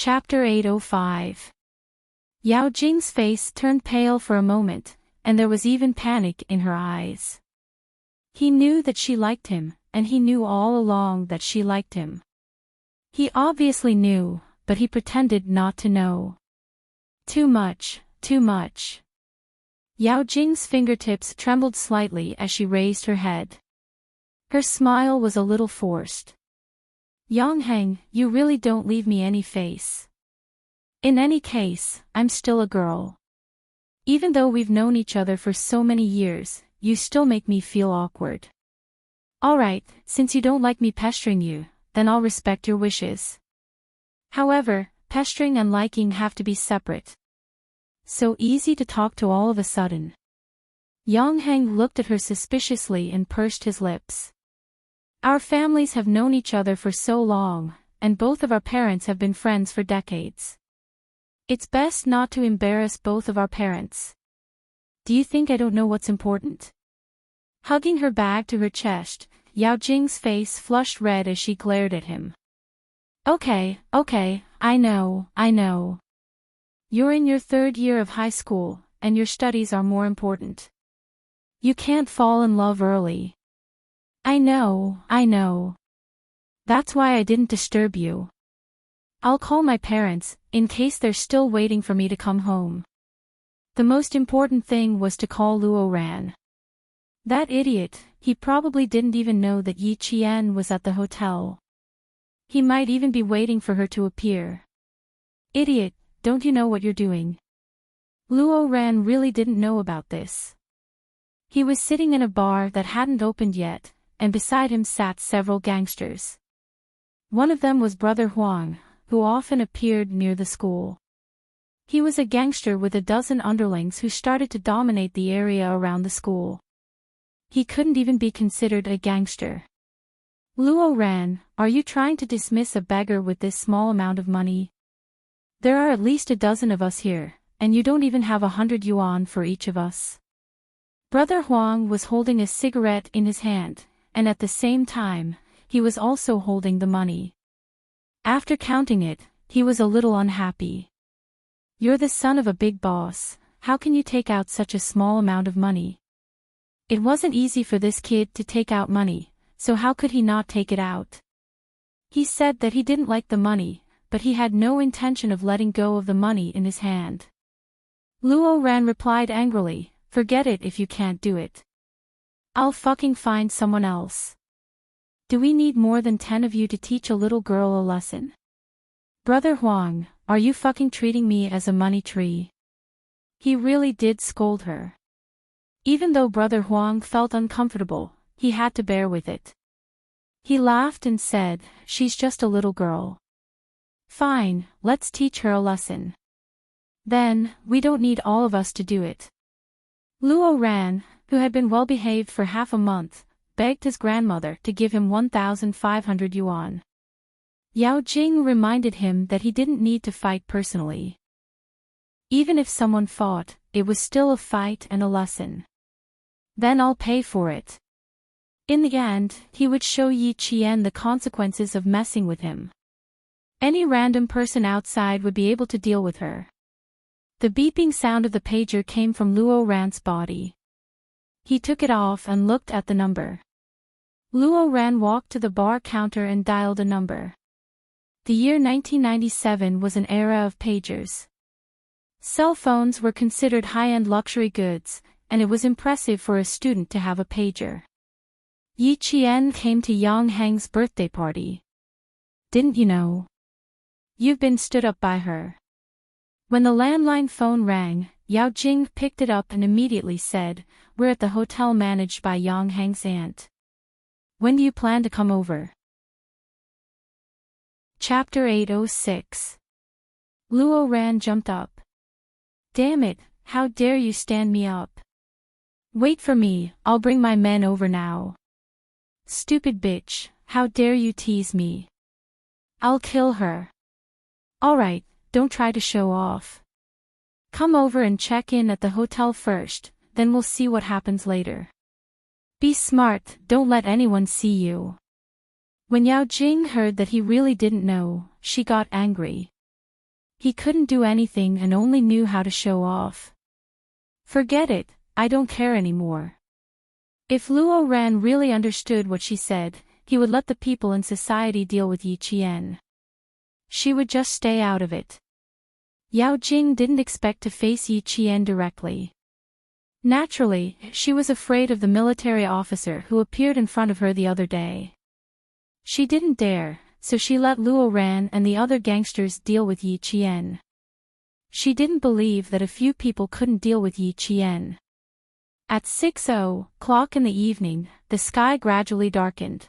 Chapter 805. Yao Jing's face turned pale for a moment, and there was even panic in her eyes. He knew that she liked him, and he knew all along that she liked him. He obviously knew, but he pretended not to know. Too much, too much. Yao Jing's fingertips trembled slightly as she raised her head. Her smile was a little forced. Yongheng, you really don't leave me any face. In any case, I'm still a girl. Even though we've known each other for so many years, you still make me feel awkward. Alright, since you don't like me pestering you, then I'll respect your wishes. However, pestering and liking have to be separate. So easy to talk to all of a sudden. Yongheng looked at her suspiciously and pursed his lips. Our families have known each other for so long, and both of our parents have been friends for decades. It's best not to embarrass both of our parents. Do you think I don't know what's important? Hugging her bag to her chest, Yao Jing's face flushed red as she glared at him. Okay, I know. You're in your third year of high school, and your studies are more important. You can't fall in love early. I know. That's why I didn't disturb you. I'll call my parents, in case they're still waiting for me to come home. The most important thing was to call Luo Ran. That idiot, he probably didn't even know that Yi Qian was at the hotel. He might even be waiting for her to appear. Idiot, don't you know what you're doing? Luo Ran really didn't know about this. He was sitting in a bar that hadn't opened yet, and beside him sat several gangsters. One of them was Brother Huang, who often appeared near the school. He was a gangster with a dozen underlings who started to dominate the area around the school. He couldn't even be considered a gangster. Luo Ran, are you trying to dismiss a beggar with this small amount of money? There are at least a dozen of us here, and you don't even have 100 yuan for each of us. Brother Huang was holding a cigarette in his hand, and at the same time, he was also holding the money. After counting it, he was a little unhappy. You're the son of a big boss, how can you take out such a small amount of money? It wasn't easy for this kid to take out money, so how could he not take it out? He said that he didn't like the money, but he had no intention of letting go of the money in his hand. Luo Ran replied angrily, forget it if you can't do it. I'll fucking find someone else. Do we need more than 10 of you to teach a little girl a lesson? Brother Huang, are you fucking treating me as a money tree? He really did scold her. Even though Brother Huang felt uncomfortable, he had to bear with it. He laughed and said, she's just a little girl. Fine, let's teach her a lesson. Then, we don't need all of us to do it. Luo Ran, who had been well behaved for half a month, begged his grandmother to give him 1,500 yuan. Yao Jing reminded him that he didn't need to fight personally. Even if someone fought, it was still a fight and a lesson. Then I'll pay for it. In the end, he would show Yi Qian the consequences of messing with him. Any random person outside would be able to deal with her. The beeping sound of the pager came from Luo Ran's body. He took it off and looked at the number. Luo Ran walked to the bar counter and dialed a number. The year 1997 was an era of pagers. Cell phones were considered high-end luxury goods, and it was impressive for a student to have a pager. Yi Qian came to Yongheng's birthday party. Didn't you know? You've been stood up by her. When the landline phone rang, Yao Jing picked it up and immediately said, we're at the hotel managed by Yongheng's aunt. When do you plan to come over? Chapter 806. Luo Ran jumped up. Damn it, how dare you stand me up? Wait for me, I'll bring my men over now. Stupid bitch, how dare you tease me? I'll kill her. Alright, don't try to show off. Come over and check in at the hotel first, then we'll see what happens later. Be smart, don't let anyone see you. When Yao Jing heard that he really didn't know, she got angry. He couldn't do anything and only knew how to show off. Forget it, I don't care anymore. If Luo Ran really understood what she said, he would let the people in society deal with Yi Qian. She would just stay out of it. Yao Jing didn't expect to face Yi Qian directly. Naturally, she was afraid of the military officer who appeared in front of her the other day. She didn't dare, so she let Luo Ran and the other gangsters deal with Yi Qian. She didn't believe that a few people couldn't deal with Yi Qian. At 6:00 in the evening, the sky gradually darkened.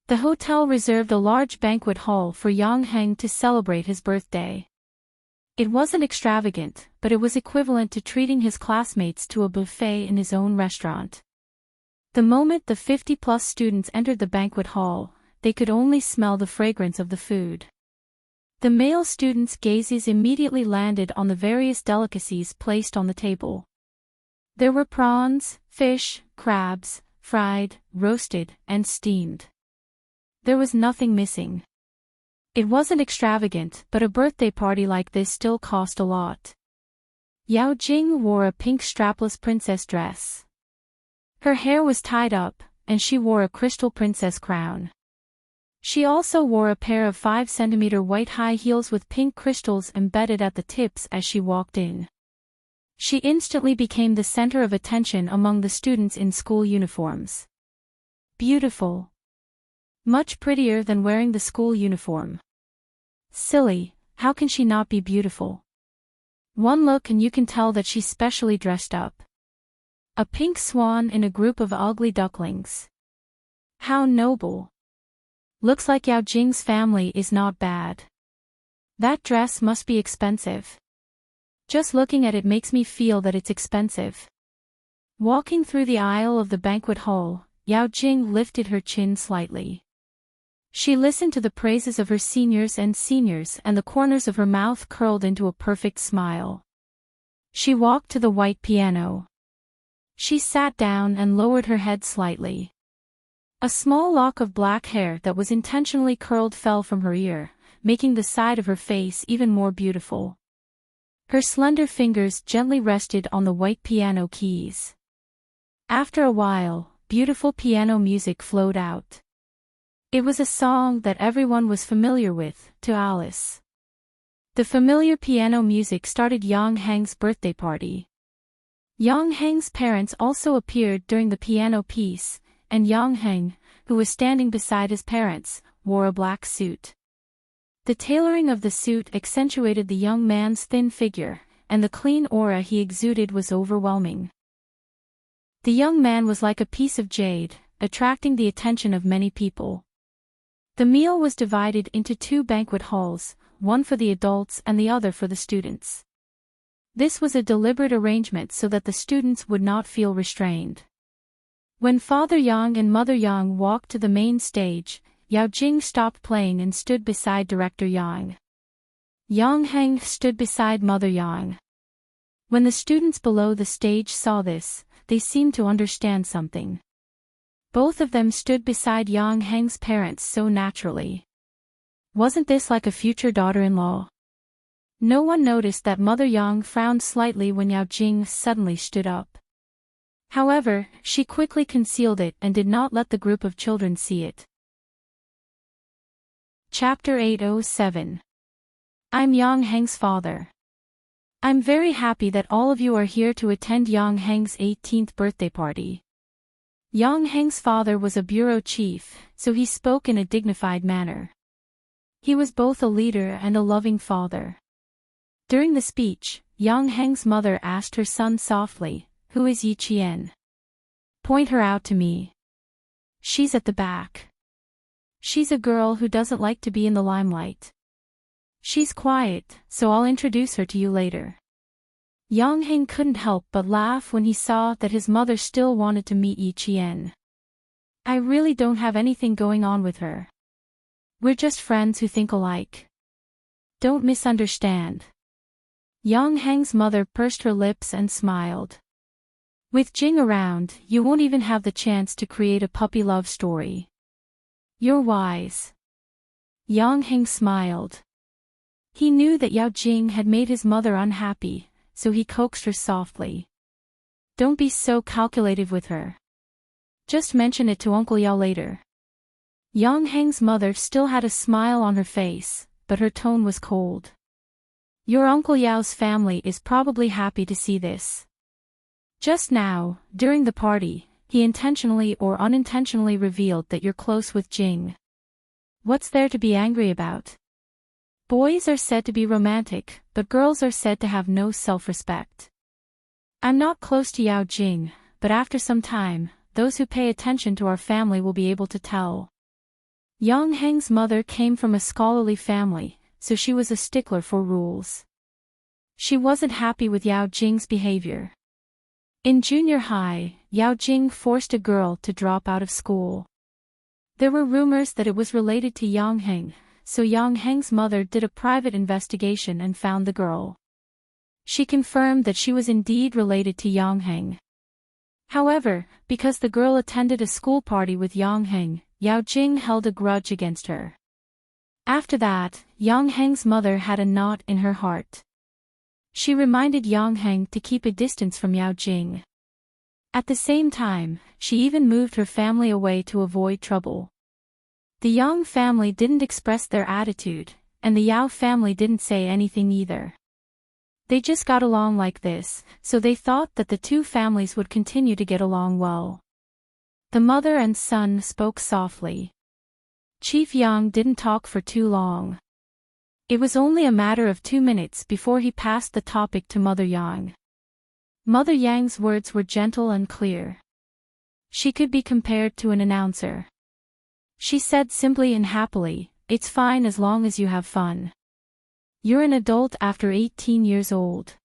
The hotel reserved a large banquet hall for Yang Heng to celebrate his birthday. It wasn't extravagant, but it was equivalent to treating his classmates to a buffet in his own restaurant. The moment the 50-plus students entered the banquet hall, they could only smell the fragrance of the food. The male students' gazes immediately landed on the various delicacies placed on the table. There were prawns, fish, crabs, fried, roasted, and steamed. There was nothing missing. It wasn't extravagant, but a birthday party like this still cost a lot. Yao Jing wore a pink strapless princess dress. Her hair was tied up, and she wore a crystal princess crown. She also wore a pair of 5-centimeter white high heels with pink crystals embedded at the tips as she walked in. She instantly became the center of attention among the students in school uniforms. Beautiful. Much prettier than wearing the school uniform. Silly, how can she not be beautiful? One look and you can tell that she's specially dressed up. A pink swan in a group of ugly ducklings. How noble. Looks like Yao Jing's family is not bad. That dress must be expensive. Just looking at it makes me feel that it's expensive. Walking through the aisle of the banquet hall, Yao Jing lifted her chin slightly. She listened to the praises of her seniors and the corners of her mouth curled into a perfect smile. She walked to the white piano. She sat down and lowered her head slightly. A small lock of black hair that was intentionally curled fell from her ear, making the side of her face even more beautiful. Her slender fingers gently rested on the white piano keys. After a while, beautiful piano music flowed out. It was a song that everyone was familiar with, to Alice. The familiar piano music started Yang Heng's birthday party. Yang Heng's parents also appeared during the piano piece, and Yang Heng, who was standing beside his parents, wore a black suit. The tailoring of the suit accentuated the young man's thin figure, and the clean aura he exuded was overwhelming. The young man was like a piece of jade, attracting the attention of many people. The meal was divided into 2 banquet halls, one for the adults and the other for the students. This was a deliberate arrangement so that the students would not feel restrained. When Father Yang and Mother Yang walked to the main stage, Yao Jing stopped playing and stood beside Director Yang. Yang Heng stood beside Mother Yang. When the students below the stage saw this, they seemed to understand something. Both of them stood beside Yang Heng's parents so naturally. Wasn't this like a future daughter-in-law? No one noticed that Mother Yang frowned slightly when Yao Jing suddenly stood up. However, she quickly concealed it and did not let the group of children see it. Chapter 807. I'm Yang Heng's father. I'm very happy that all of you are here to attend Yang Heng's 18th birthday party. Yang Heng's father was a bureau chief, so he spoke in a dignified manner. He was both a leader and a loving father. During the speech, Yang Heng's mother asked her son softly, "Who is Yi Qian? Point her out to me. She's at the back. She's a girl who doesn't like to be in the limelight. She's quiet, so I'll introduce her to you later." Yang Heng couldn't help but laugh when he saw that his mother still wanted to meet Yi Qian. "I really don't have anything going on with her. We're just friends who think alike. Don't misunderstand." Yang Heng's mother pursed her lips and smiled. "With Jing around, you won't even have the chance to create a puppy love story. You're wise." Yang Heng smiled. He knew that Yao Jing had made his mother unhappy, so he coaxed her softly. Don't be so calculative with her. Just mention it to Uncle Yao later. Yang Heng's mother still had a smile on her face, but her tone was cold. Your Uncle Yao's family is probably happy to see this. Just now, during the party, he intentionally or unintentionally revealed that you're close with Jing. What's there to be angry about? Boys are said to be romantic, but girls are said to have no self-respect. I'm not close to Yao Jing, but after some time, those who pay attention to our family will be able to tell. Yang Heng's mother came from a scholarly family, so she was a stickler for rules. She wasn't happy with Yao Jing's behavior. In junior high, Yao Jing forced a girl to drop out of school. There were rumors that it was related to Yang Heng, so Yang Heng's mother did a private investigation and found the girl. She confirmed that she was indeed related to Yang Heng. However, because the girl attended a school party with Yang Heng, Yao Jing held a grudge against her. After that, Yang Heng's mother had a knot in her heart. She reminded Yang Heng to keep a distance from Yao Jing. At the same time, she even moved her family away to avoid trouble. The Yang family didn't express their attitude, and the Yao family didn't say anything either. They just got along like this, so they thought that the two families would continue to get along well. The mother and son spoke softly. Chief Yang didn't talk for too long. It was only a matter of 2 minutes before he passed the topic to Mother Yang. Mother Yang's words were gentle and clear. She could be compared to an announcer. She said simply and happily, "It's fine as long as you have fun. You're an adult after 18 years old.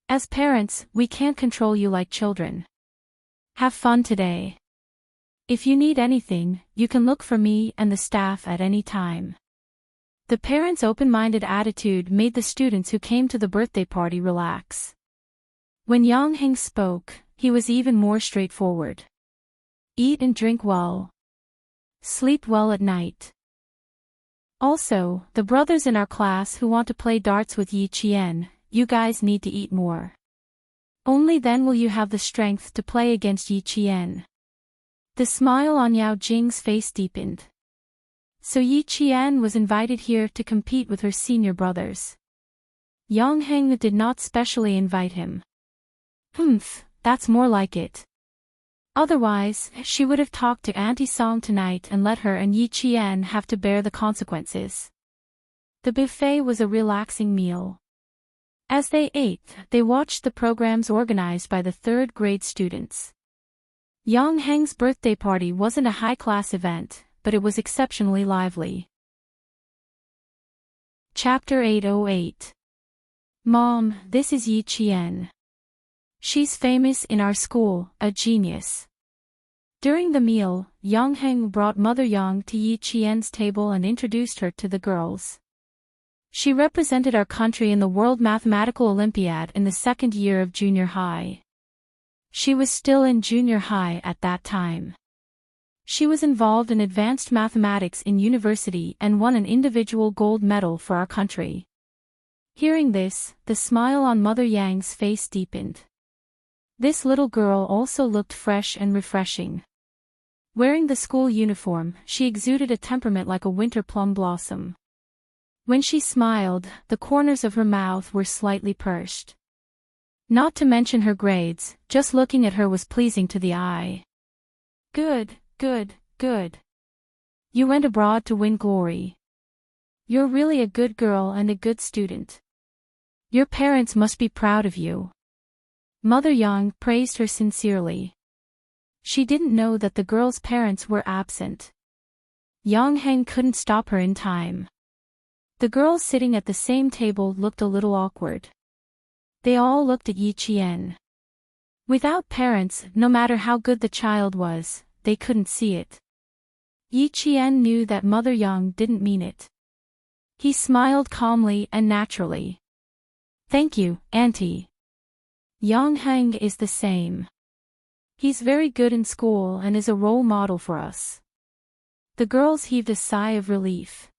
As parents, we can't control you like children. Have fun today. If you need anything, you can look for me and the staff at any time." The parents' open-minded attitude made the students who came to the birthday party relax. When Yang Heng spoke, he was even more straightforward. Eat and drink well. Sleep well at night. Also, the brothers in our class who want to play darts with Yi Qian, you guys need to eat more. Only then will you have the strength to play against Yi Qian. The smile on Yao Jing's face deepened. So Yi Qian was invited here to compete with her senior brothers. Yang Heng did not specially invite him. That's more like it. Otherwise, she would have talked to Auntie Song tonight and let her and Yi Qian have to bear the consequences. The buffet was a relaxing meal. As they ate, they watched the programs organized by the third-grade students. Yang Heng's birthday party wasn't a high-class event, but it was exceptionally lively. Chapter 808. Mom, this is Yi Qian. She's famous in our school, a genius. During the meal, Yang Heng brought Mother Yang to Yi Qian's table and introduced her to the girls. She represented our country in the World Mathematical Olympiad in the second year of junior high. She was still in junior high at that time. She was involved in advanced mathematics in university and won an individual gold medal for our country. Hearing this, the smile on Mother Yang's face deepened. This little girl also looked fresh and refreshing. Wearing the school uniform, she exuded a temperament like a winter plum blossom. When she smiled, the corners of her mouth were slightly pursed. Not to mention her grades, just looking at her was pleasing to the eye. Good, good, good. You went abroad to win glory. You're really a good girl and a good student. Your parents must be proud of you. Mother Yang praised her sincerely. She didn't know that the girl's parents were absent. Yang Heng couldn't stop her in time. The girls sitting at the same table looked a little awkward. They all looked at Yi Qian. Without parents, no matter how good the child was, they couldn't see it. Yi Qian knew that Mother Yang didn't mean it. He smiled calmly and naturally. Thank you, Auntie. Yang Heng is the same. He's very good in school and is a role model for us. The girls heaved a sigh of relief.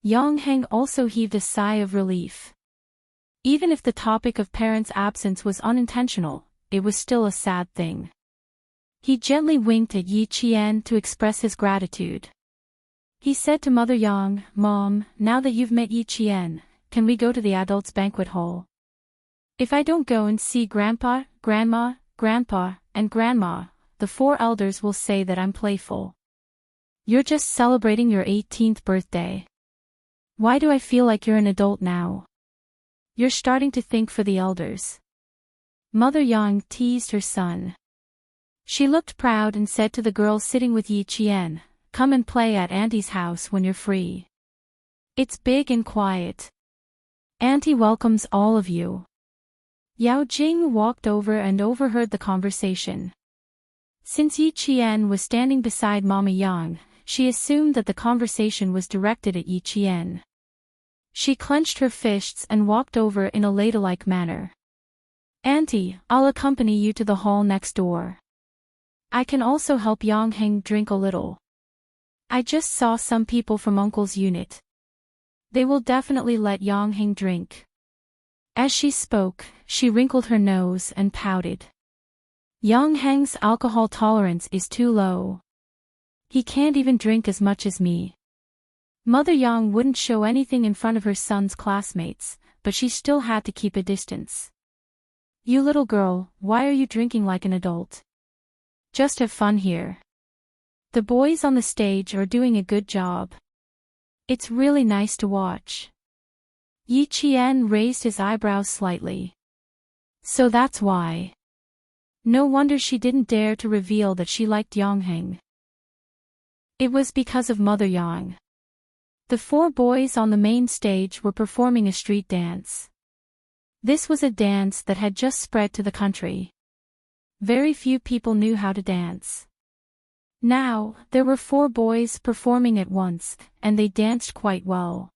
Yang Heng also heaved a sigh of relief. Even if the topic of parents' absence was unintentional, it was still a sad thing. He gently winked at Yi Qian to express his gratitude. He said to Mother Yang, "Mom, now that you've met Yi Qian, can we go to the adults' banquet hall? If I don't go and see Grandpa, Grandma, Grandpa, and Grandma, the 4 elders will say that I'm playful. You're just celebrating your 18th birthday. Why do I feel like you're an adult now? You're starting to think for the elders." Mother Yang teased her son. She looked proud and said to the girl sitting with Yi Qian, "Come and play at Auntie's house when you're free. It's big and quiet. Auntie welcomes all of you." Yao Jing walked over and overheard the conversation. Since Yi Qian was standing beside Mama Yang, she assumed that the conversation was directed at Yi Qian. She clenched her fists and walked over in a ladylike manner. "Auntie, I'll accompany you to the hall next door. I can also help Yang Heng drink a little. I just saw some people from Uncle's unit. They will definitely let Yang Heng drink." As she spoke, she wrinkled her nose and pouted. Yang Heng's alcohol tolerance is too low. He can't even drink as much as me. Mother Yang wouldn't show anything in front of her son's classmates, but she still had to keep a distance. "You little girl, why are you drinking like an adult? Just have fun here. The boys on the stage are doing a good job. It's really nice to watch." Yi Qian raised his eyebrows slightly. So that's why. No wonder she didn't dare to reveal that she liked Yang Heng. It was because of Mother Yang. The 4 boys on the main stage were performing a street dance. This was a dance that had just spread to the country. Very few people knew how to dance. Now, there were 4 boys performing at once, and they danced quite well.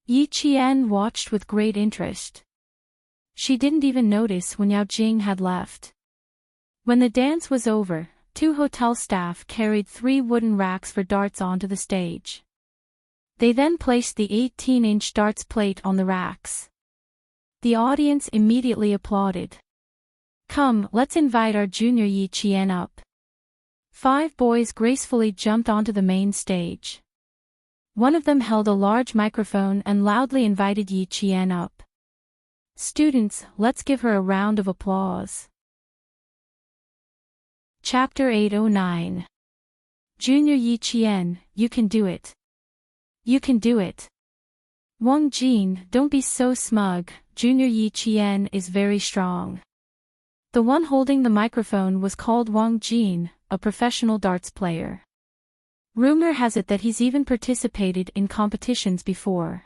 Yi Qian watched with great interest. She didn't even notice when Yao Jing had left. When the dance was over, 2 hotel staff carried 3 wooden racks for darts onto the stage. They then placed the 18-inch darts plate on the racks. The audience immediately applauded. "Come, let's invite our junior Yi Qian up." 5 boys gracefully jumped onto the main stage. One of them held a large microphone and loudly invited Yi Qian up. "Students, let's give her a round of applause." Chapter 809. Junior Yi Qian, you can do it. You can do it. Wang Jin, don't be so smug, Junior Yi Qian is very strong. The one holding the microphone was called Wang Jin, a professional darts player. Rumor has it that he's even participated in competitions before.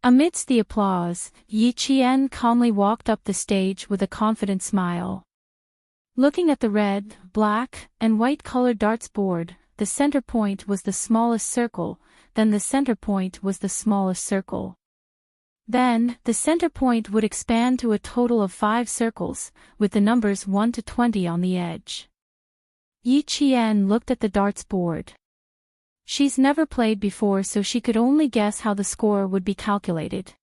Amidst the applause, Yi Qian calmly walked up the stage with a confident smile. Looking at the red, black, and white-colored darts board, the center point was the smallest circle, then the center point was the smallest circle. Then, the center point would expand to a total of 5 circles, with the numbers 1 to 20 on the edge. Yi Qian looked at the darts board. She's never played before, so she could only guess how the score would be calculated.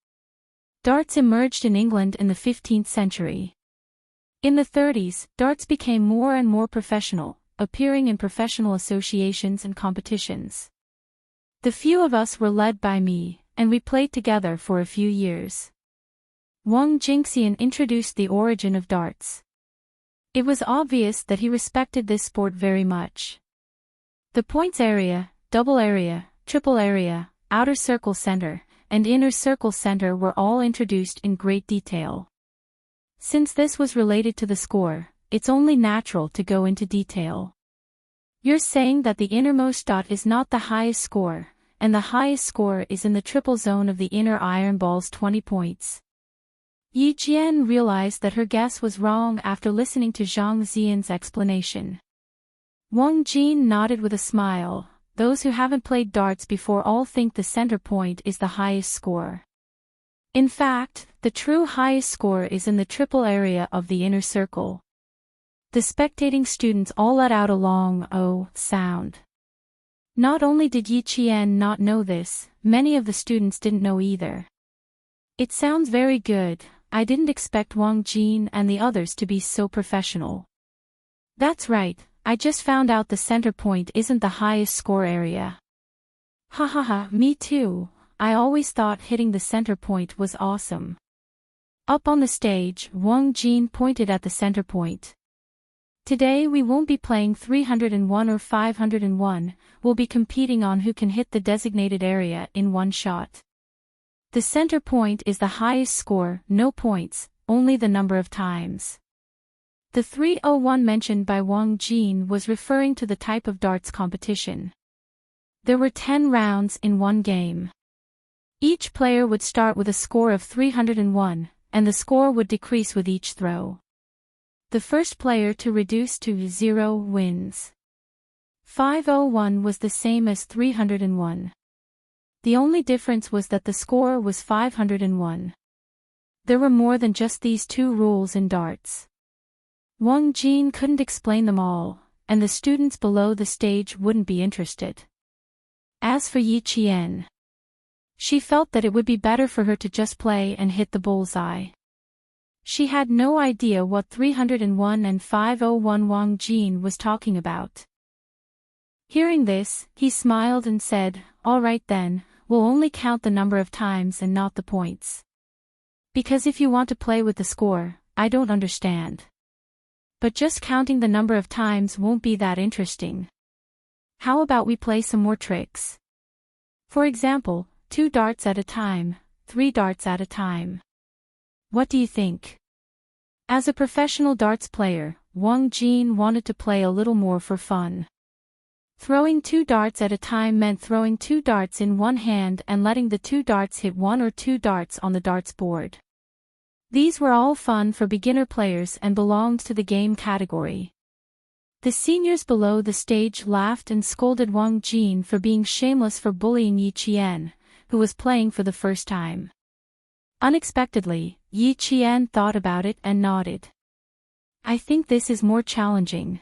Darts emerged in England in the 15th century. In the 30s, darts became more and more professional, appearing in professional associations and competitions. The few of us were led by me, and we played together for a few years. Wang Jingxian introduced the origin of darts. It was obvious that he respected this sport very much. The points area, double area, triple area, outer circle center, and inner circle center were all introduced in great detail. Since this was related to the score, it's only natural to go into detail. You're saying that the innermost dot is not the highest score, and the highest score is in the triple zone of the inner iron ball's 20 points. Yi Jian realized that her guess was wrong after listening to Zhang Xian's explanation. Wang Jin nodded with a smile. Those who haven't played darts before all think the center point is the highest score. In fact, the true highest score is in the triple area of the inner circle. The spectating students all let out a long "oh" sound. Not only did Yi Qian not know this, many of the students didn't know either. It sounds very good. I didn't expect Wang Jin and the others to be so professional. That's right, I just found out the center point isn't the highest score area. Ha ha ha, me too. I always thought hitting the center point was awesome. Up on the stage, Wang Jin pointed at the center point. Today we won't be playing 301 or 501, we'll be competing on who can hit the designated area in one shot. The center point is the highest score, no points, only the number of times. The 301 mentioned by Wang Jin was referring to the type of darts competition. There were 10 rounds in one game. Each player would start with a score of 301, and the score would decrease with each throw. The first player to reduce to 0 wins. 501 was the same as 301. The only difference was that the score was 501. There were more than just these two rules in darts. Wang Jin couldn't explain them all, and the students below the stage wouldn't be interested. As for Yi Qian, she felt that it would be better for her to just play and hit the bullseye. She had no idea what 301 and 501 Wang Jin was talking about. Hearing this, he smiled and said, "All right then, we'll only count the number of times and not the points. Because if you want to play with the score, I don't understand. But just counting the number of times won't be that interesting. How about we play some more tricks? For example, 2 darts at a time, 3 darts at a time. What do you think?" As a professional darts player, Wang Jin wanted to play a little more for fun. Throwing 2 darts at a time meant throwing 2 darts in one hand and letting the 2 darts hit 1 or 2 darts on the darts board. These were all fun for beginner players and belonged to the game category. The seniors below the stage laughed and scolded Wang Jin for being shameless for bullying Yi Qian, who was playing for the first time. Unexpectedly, Yi Qian thought about it and nodded. "I think this is more challenging.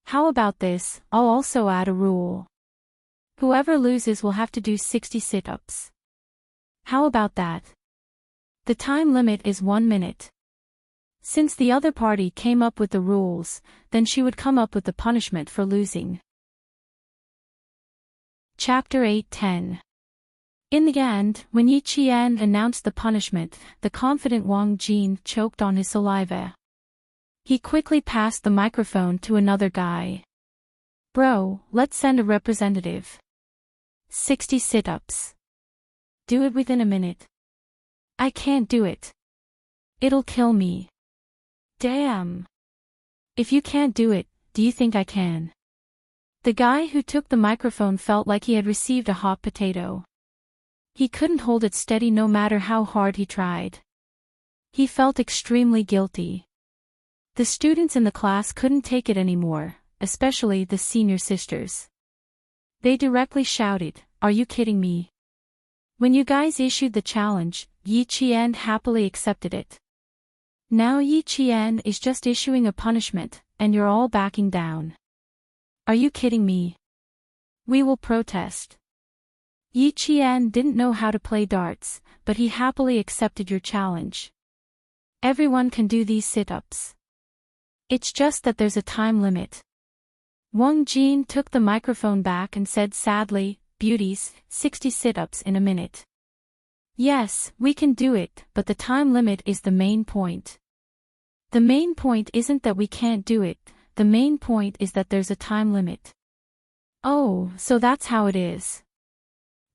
How about this? I'll also add a rule. Whoever loses will have to do 60 sit-ups. How about that? The time limit is 1 minute. Since the other party came up with the rules, then she would come up with the punishment for losing." Chapter 8:10. In the end, when Yi Qian announced the punishment, the confident Wang Jin choked on his saliva. He quickly passed the microphone to another guy. "Bro, let's send a representative. 60 sit-ups. Do it within a minute." "I can't do it. It'll kill me." "Damn. If you can't do it, do you think I can?" The guy who took the microphone felt like he had received a hot potato. He couldn't hold it steady no matter how hard he tried. He felt extremely guilty. The students in the class couldn't take it anymore, especially the senior sisters. They directly shouted, "Are you kidding me?" When you guys issued the challenge, Yi Qian happily accepted it. Now Yi Qian is just issuing a punishment, and you're all backing down. Are you kidding me? We will protest. Yi Qian didn't know how to play darts, but he happily accepted your challenge. Everyone can do these sit-ups. It's just that there's a time limit. Wang Jin took the microphone back and said sadly, "Beauties, 60 sit-ups in a minute." "Yes, we can do it, but the time limit is the main point." "The main point isn't that we can't do it, the main point is that there's a time limit." "Oh, so that's how it is.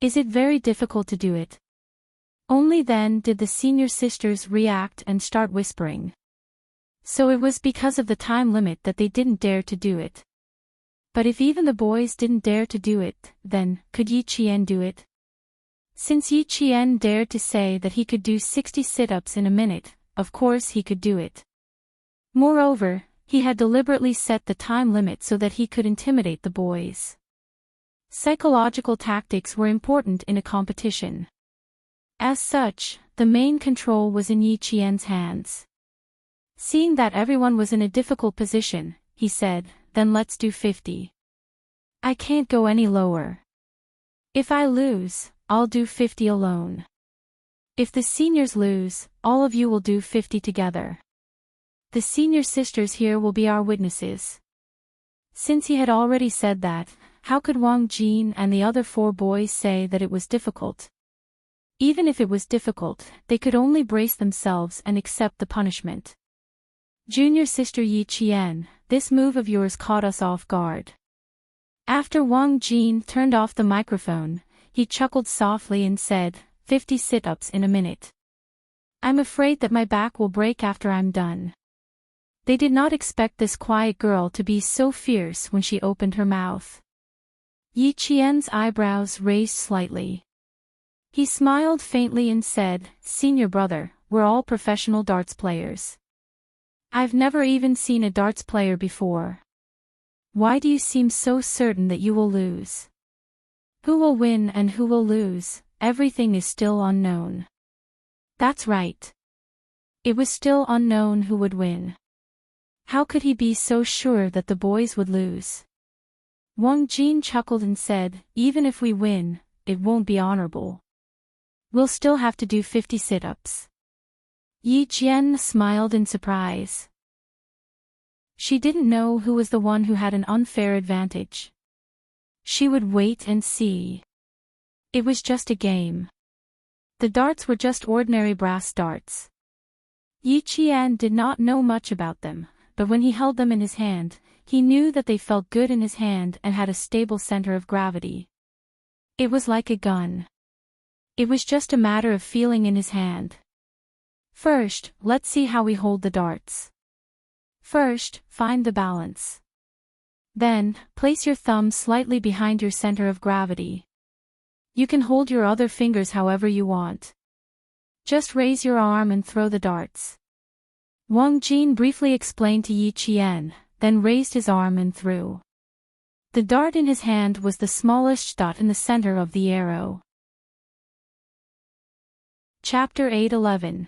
Is it very difficult to do it?" Only then did the senior sisters react and start whispering. So it was because of the time limit that they didn't dare to do it. But if even the boys didn't dare to do it, then, could Yi Qian do it? Since Yi Qian dared to say that he could do 60 sit-ups in a minute, of course he could do it. Moreover, he had deliberately set the time limit so that he could intimidate the boys. Psychological tactics were important in a competition. As such, the main control was in Yi Qian's hands. Seeing that everyone was in a difficult position, he said, "Then let's do 50. I can't go any lower. If I lose, I'll do 50 alone. If the seniors lose, all of you will do 50 together. The senior sisters here will be our witnesses. Since he had already said that, how could Wang Jin and the other 4 boys say that it was difficult? Even if it was difficult, they could only brace themselves and accept the punishment. Junior sister Yi Qian, this move of yours caught us off guard. After Wang Jin turned off the microphone, he chuckled softly and said, 50 sit-ups in a minute. I'm afraid that my back will break after I'm done. They did not expect this quiet girl to be so fierce when she opened her mouth. Yi Qian's eyebrows raised slightly. He smiled faintly and said, Senior brother, we're all professional darts players. I've never even seen a darts player before. Why do you seem so certain that you will lose? Who will win and who will lose? Everything is still unknown. That's right. It was still unknown who would win. How could he be so sure that the boys would lose? Wang Jin chuckled and said, even if we win, it won't be honorable. We'll still have to do 50 sit-ups. Yi Jian smiled in surprise. She didn't know who was the one who had an unfair advantage. She would wait and see. It was just a game. The darts were just ordinary brass darts. Yi Qian did not know much about them, but when he held them in his hand, he knew that they felt good in his hand and had a stable center of gravity. It was like a gun. It was just a matter of feeling in his hand. First, let's see how we hold the darts. First, find the balance. Then, place your thumb slightly behind your center of gravity. You can hold your other fingers however you want. Just raise your arm and throw the darts. Wang Jin briefly explained to Yi Qian, then raised his arm and threw. The dart in his hand was the smallest dot in the center of the arrow. Chapter 8:11.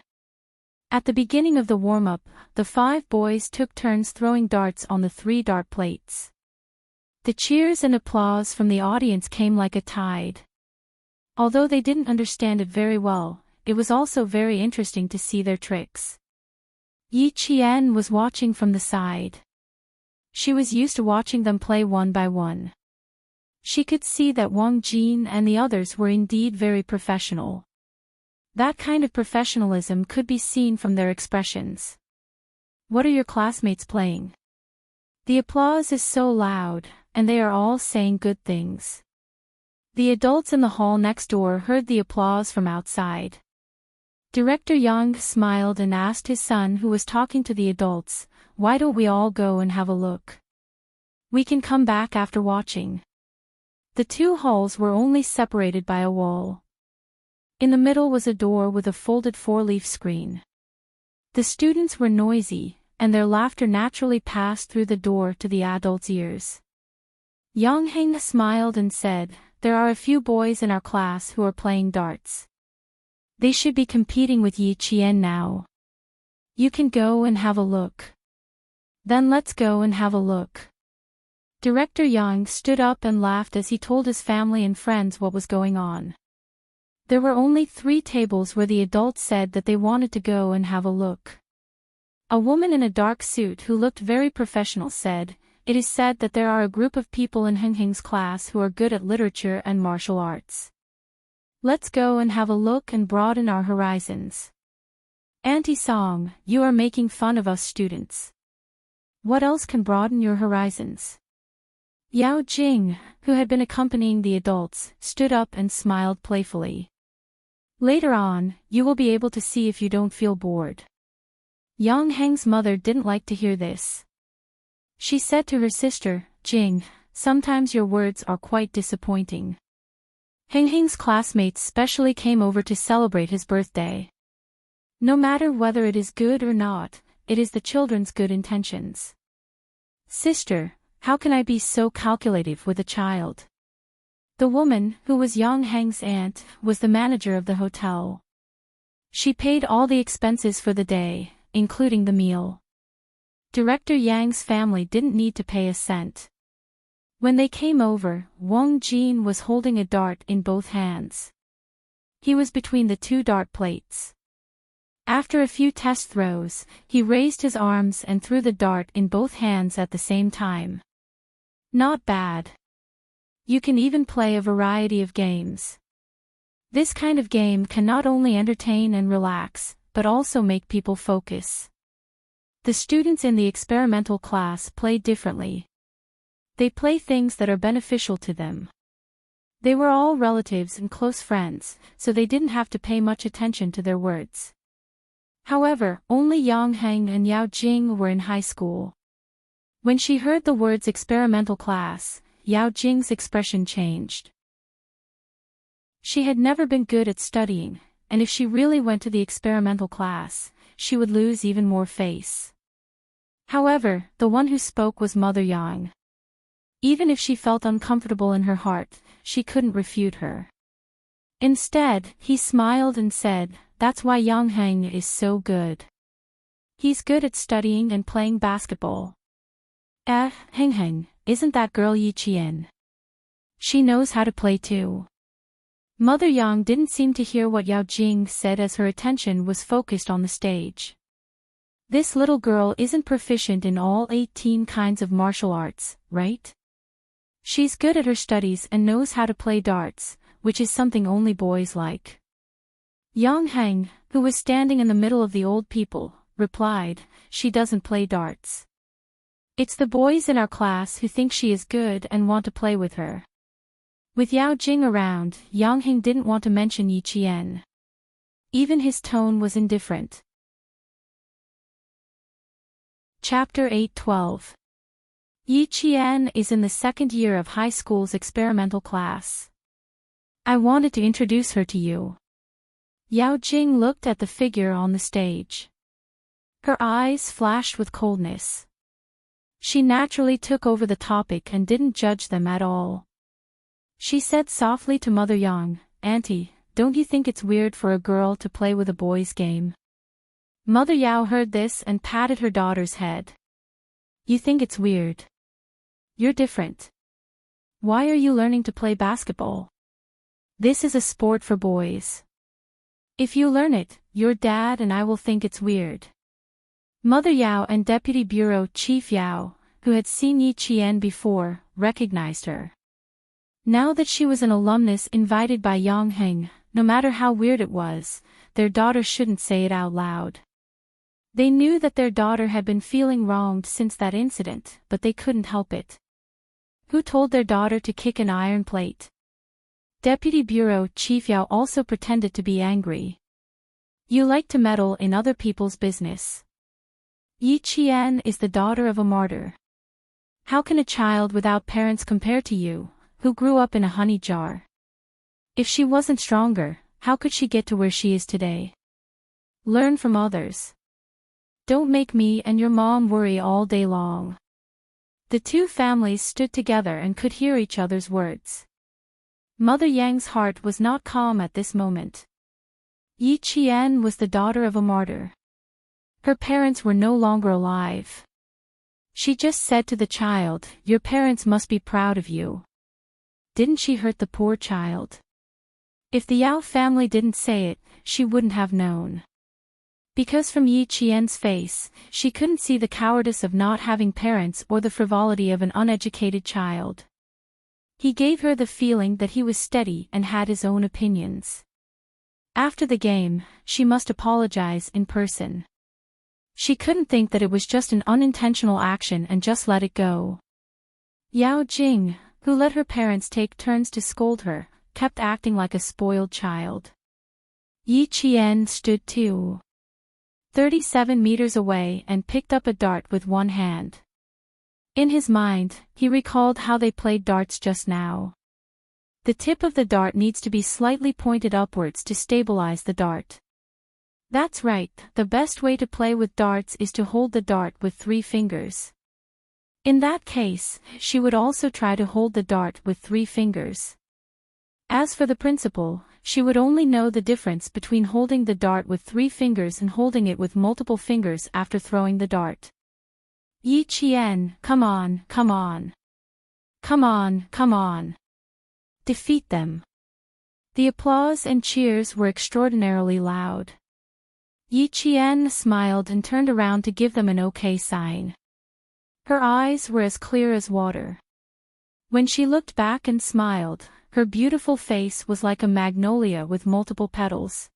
At the beginning of the warm-up, the 5 boys took turns throwing darts on the 3 dart plates. The cheers and applause from the audience came like a tide. Although they didn't understand it very well, it was also very interesting to see their tricks. Yi Qian was watching from the side. She was used to watching them play one by one. She could see that Wang Jin and the others were indeed very professional. That kind of professionalism could be seen from their expressions. What are your classmates playing? The applause is so loud, and they are all saying good things. The adults in the hall next door heard the applause from outside. Director Yang smiled and asked his son who was talking to the adults, why don't we all go and have a look? We can come back after watching. The 2 halls were only separated by a wall. In the middle was a door with a folded 4-leaf screen. The students were noisy, and their laughter naturally passed through the door to the adults' ears. Yang Heng smiled and said, there are a few boys in our class who are playing darts. They should be competing with Yi Qian now. You can go and have a look. Then let's go and have a look. Director Yang stood up and laughed as he told his family and friends what was going on. There were only 3 tables where the adults said that they wanted to go and have a look. A woman in a dark suit who looked very professional said, it is said that there are a group of people in Heng Heng's class who are good at literature and martial arts. Let's go and have a look and broaden our horizons. Auntie Song, you are making fun of us students. What else can broaden your horizons? Yao Jing, who had been accompanying the adults, stood up and smiled playfully. Later on, you will be able to see if you don't feel bored. Yang Heng's mother didn't like to hear this. She said to her sister, Jing, sometimes your words are quite disappointing. Heng Heng's classmates specially came over to celebrate his birthday. No matter whether it is good or not, it is the children's good intentions. Sister, how can I be so calculative with a child? The woman, who was Yang Heng's aunt, was the manager of the hotel. She paid all the expenses for the day, including the meal. Director Yang's family didn't need to pay a cent. When they came over, Wang Jin was holding a dart in both hands. He was between the two dart plates. After a few test throws, he raised his arms and threw the dart in both hands at the same time. Not bad. You can even play a variety of games. This kind of game can not only entertain and relax, but also make people focus. The students in the experimental class play differently. They play things that are beneficial to them. They were all relatives and close friends, so they didn't have to pay much attention to their words. However, only Yang Heng and Yao Jing were in high school. When she heard the words experimental class, Yao Jing's expression changed. She had never been good at studying, and if she really went to the experimental class, she would lose even more face. However, the one who spoke was Mother Yang. Even if she felt uncomfortable in her heart, she couldn't refute her. Instead, he smiled and said, "That's why Yang Heng is so good. He's good at studying and playing basketball." Heng Heng, isn't that girl Yi Qian? She knows how to play too. Mother Yang didn't seem to hear what Yao Jing said as her attention was focused on the stage. This little girl isn't proficient in all 18 kinds of martial arts, right? She's good at her studies and knows how to play darts, which is something only boys like. Yang Heng, who was standing in the middle of the old people, replied, "She doesn't play darts. It's the boys in our class who think she is good and want to play with her." With Yao Jing around, Yang Heng didn't want to mention Yi Qian. Even his tone was indifferent. Chapter 8:12. Yi Qian is in the second year of high school's experimental class. I wanted to introduce her to you. Yao Jing looked at the figure on the stage. Her eyes flashed with coldness. She naturally took over the topic and didn't judge them at all. She said softly to Mother Yang, "Auntie, don't you think it's weird for a girl to play with a boy's game?" Mother Yao heard this and patted her daughter's head. "You think it's weird? You're different. Why are you learning to play basketball? This is a sport for boys. If you learn it, your dad and I will think it's weird." Mother Yao and Deputy Bureau Chief Yao, who had seen Yi Qian before, recognized her. Now that she was an alumnus invited by Yang Heng, no matter how weird it was, their daughter shouldn't say it out loud. They knew that their daughter had been feeling wronged since that incident, but they couldn't help it. Who told their daughter to kick an iron plate? Deputy Bureau Chief Yao also pretended to be angry. You like to meddle in other people's business. Yi Qian is the daughter of a martyr. How can a child without parents compare to you, who grew up in a honey jar? If she wasn't stronger, how could she get to where she is today? Learn from others. Don't make me and your mom worry all day long. The two families stood together and could hear each other's words. Mother Yang's heart was not calm at this moment. Yi Qian was the daughter of a martyr. Her parents were no longer alive. She just said to the child, "Your parents must be proud of you." Didn't she hurt the poor child? If the Yao family didn't say it, she wouldn't have known. Because from Yi Qian's face, she couldn't see the cowardice of not having parents or the frivolity of an uneducated child. He gave her the feeling that he was steady and had his own opinions. After the game, she must apologize in person. She couldn't think that it was just an unintentional action and just let it go. Yao Jing, who let her parents take turns to scold her, kept acting like a spoiled child. Yi Qian stood 37 meters away and picked up a dart with one hand. In his mind, he recalled how they played darts just now. The tip of the dart needs to be slightly pointed upwards to stabilize the dart. That's right, the best way to play with darts is to hold the dart with 3 fingers. In that case, she would also try to hold the dart with 3 fingers. As for the principle, she would only know the difference between holding the dart with 3 fingers and holding it with multiple fingers after throwing the dart. Yi Qian, come on, come on. Come on, come on. Defeat them. The applause and cheers were extraordinarily loud. Yi Qian smiled and turned around to give them an okay sign. Her eyes were as clear as water. When she looked back and smiled, her beautiful face was like a magnolia with multiple petals.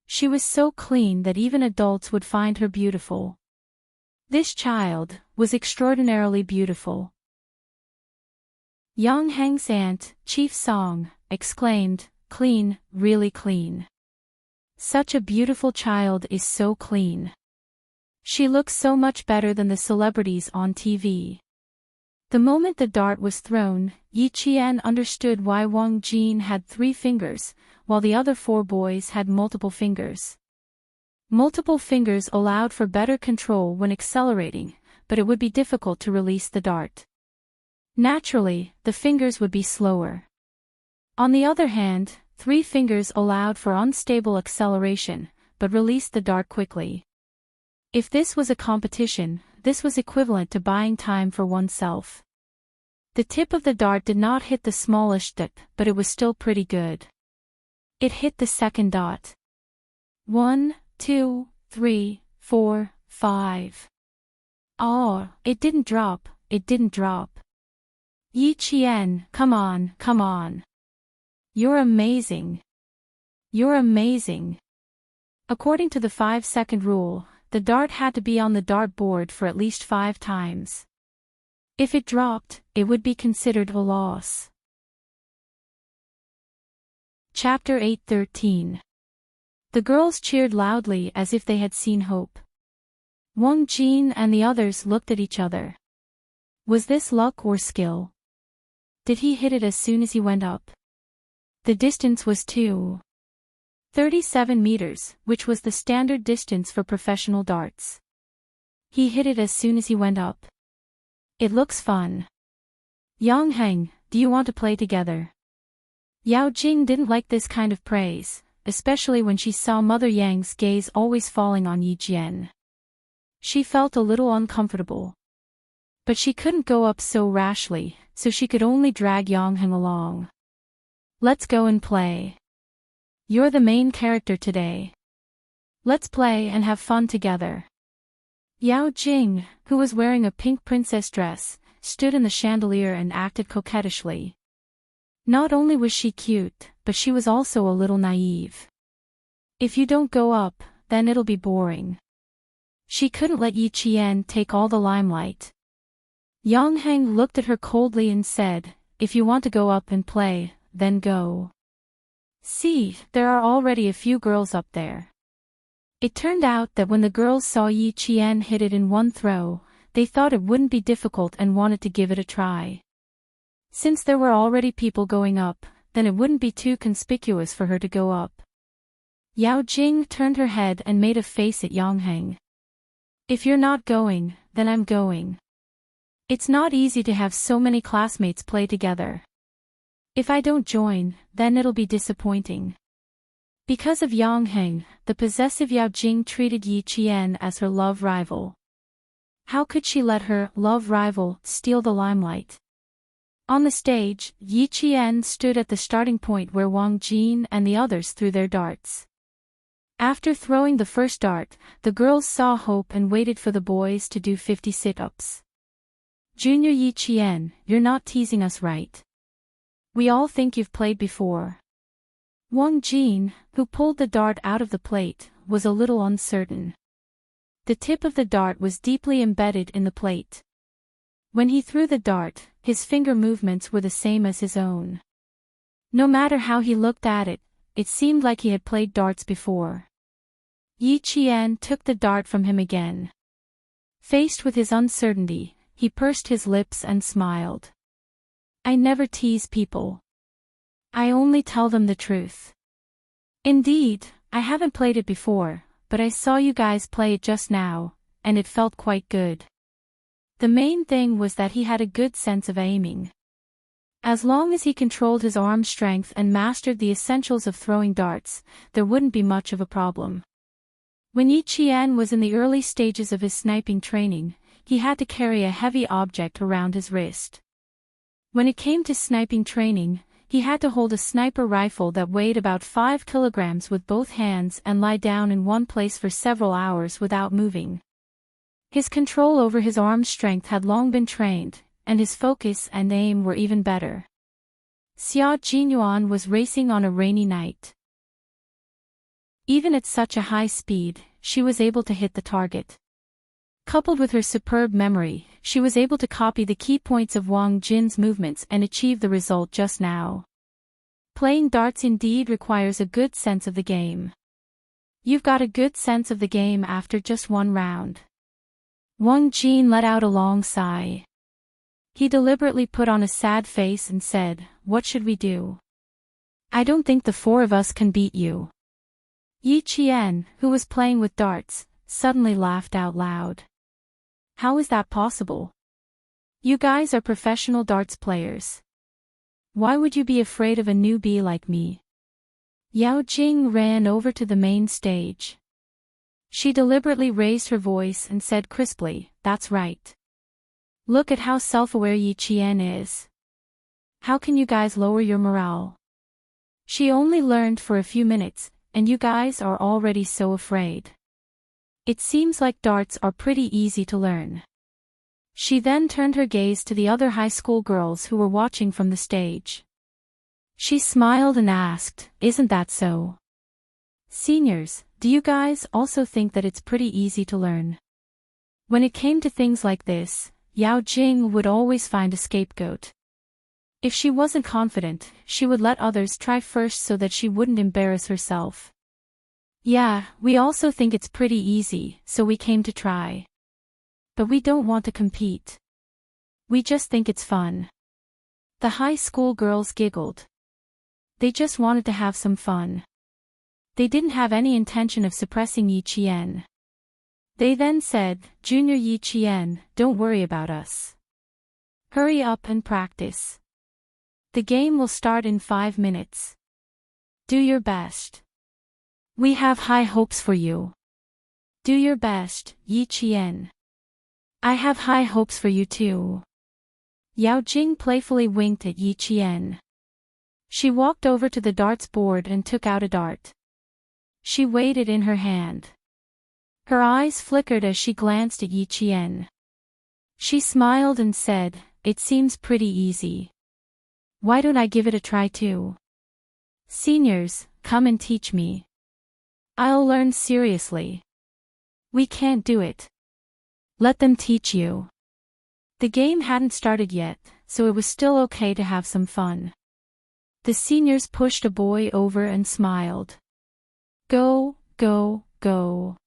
She was so clean that even adults would find her beautiful. This child was extraordinarily beautiful. Yang Heng's aunt, Chief Song, exclaimed, "Clean, really clean. Such a beautiful child is so clean. She looks so much better than the celebrities on TV." The moment the dart was thrown, Yi Qian understood why Wang Jin had 3 fingers, while the other 4 boys had multiple fingers. Multiple fingers allowed for better control when accelerating, but it would be difficult to release the dart. Naturally, the fingers would be slower. On the other hand, 3 fingers allowed for unstable acceleration, but released the dart quickly. If this was a competition, this was equivalent to buying time for oneself. The tip of the dart did not hit the smallest dot, but it was still pretty good. It hit the second dot. 1, 2, 3, 4, 5. Oh, it didn't drop, it didn't drop. Yi Qian, come on, come on. You're amazing. You're amazing. According to the 5-second rule, the dart had to be on the dartboard for at least 5 times. If it dropped, it would be considered a loss. Chapter 8:13. The girls cheered loudly as if they had seen hope. Wang Jin and the others looked at each other. Was this luck or skill? Did he hit it as soon as he went up? The distance was 237 meters, which was the standard distance for professional darts. He hit it as soon as he went up. It looks fun. Yang Heng, do you want to play together? Yao Jing didn't like this kind of praise, especially when she saw Mother Yang's gaze always falling on Yi Jian. She felt a little uncomfortable. But she couldn't go up so rashly, so she could only drag Yang Heng along. Let's go and play. You're the main character today. Let's play and have fun together. Yao Jing, who was wearing a pink princess dress, stood in the chandelier and acted coquettishly. Not only was she cute, but she was also a little naive. If you don't go up, then it'll be boring. She couldn't let Yi Qian take all the limelight. Yang Heng looked at her coldly and said, "If you want to go up and play, then go. See, there are already a few girls up there." It turned out that when the girls saw Yi Qian hit it in one throw, they thought it wouldn't be difficult and wanted to give it a try. Since there were already people going up, then it wouldn't be too conspicuous for her to go up. Yao Jing turned her head and made a face at Yang Heng. "If you're not going, then I'm going. It's not easy to have so many classmates play together. If I don't join, then it'll be disappointing." Because of Yang Heng, the possessive Yao Jing treated Yi Qian as her love rival. How could she let her love rival steal the limelight? On the stage, Yi Qian stood at the starting point where Wang Jin and the others threw their darts. After throwing the first dart, the girls saw hope and waited for the boys to do 50 sit-ups. "Junior Yi Qian, you're not teasing us, right? We all think you've played before." Wang Jin, who pulled the dart out of the plate, was a little uncertain. The tip of the dart was deeply embedded in the plate. When he threw the dart, his finger movements were the same as his own. No matter how he looked at it, it seemed like he had played darts before. Yi Qian took the dart from him again. Faced with his uncertainty, he pursed his lips and smiled. "I never tease people. I only tell them the truth. Indeed, I haven't played it before, but I saw you guys play it just now, and it felt quite good." The main thing was that he had a good sense of aiming. As long as he controlled his arm strength and mastered the essentials of throwing darts, there wouldn't be much of a problem. When Yi Qian was in the early stages of his sniping training, he had to carry a heavy object around his wrist. When it came to sniping training, he had to hold a sniper rifle that weighed about 5 kilograms with both hands and lie down in one place for several hours without moving. His control over his arm strength had long been trained, and his focus and aim were even better. Xia Jinyuan was racing on a rainy night. Even at such a high speed, she was able to hit the target. Coupled with her superb memory, she was able to copy the key points of Wang Jin's movements and achieve the result just now. Playing darts indeed requires a good sense of the game. You've got a good sense of the game after just one round. Wang Jin let out a long sigh. He deliberately put on a sad face and said, "What should we do? I don't think the four of us can beat you." Yi Qian, who was playing with darts, suddenly laughed out loud. "How is that possible? You guys are professional darts players. Why would you be afraid of a newbie like me?" Yao Jing ran over to the main stage. She deliberately raised her voice and said crisply, "That's right. Look at how self-aware Yi Qian is. How can you guys lower your morale? She only learned for a few minutes, and you guys are already so afraid. It seems like darts are pretty easy to learn." She then turned her gaze to the other high school girls who were watching from the stage. She smiled and asked, "Isn't that so? Seniors, do you guys also think that it's pretty easy to learn?" When it came to things like this, Yao Jing would always find a scapegoat. If she wasn't confident, she would let others try first so that she wouldn't embarrass herself. "Yeah, we also think it's pretty easy, so we came to try. But we don't want to compete. We just think it's fun." The high school girls giggled. They just wanted to have some fun. They didn't have any intention of suppressing Yi Qian. They then said, "Junior Yi Qian, don't worry about us. Hurry up and practice. The game will start in 5 minutes. Do your best. We have high hopes for you. Do your best, Yi Qian. I have high hopes for you too." Yao Jing playfully winked at Yi Qian. She walked over to the darts board and took out a dart. She weighed it in her hand. Her eyes flickered as she glanced at Yi Qian. She smiled and said, "It seems pretty easy. Why don't I give it a try too? Seniors, come and teach me. I'll learn seriously." "We can't do it. Let them teach you." The game hadn't started yet, so it was still okay to have some fun. The seniors pushed a boy over and smiled. "Go, go, go.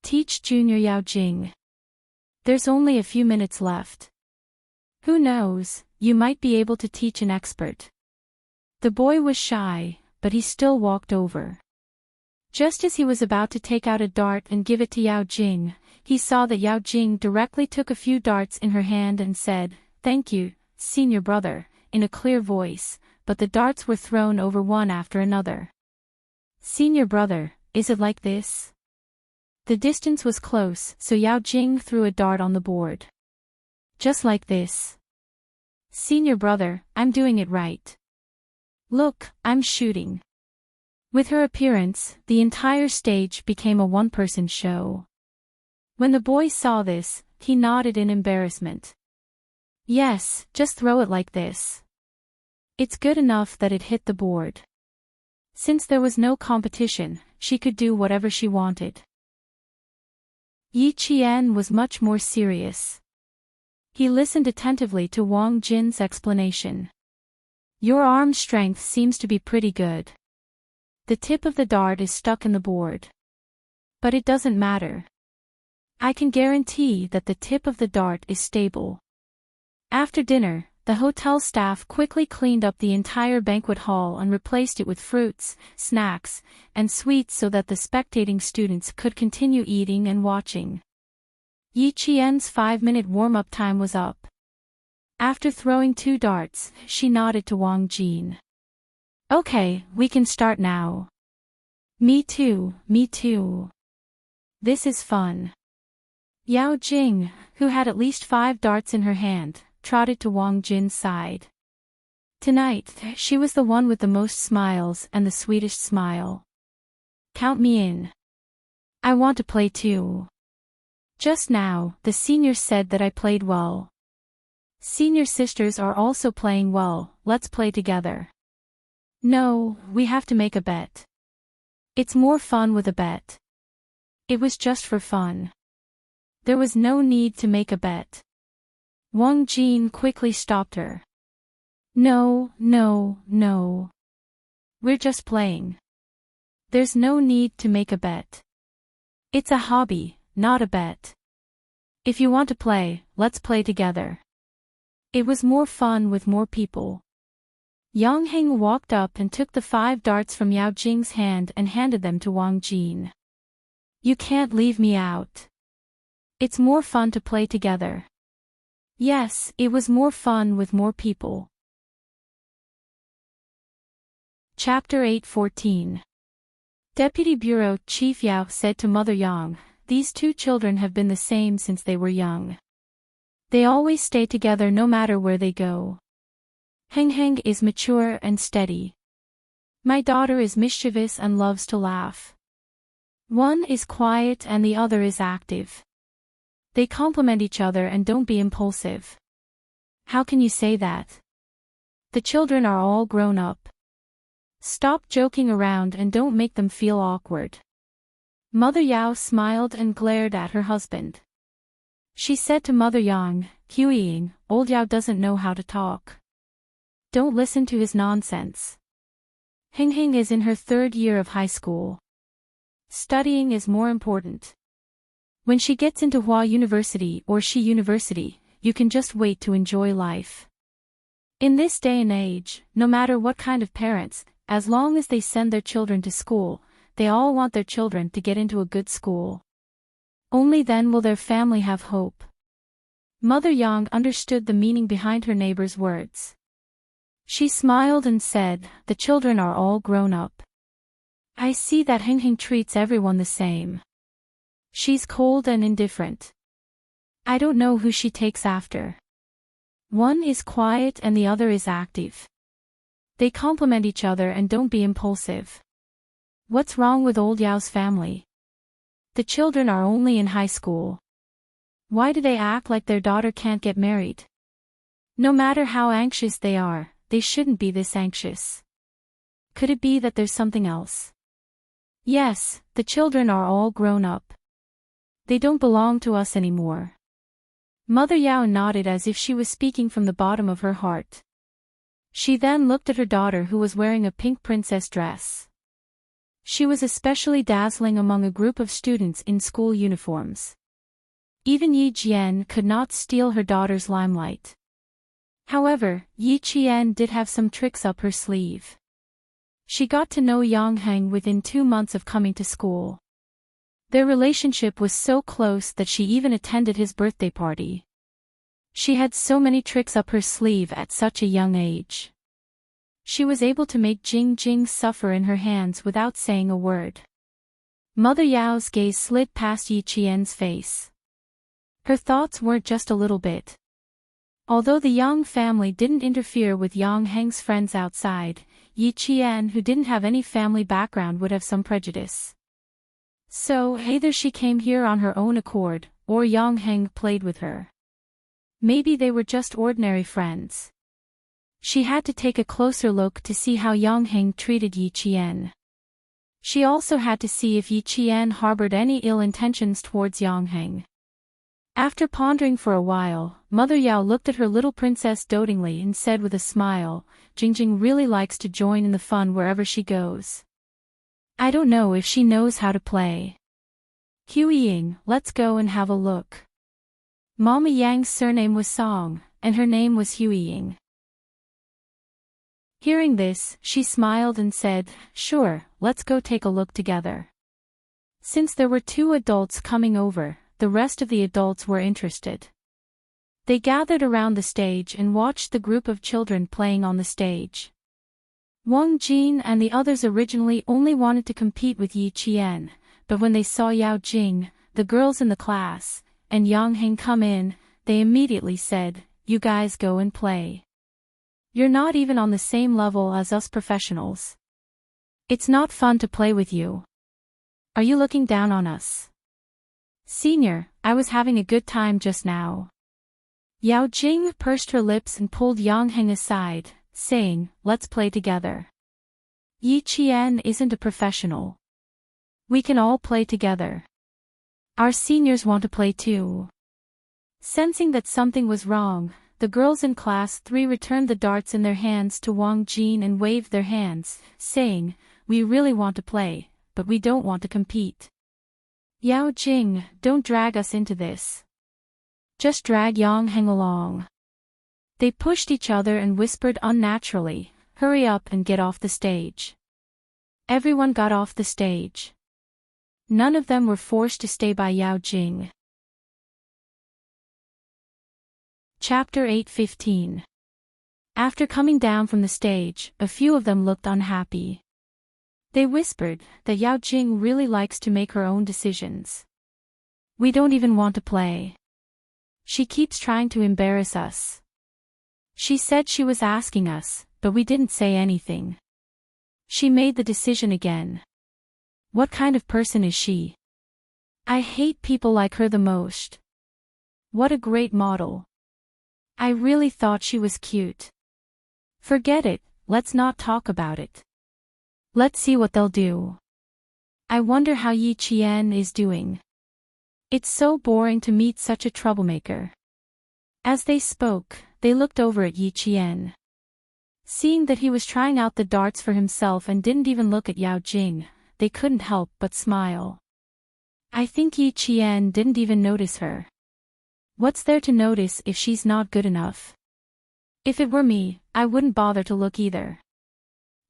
Teach Junior Yao Jing. There's only a few minutes left. Who knows, you might be able to teach an expert." The boy was shy, but he still walked over. Just as he was about to take out a dart and give it to Yao Jing, he saw that Yao Jing directly took a few darts in her hand and said, "Thank you, senior brother," in a clear voice, but the darts were thrown over one after another. "Senior brother, is it like this?" The distance was close, so Yao Jing threw a dart on the board. "Just like this. Senior brother, I'm doing it right. Look, I'm shooting." With her appearance, the entire stage became a one-person show. When the boy saw this, he nodded in embarrassment. "Yes, just throw it like this. It's good enough that it hit the board." Since there was no competition, she could do whatever she wanted. Yi Qian was much more serious. He listened attentively to Wang Jin's explanation. "Your arm strength seems to be pretty good. The tip of the dart is stuck in the board. But it doesn't matter. I can guarantee that the tip of the dart is stable." After dinner, the hotel staff quickly cleaned up the entire banquet hall and replaced it with fruits, snacks, and sweets so that the spectating students could continue eating and watching. Yi Qian's 5-minute warm-up time was up. After throwing 2 darts, she nodded to Wang Jin. "Okay, we can start now." Me too, me too. This is fun." Yao Jing, who had at least 5 darts in her hand, trotted to Wang Jin's side. Tonight, she was the one with the most smiles and the sweetest smile. Count me in. I want to play too. Just now, the seniors said that I played well. Senior sisters are also playing well, let's play together. No, we have to make a bet. It's more fun with a bet. It was just for fun. There was no need to make a bet. Wang Jin quickly stopped her. No, no, no. We're just playing. There's no need to make a bet. It's a hobby, not a bet. If you want to play, let's play together. It was more fun with more people. Yang Heng walked up and took the 5 darts from Yao Jing's hand and handed them to Wang Jin. You can't leave me out. It's more fun to play together. Yes, it was more fun with more people. Chapter 8:14. Deputy Bureau Chief Yao said to Mother Yang, these 2 children have been the same since they were young. They always stay together no matter where they go. Heng Heng is mature and steady. My daughter is mischievous and loves to laugh. One is quiet and the other is active. They complement each other and don't be impulsive. How can you say that? The children are all grown up. Stop joking around and don't make them feel awkward. Mother Yao smiled and glared at her husband. She said to Mother Yang, Huiying, old Yao doesn't know how to talk. Don't listen to his nonsense. Heng Heng is in her 3rd year of high school. Studying is more important. When she gets into Hua University or Shi University, you can just wait to enjoy life. In this day and age, no matter what kind of parents, as long as they send their children to school, they all want their children to get into a good school. Only then will their family have hope. Mother Yang understood the meaning behind her neighbor's words. She smiled and said, the children are all grown up. I see that Heng Heng treats everyone the same. She's cold and indifferent. I don't know who she takes after. One is quiet and the other is active. They complement each other and don't be impulsive. What's wrong with old Yao's family? The children are only in high school. Why do they act like their daughter can't get married? No matter how anxious they are, they shouldn't be this anxious. Could it be that there's something else? Yes, the children are all grown up. They don't belong to us anymore. Mother Yao nodded as if she was speaking from the bottom of her heart. She then looked at her daughter who was wearing a pink princess dress. She was especially dazzling among a group of students in school uniforms. Even Yi Jian could not steal her daughter's limelight. However, Yi Qian did have some tricks up her sleeve. She got to know Yang Heng within 2 months of coming to school. Their relationship was so close that she even attended his birthday party. She had so many tricks up her sleeve at such a young age. She was able to make Jing Jing suffer in her hands without saying a word. Mother Yao's gaze slid past Yi Qian's face. Her thoughts weren't just a little bit. Although the Yang family didn't interfere with Yang Heng's friends outside, Yi Qian, who didn't have any family background, would have some prejudice. So, either she came here on her own accord, or Yang Heng played with her. Maybe they were just ordinary friends. She had to take a closer look to see how Yang Heng treated Yi Qian. She also had to see if Yi Qian harbored any ill intentions towards Yang Heng. After pondering for a while, Mother Yao looked at her little princess dotingly and said with a smile, Jingjing really likes to join in the fun wherever she goes. I don't know if she knows how to play. Huiying, let's go and have a look. Mama Yang's surname was Song, and her name was Huiying. Hearing this, she smiled and said, sure, let's go take a look together. Since there were 2 adults coming over, the rest of the adults were interested. They gathered around the stage and watched the group of children playing on the stage. Wang Jin and the others originally only wanted to compete with Yi Qian, but when they saw Yao Jing, the girls in the class, and Yang Heng come in, they immediately said, you guys go and play. You're not even on the same level as us professionals. It's not fun to play with you. Are you looking down on us? Senior, I was having a good time just now. Yao Jing pursed her lips and pulled Yang Heng aside, saying, let's play together. Yi Qian isn't a professional. We can all play together. Our seniors want to play too. Sensing that something was wrong, the girls in class 3 returned the darts in their hands to Wang Jin and waved their hands, saying, we really want to play, but we don't want to compete. Yao Jing, don't drag us into this. Just drag Yang Heng along. They pushed each other and whispered unnaturally, hurry up and get off the stage. Everyone got off the stage. None of them were forced to stay by Yao Jing. Chapter 8:15. After coming down from the stage, a few of them looked unhappy. They whispered that Yao Jing really likes to make her own decisions. We don't even want to play. She keeps trying to embarrass us. She said she was asking us, but we didn't say anything. She made the decision again. What kind of person is she? I hate people like her the most. What a great model. I really thought she was cute. Forget it, let's not talk about it. Let's see what they'll do. I wonder how Yi Qian is doing. It's so boring to meet such a troublemaker. As they spoke, they looked over at Yi Qian. Seeing that he was trying out the darts for himself and didn't even look at Yao Jing, they couldn't help but smile. I think Yi Qian didn't even notice her. What's there to notice if she's not good enough? If it were me, I wouldn't bother to look either.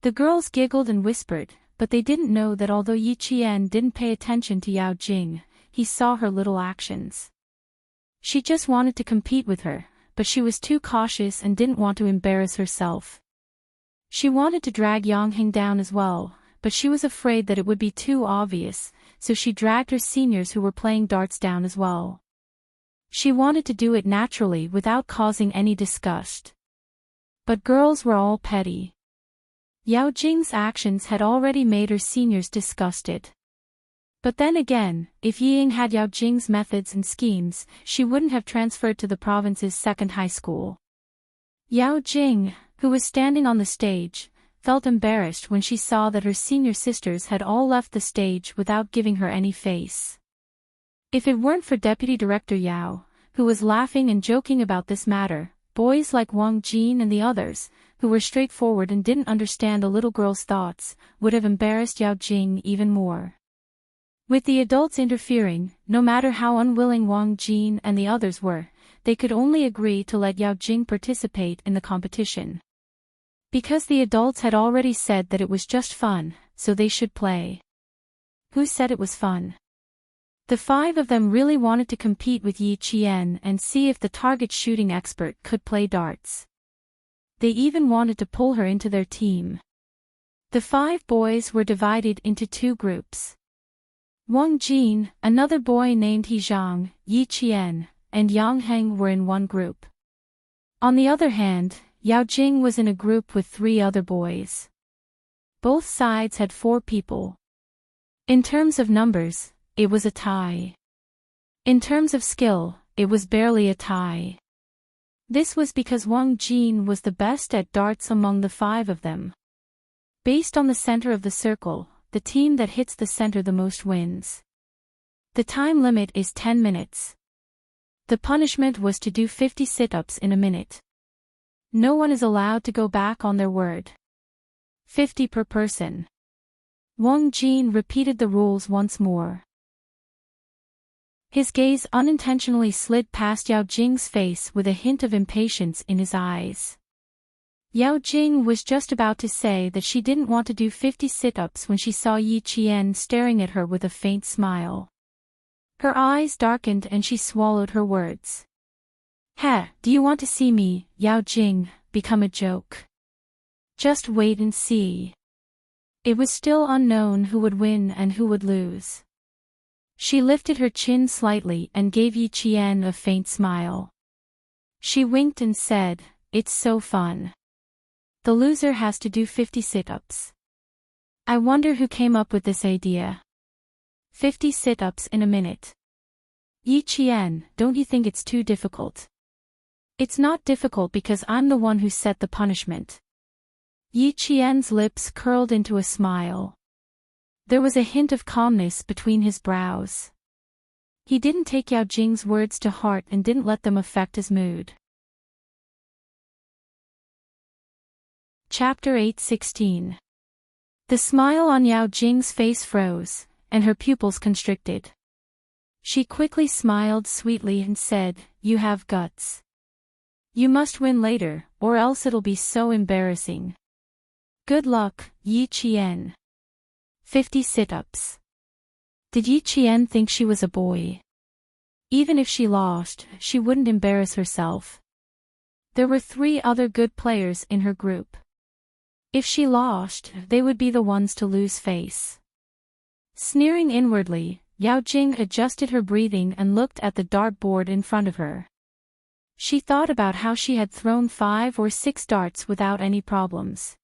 The girls giggled and whispered, but they didn't know that although Yi Qian didn't pay attention to Yao Jing, he saw her little actions. She just wanted to compete with her, but she was too cautious and didn't want to embarrass herself. She wanted to drag Yang Heng down as well, but she was afraid that it would be too obvious, so she dragged her seniors who were playing darts down as well. She wanted to do it naturally without causing any disgust. But girls were all petty. Yao Jing's actions had already made her seniors disgusted. But then again, if Ying had Yao Jing's methods and schemes, she wouldn't have transferred to the province's second high school. Yao Jing, who was standing on the stage, felt embarrassed when she saw that her senior sisters had all left the stage without giving her any face. If it weren't for Deputy Director Yao, who was laughing and joking about this matter, boys like Wang Jin and the others, who were straightforward and didn't understand a little girl's thoughts, would have embarrassed Yao Jing even more. With the adults interfering, no matter how unwilling Wang Jin and the others were, they could only agree to let Yao Jing participate in the competition. Because the adults had already said that it was just fun, so they should play. Who said it was fun? The 5 of them really wanted to compete with Yi Qian and see if the target shooting expert could play darts. They even wanted to pull her into their team. The 5 boys were divided into 2 groups. Wang Jin, another boy named He Zhang, Yi Qian, and Yang Heng were in one group. On the other hand, Yao Jing was in a group with 3 other boys. Both sides had 4 people. In terms of numbers, it was a tie. In terms of skill, it was barely a tie. This was because Wang Jin was the best at darts among the 5 of them. Based on the center of the circle, the team that hits the center the most wins. The time limit is 10 minutes. The punishment was to do 50 sit-ups in a minute. No one is allowed to go back on their word. 50 per person. Wang Jin repeated the rules once more. His gaze unintentionally slid past Yao Jing's face with a hint of impatience in his eyes. Yao Jing was just about to say that she didn't want to do 50 sit-ups when she saw Yi Qian staring at her with a faint smile. Her eyes darkened and she swallowed her words. Do you want to see me, Yao Jing, become a joke? Just wait and see. It was still unknown who would win and who would lose. She lifted her chin slightly and gave Yi Qian a faint smile. She winked and said, "It's so fun." The loser has to do 50 sit-ups. I wonder who came up with this idea. 50 sit-ups in a minute. Yi Qian, don't you think it's too difficult? It's not difficult because I'm the one who set the punishment. Yi Qian's lips curled into a smile. There was a hint of calmness between his brows. He didn't take Yao Jing's words to heart and didn't let them affect his mood. Chapter 8:16. The smile on Yao Jing's face froze, and her pupils constricted. She quickly smiled sweetly and said, "You have guts. You must win later, or else it'll be so embarrassing. Good luck, Yi Qian." 50 sit-ups. Did Yi Qian think she was a boy? Even if she lost, she wouldn't embarrass herself. There were 3 other good players in her group. If she lost, they would be the ones to lose face. Sneering inwardly, Yao Jing adjusted her breathing and looked at the dartboard in front of her. She thought about how she had thrown 5 or 6 darts without any problems.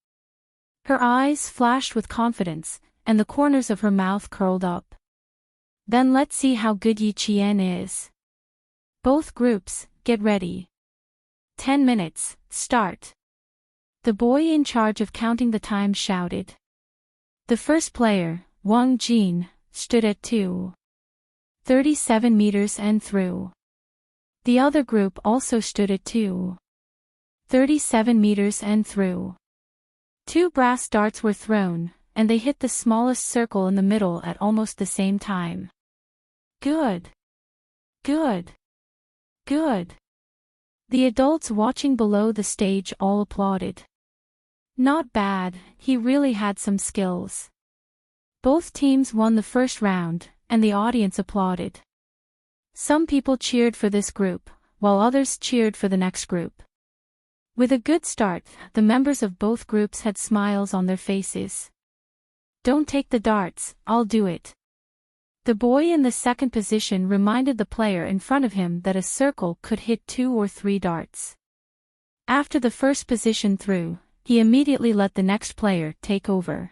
Her eyes flashed with confidence, and the corners of her mouth curled up. Then let's see how good Yi Qian is. Both groups, get ready. 10 minutes, start. The boy in charge of counting the time shouted. The first player, Wang Jin, stood at 2:37 meters and threw. The other group also stood at 2:37 meters and threw. 2 brass darts were thrown, and they hit the smallest circle in the middle at almost the same time. Good. Good. Good. The adults watching below the stage all applauded. Not bad, he really had some skills. Both teams won the first round, and the audience applauded. Some people cheered for this group, while others cheered for the next group. With a good start, the members of both groups had smiles on their faces. Don't take the darts, I'll do it. The boy in the second position reminded the player in front of him that a circle could hit 2 or 3 darts. After the first position threw, he immediately let the next player take over.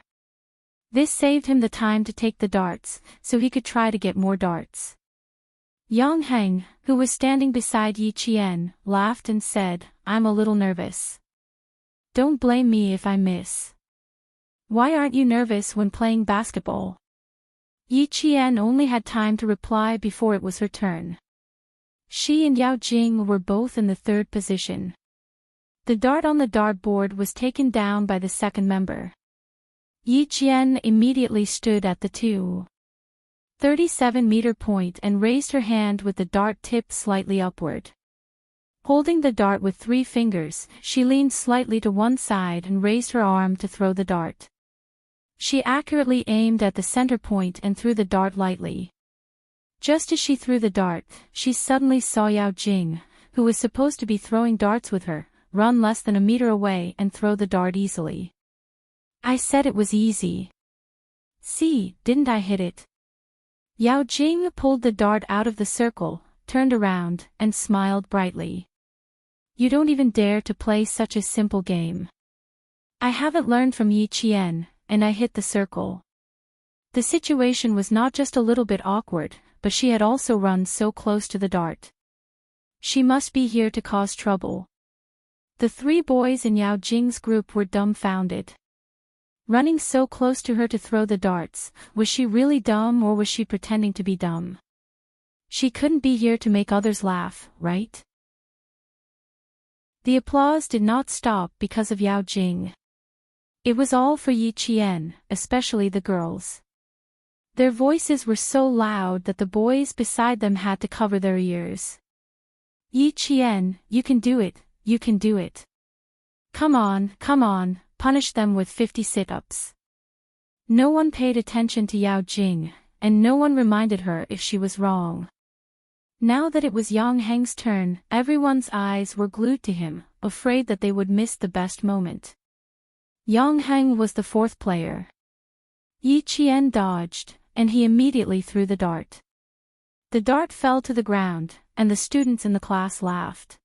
This saved him the time to take the darts, so he could try to get more darts. Yang Heng, who was standing beside Yi Qian, laughed and said, "I'm a little nervous. Don't blame me if I miss." "Why aren't you nervous when playing basketball?" Yi Qian only had time to reply before it was her turn. She and Yao Jing were both in the third position. The dart on the dartboard was taken down by the second member. Yi Qian immediately stood at the 2:37-meter point and raised her hand with the dart tip slightly upward. Holding the dart with 3 fingers, she leaned slightly to one side and raised her arm to throw the dart. She accurately aimed at the center point and threw the dart lightly. Just as she threw the dart, she suddenly saw Yao Jing, who was supposed to be throwing darts with her, run less than a meter away and throw the dart easily. "I said it was easy. See, didn't I hit it?" Yao Jing pulled the dart out of the circle, turned around, and smiled brightly. "You don't even dare to play such a simple game. I haven't learned from Yi Qian, and I hit the circle." The situation was not just a little bit awkward, but she had also run so close to the dart. She must be here to cause trouble. The 3 boys in Yao Jing's group were dumbfounded. Running so close to her to throw the darts, was she really dumb or was she pretending to be dumb? She couldn't be here to make others laugh, right? The applause did not stop because of Yao Jing. It was all for Yi Qian, especially the girls. Their voices were so loud that the boys beside them had to cover their ears. "Yi Qian, you can do it, you can do it. Come on, punish them with 50 sit-ups." No one paid attention to Yao Jing, and no one reminded her if she was wrong. Now that it was Yang Heng's turn, everyone's eyes were glued to him, afraid that they would miss the best moment. Yang Heng was the 4th player. Yi Qian dodged, and he immediately threw the dart. The dart fell to the ground, and the students in the class laughed.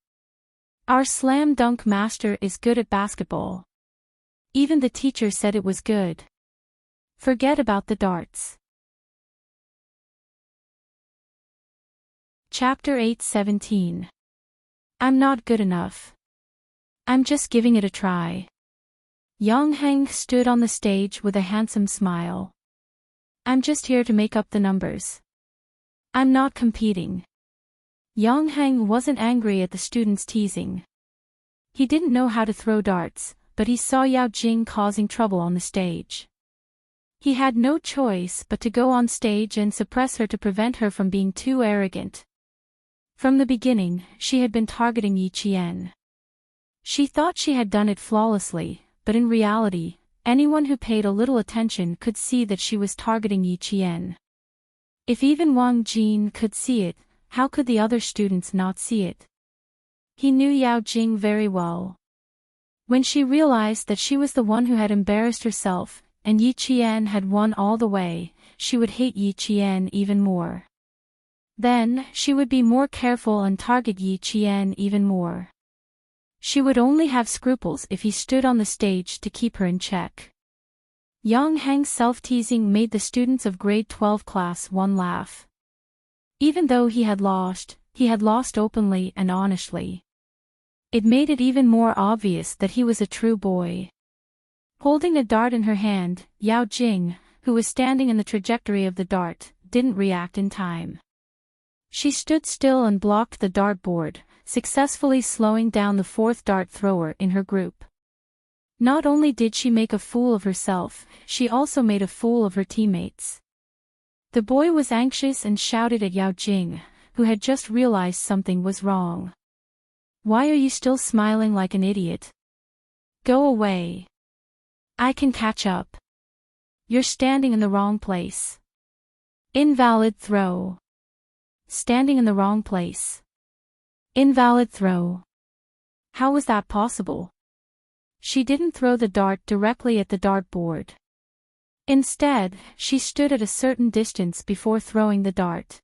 "Our slam dunk master is good at basketball. Even the teacher said it was good. Forget about the darts. Chapter 8:17. I'm not good enough. I'm just giving it a try. Yang Heng stood on the stage with a handsome smile. I'm just here to make up the numbers. I'm not competing. Yang Heng wasn't angry at the students' teasing. He didn't know how to throw darts, but he saw Yao Jing causing trouble on the stage. He had no choice but to go on stage and suppress her to prevent her from being too arrogant. From the beginning, she had been targeting Yi Qian. She thought she had done it flawlessly, but in reality, anyone who paid a little attention could see that she was targeting Yi Qian. If even Wang Jin could see it, how could the other students not see it? He knew Yao Jing very well. When she realized that she was the one who had embarrassed herself, and Yi Qian had won all the way, she would hate Yi Qian even more. Then, she would be more careful and target Yi Qian even more. She would only have scruples if he stood on the stage to keep her in check. Yang Heng's self-teasing made the students of grade 12 class 1 laugh. Even though he had lost openly and honestly. It made it even more obvious that he was a true boy. Holding a dart in her hand, Yao Jing, who was standing in the trajectory of the dart, didn't react in time. She stood still and blocked the dartboard, successfully slowing down the fourth dart thrower in her group. Not only did she make a fool of herself, she also made a fool of her teammates. The boy was anxious and shouted at Yao Jing, who had just realized something was wrong. Why are you still smiling like an idiot? Go away. I can catch up. You're standing in the wrong place. Invalid throw. Standing in the wrong place. Invalid throw. How was that possible? She didn't throw the dart directly at the dartboard. Instead, she stood at a certain distance before throwing the dart.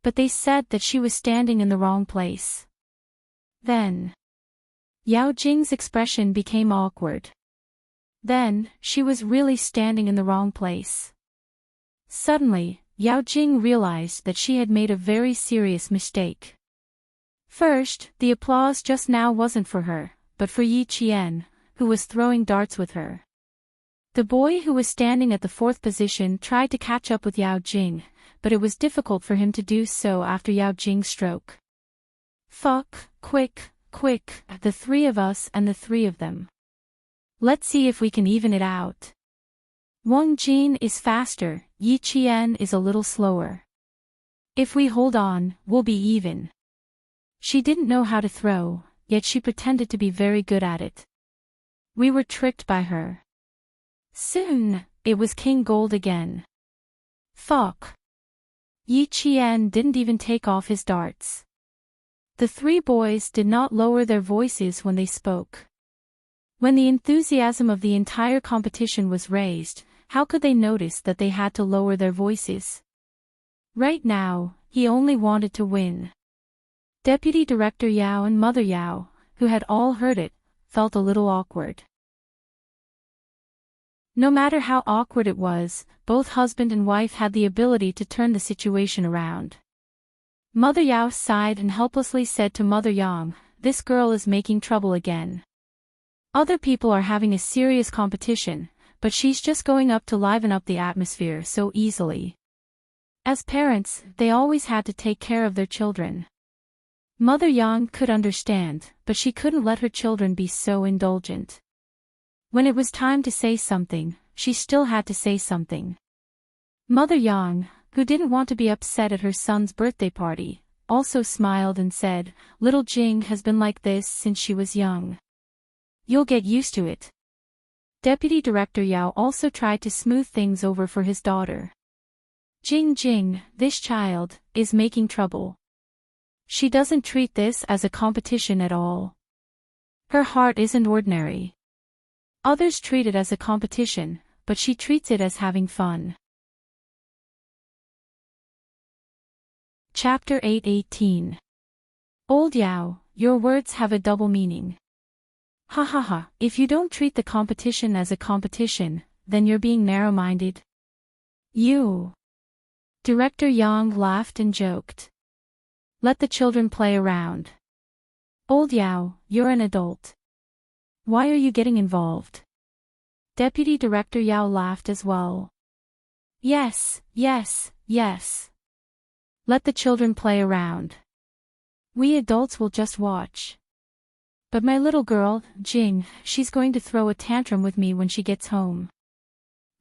But they said that she was standing in the wrong place. Then, Yao Jing's expression became awkward. Then, she was really standing in the wrong place. Suddenly, Yao Jing realized that she had made a very serious mistake. First, the applause just now wasn't for her, but for Yi Qian, who was throwing darts with her. The boy who was standing at the fourth position tried to catch up with Yao Jing, but it was difficult for him to do so after Yao Jing's stroke. Fuck, quick, the three of us and the three of them. Let's see if we can even it out. Wang Jin is faster, Yi Qian is a little slower. If we hold on, we'll be even. She didn't know how to throw, yet she pretended to be very good at it. We were tricked by her. Soon, it was King Gold again. Fuck. Yi Qian didn't even take off his darts. The three boys did not lower their voices when they spoke. When the enthusiasm of the entire competition was raised, how could they notice that they had to lower their voices? Right now, he only wanted to win. Deputy Director Yao and Mother Yao, who had all heard it, felt a little awkward. No matter how awkward it was, both husband and wife had the ability to turn the situation around. Mother Yao sighed and helplessly said to Mother Yang, "This girl is making trouble again. Other people are having a serious competition, but she's just going up to liven up the atmosphere so easily." As parents, they always had to take care of their children. Mother Yang could understand, but she couldn't let her children be so indulgent. When it was time to say something, she still had to say something. Mother Yang, who didn't want to be upset at her son's birthday party, also smiled and said, "Little Jing has been like this since she was young. You'll get used to it." Deputy Director Yao also tried to smooth things over for his daughter. Jing, this child, is making trouble. She doesn't treat this as a competition at all. Her heart isn't ordinary. Others treat it as a competition, but she treats it as having fun. Chapter 8:18. Old Yao, your words have a double meaning. Ha ha ha, if you don't treat the competition as a competition, then you're being narrow-minded. You. Director Yang laughed and joked. Let the children play around. Old Yao, you're an adult. Why are you getting involved? Deputy Director Yao laughed as well. Yes, yes, yes. Let the children play around. We adults will just watch. But my little girl, Jing, she's going to throw a tantrum with me when she gets home.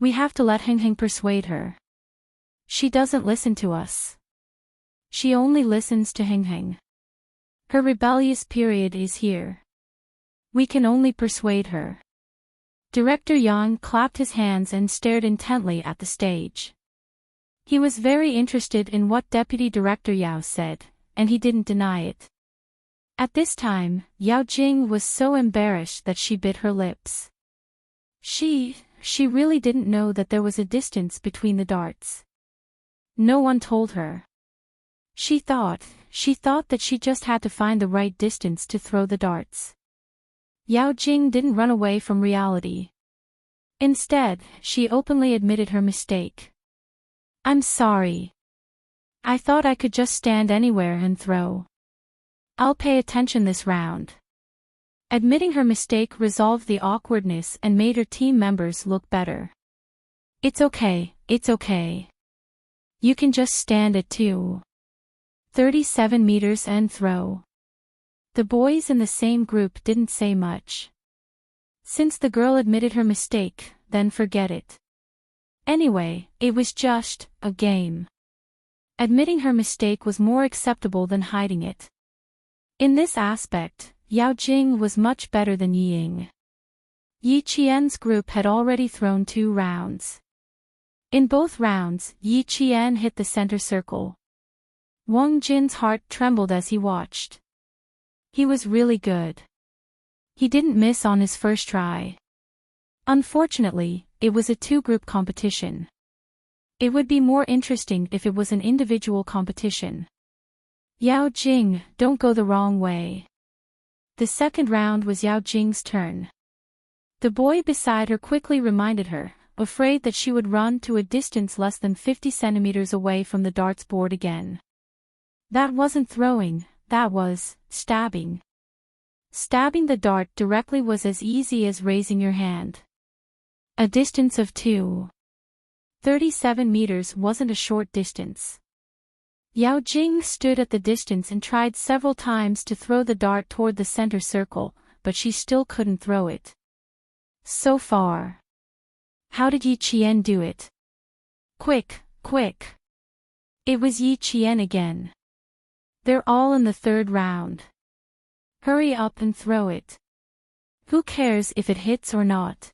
We have to let Heng Heng persuade her. She doesn't listen to us. She only listens to Heng Heng. Her rebellious period is here. We can only persuade her. Director Yang clapped his hands and stared intently at the stage. He was very interested in what Deputy Director Yao said, and he didn't deny it. At this time, Yao Jing was so embarrassed that she bit her lips. She really didn't know that there was a distance between the darts. No one told her. She thought that she just had to find the right distance to throw the darts. Yao Jing didn't run away from reality. Instead, she openly admitted her mistake. I'm sorry. I thought I could just stand anywhere and throw. I'll pay attention this round. Admitting her mistake resolved the awkwardness and made her team members look better. It's okay, it's okay. You can just stand at 37 meters and throw. The boys in the same group didn't say much. Since the girl admitted her mistake, then forget it. Anyway, it was just a game. Admitting her mistake was more acceptable than hiding it. In this aspect, Yao Jing was much better than Yi Ying. Yi Qian's group had already thrown 2 rounds. In both rounds, Yi Qian hit the center circle. Wang Jin's heart trembled as he watched. He was really good. He didn't miss on his first try. Unfortunately, it was a 2-group competition. It would be more interesting if it was an individual competition. Yao Jing, don't go the wrong way. The second round was Yao Jing's turn. The boy beside her quickly reminded her, afraid that she would run to a distance less than 50 centimeters away from the darts board again. That wasn't throwing, that was stabbing. Stabbing the dart directly was as easy as raising your hand. A distance of 37 meters wasn't a short distance. Yao Jing stood at the distance and tried several times to throw the dart toward the center circle, but she still couldn't throw it. So far. How did Yi Qian do it? Quick, quick. It was Yi Qian again. They're all in the 3rd round. Hurry up and throw it. Who cares if it hits or not?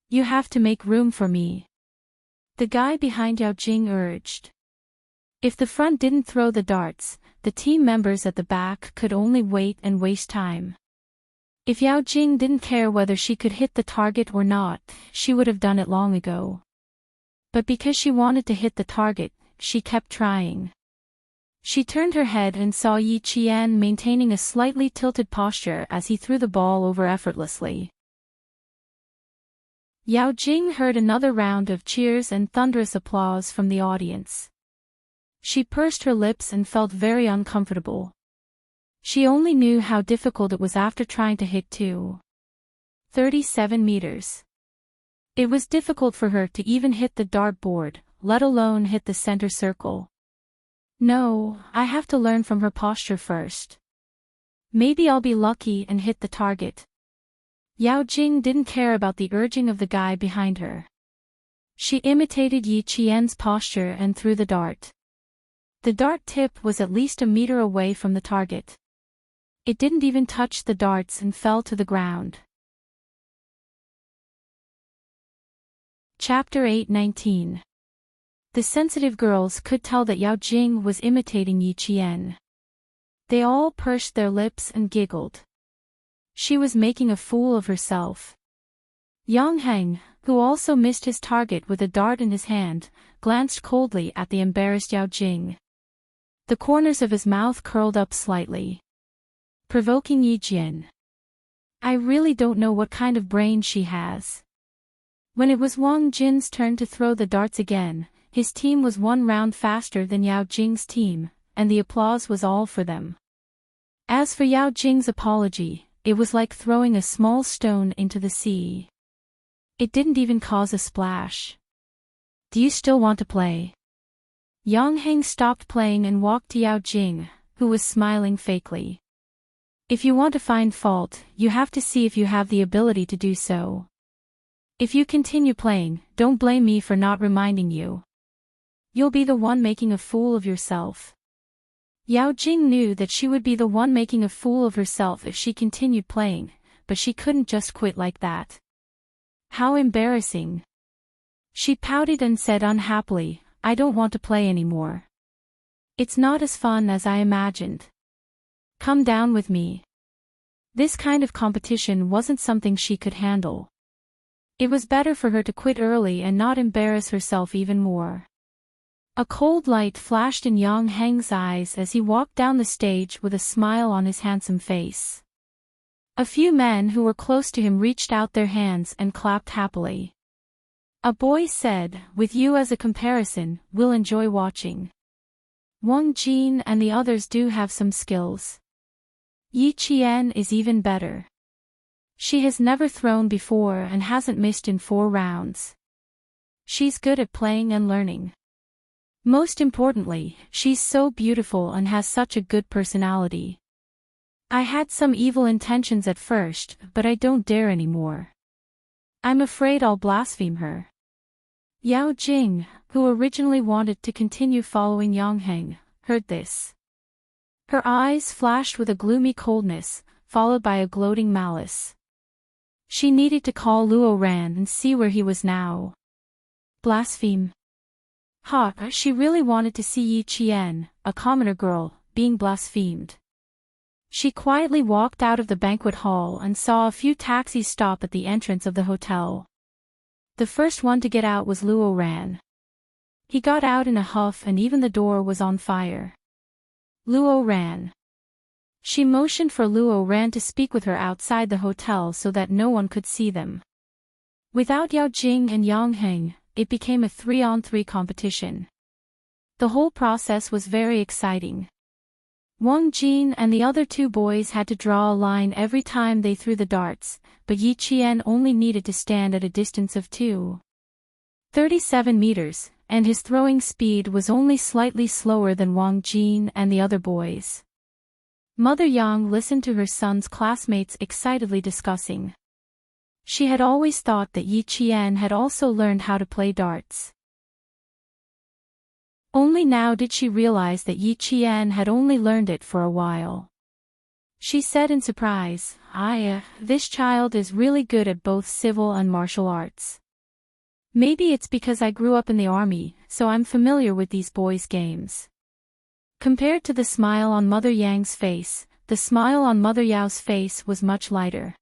You have to make room for me. The guy behind Yao Jing urged. If the front didn't throw the darts, the team members at the back could only wait and waste time. If Yao Jing didn't care whether she could hit the target or not, she would have done it long ago. But because she wanted to hit the target, she kept trying. She turned her head and saw Yi Qian maintaining a slightly tilted posture as he threw the ball over effortlessly. Yao Jing heard another round of cheers and thunderous applause from the audience. She pursed her lips and felt very uncomfortable. She only knew how difficult it was after trying to hit 37 meters. It was difficult for her to even hit the dartboard, let alone hit the center circle. No, I have to learn from her posture first. Maybe I'll be lucky and hit the target. Yao Jing didn't care about the urging of the guy behind her. She imitated Yi Qian's posture and threw the dart. The dart tip was at least a meter away from the target. It didn't even touch the darts and fell to the ground. Chapter 8:19. The sensitive girls could tell that Yao Jing was imitating Yi Qian. They all pursed their lips and giggled. She was making a fool of herself. Yang Heng, who also missed his target with a dart in his hand, glanced coldly at the embarrassed Yao Jing. The corners of his mouth curled up slightly. Provoking Yi Jian. I really don't know what kind of brain she has. When it was Wang Jin's turn to throw the darts again, his team was one round faster than Yao Jing's team, and the applause was all for them. As for Yao Jing's apology, it was like throwing a small stone into the sea. It didn't even cause a splash. Do you still want to play? Yang Heng stopped playing and walked to Yao Jing, who was smiling fakely. If you want to find fault, you have to see if you have the ability to do so. If you continue playing, don't blame me for not reminding you. You'll be the one making a fool of yourself. Yao Jing knew that she would be the one making a fool of herself if she continued playing, but she couldn't just quit like that. How embarrassing. She pouted and said unhappily, I don't want to play anymore. It's not as fun as I imagined. Come down with me. This kind of competition wasn't something she could handle. It was better for her to quit early and not embarrass herself even more. A cold light flashed in Yang Heng's eyes as he walked down the stage with a smile on his handsome face. A few men who were close to him reached out their hands and clapped happily. A boy said, with you as a comparison, we'll enjoy watching. Wang Jin and the others do have some skills. Yi Qian is even better. She has never thrown before and hasn't missed in 4 rounds. She's good at playing and learning. Most importantly, she's so beautiful and has such a good personality. I had some evil intentions at first, but I don't dare anymore. I'm afraid I'll blaspheme her. Yao Jing, who originally wanted to continue following Yang Heng, heard this. Her eyes flashed with a gloomy coldness, followed by a gloating malice. She needed to call Luo Ran and see where he was now. Blaspheme. She really wanted to see Yi Qian, a commoner girl, being blasphemed. She quietly walked out of the banquet hall and saw a few taxis stop at the entrance of the hotel. The first one to get out was Luo Ran. He got out in a huff and even the door was on fire. Luo Ran. She motioned for Luo Ran to speak with her outside the hotel so that no one could see them. Without Yao Jing and Yang Heng, it became a 3-on-3 competition. The whole process was very exciting. Wang Jin and the other 2 boys had to draw a line every time they threw the darts, but Yi Qian only needed to stand at a distance of 2.37 meters, and his throwing speed was only slightly slower than Wang Jin and the other boys. Mother Yang listened to her son's classmates excitedly discussing. She had always thought that Yi Qian had also learned how to play darts. Only now did she realize that Yi Qian had only learned it for a while. She said in surprise, this child is really good at both civil and martial arts. Maybe it's because I grew up in the army, so I'm familiar with these boys' games. Compared to the smile on Mother Yang's face, the smile on Mother Yao's face was much lighter.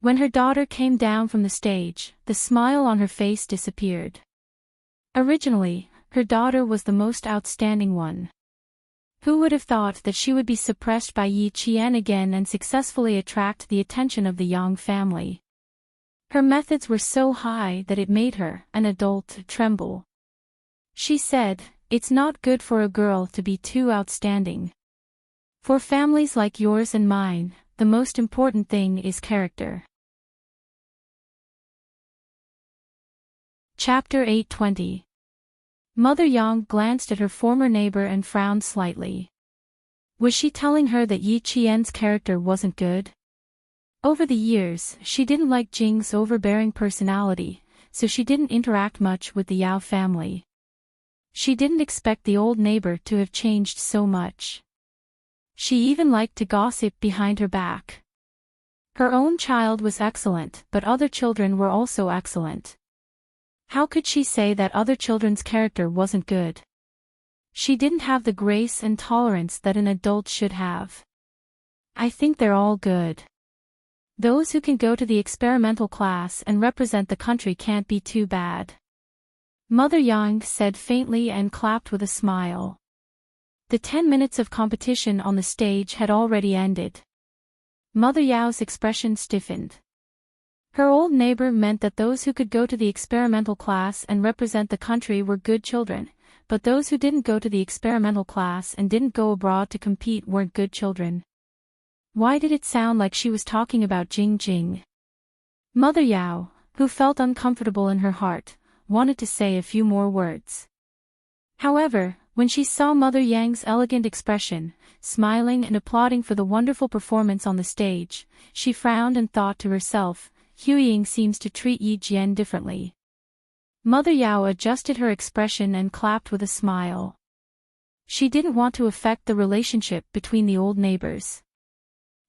When her daughter came down from the stage, the smile on her face disappeared. Originally, her daughter was the most outstanding one. Who would have thought that she would be suppressed by Yi Qian again and successfully attract the attention of the Yang family? Her methods were so high that it made her, an adult, tremble. She said, it's not good for a girl to be too outstanding. For families like yours and mine, the most important thing is character. Chapter 820. Mother Yang glanced at her former neighbor and frowned slightly. Was she telling her that Yi Qian's character wasn't good? Over the years, she didn't like Jing's overbearing personality, so she didn't interact much with the Yao family. She didn't expect the old neighbor to have changed so much. She even liked to gossip behind her back. Her own child was excellent, but other children were also excellent. How could she say that other children's character wasn't good? She didn't have the grace and tolerance that an adult should have. I think they're all good. Those who can go to the experimental class and represent the country can't be too bad. Mother Yang said faintly and clapped with a smile. The 10 minutes of competition on the stage had already ended. Mother Yao's expression stiffened. Her old neighbor meant that those who could go to the experimental class and represent the country were good children, but those who didn't go to the experimental class and didn't go abroad to compete weren't good children. Why did it sound like she was talking about Jing Jing? Mother Yao, who felt uncomfortable in her heart, wanted to say a few more words. However, when she saw Mother Yang's elegant expression, smiling and applauding for the wonderful performance on the stage, she frowned and thought to herself, Huiying seems to treat Yi Jian differently. Mother Yao adjusted her expression and clapped with a smile. She didn't want to affect the relationship between the old neighbors.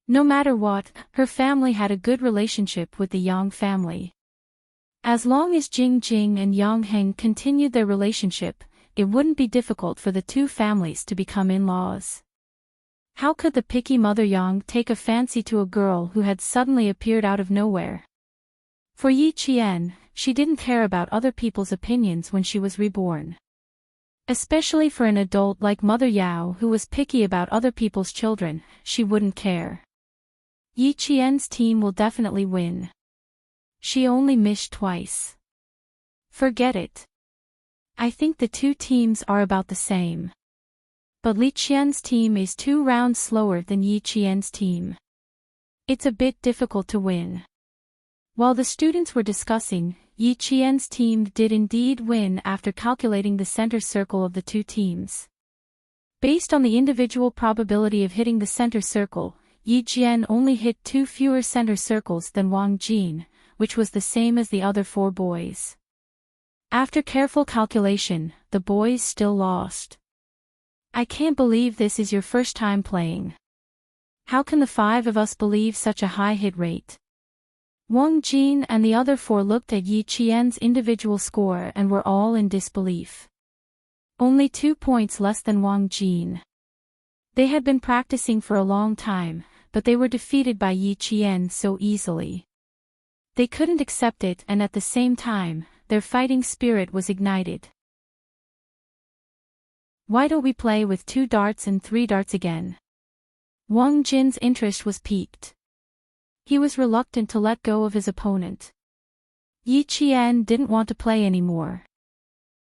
No matter what, her family had a good relationship with the Yang family. As long as Jing Jing and Yang Heng continued their relationship, it wouldn't be difficult for the two families to become in-laws. How could the picky Mother Yang take a fancy to a girl who had suddenly appeared out of nowhere? For Yi Qian, she didn't care about other people's opinions when she was reborn. Especially for an adult like Mother Yao who was picky about other people's children, she wouldn't care. Yi Qian's team will definitely win. She only missed twice. Forget it. I think the two teams are about the same. But Li Qian's team is 2 rounds slower than Yi Qian's team. It's a bit difficult to win. While the students were discussing, Yi Qian's team did indeed win after calculating the center circle of the two teams. Based on the individual probability of hitting the center circle, Yi Jian only hit 2 fewer center circles than Wang Jin, which was the same as the other 4 boys. After careful calculation, the boys still lost. I can't believe this is your first time playing. How can the 5 of us believe such a high hit rate? Wang Jin and the other 4 looked at Yi Qian's individual score and were all in disbelief. Only 2 points less than Wang Jin. They had been practicing for a long time, but they were defeated by Yi Qian so easily. They couldn't accept it, and at the same time, their fighting spirit was ignited. Why don't we play with 2 darts and 3 darts again? Wang Jin's interest was piqued. He was reluctant to let go of his opponent. Yi Qian didn't want to play anymore.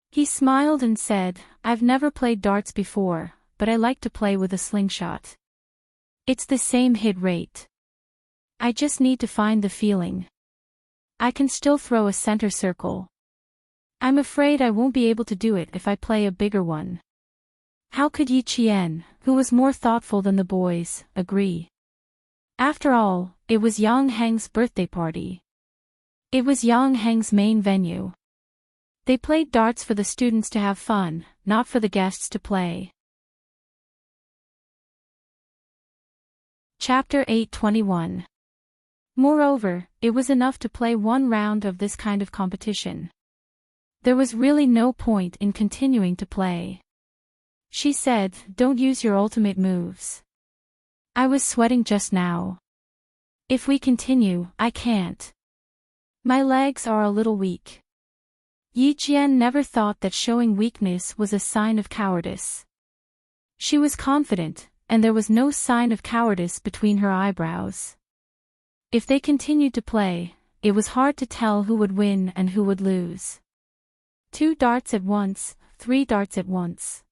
He smiled and said, I've never played darts before, but I like to play with a slingshot. It's the same hit rate. I just need to find the feeling. I can still throw a center circle. I'm afraid I won't be able to do it if I play a bigger one. How could Yi Qian, who was more thoughtful than the boys, agree? After all, it was Yang Heng's birthday party. It was Yang Heng's main venue. They played darts for the students to have fun, not for the guests to play. Chapter 8:21. Moreover, it was enough to play 1 round of this kind of competition. There was really no point in continuing to play. She said, Don't use your ultimate moves. I was sweating just now. If we continue, I can't. My legs are a little weak. Yi Jian never thought that showing weakness was a sign of cowardice. She was confident, and there was no sign of cowardice between her eyebrows. If they continued to play, it was hard to tell who would win and who would lose. 2 darts at once, 3 darts at once.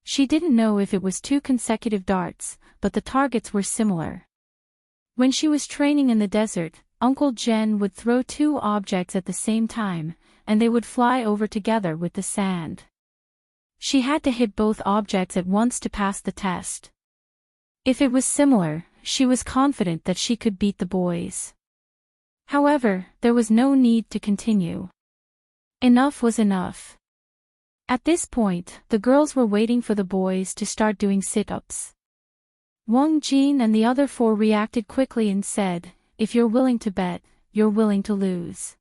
She didn't know if it was 2 consecutive darts, but the targets were similar. When she was training in the desert, Uncle Jen would throw 2 objects at the same time, and they would fly over together with the sand. She had to hit both objects at once to pass the test. If it was similar, she was confident that she could beat the boys. However, there was no need to continue. Enough was enough. At this point, the girls were waiting for the boys to start doing sit-ups. Wang Jin and the other 4 reacted quickly and said, If you're willing to bet, you're willing to lose.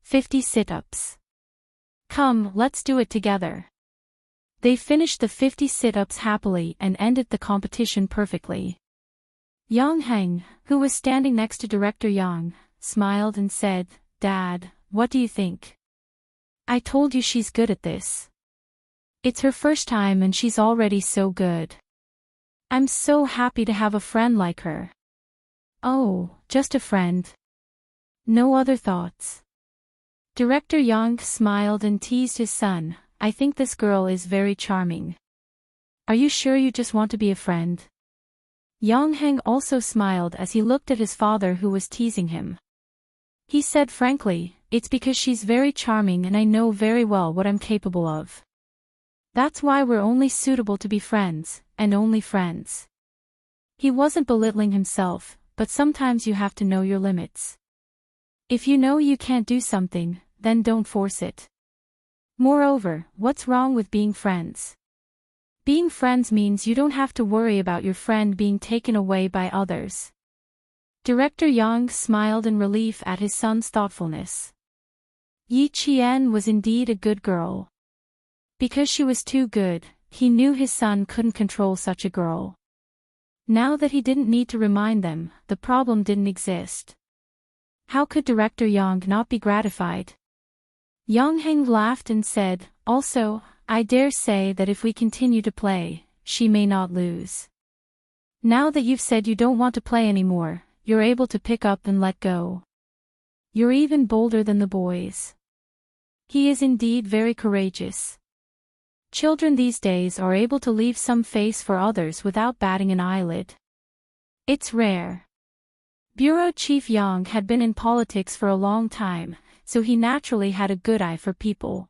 50 sit-ups. Come, let's do it together. They finished the 50 sit-ups happily and ended the competition perfectly. Yang Heng, who was standing next to Director Yang, smiled and said, Dad, what do you think? I told you she's good at this. It's her first time and she's already so good. I'm so happy to have a friend like her. Oh, just a friend. No other thoughts. Director Yang smiled and teased his son. I think this girl is very charming. Are you sure you just want to be a friend? Yang Heng also smiled as he looked at his father who was teasing him. He said frankly, it's because she's very charming and I know very well what I'm capable of. That's why we're only suitable to be friends, and only friends. He wasn't belittling himself, but sometimes you have to know your limits. If you know you can't do something, then don't force it. Moreover, what's wrong with being friends? Being friends means you don't have to worry about your friend being taken away by others. Director Yang smiled in relief at his son's thoughtfulness. Yi Qian was indeed a good girl. Because she was too good, he knew his son couldn't control such a girl. Now that he didn't need to remind them, the problem didn't exist. How could Director Yang not be gratified? Yang Heng laughed and said, also, I dare say that if we continue to play, she may not lose. Now that you've said you don't want to play anymore, you're able to pick up and let go. You're even bolder than the boys. He is indeed very courageous. Children these days are able to leave some face for others without batting an eyelid. It's rare. Bureau Chief Yang had been in politics for a long time, so he naturally had a good eye for people.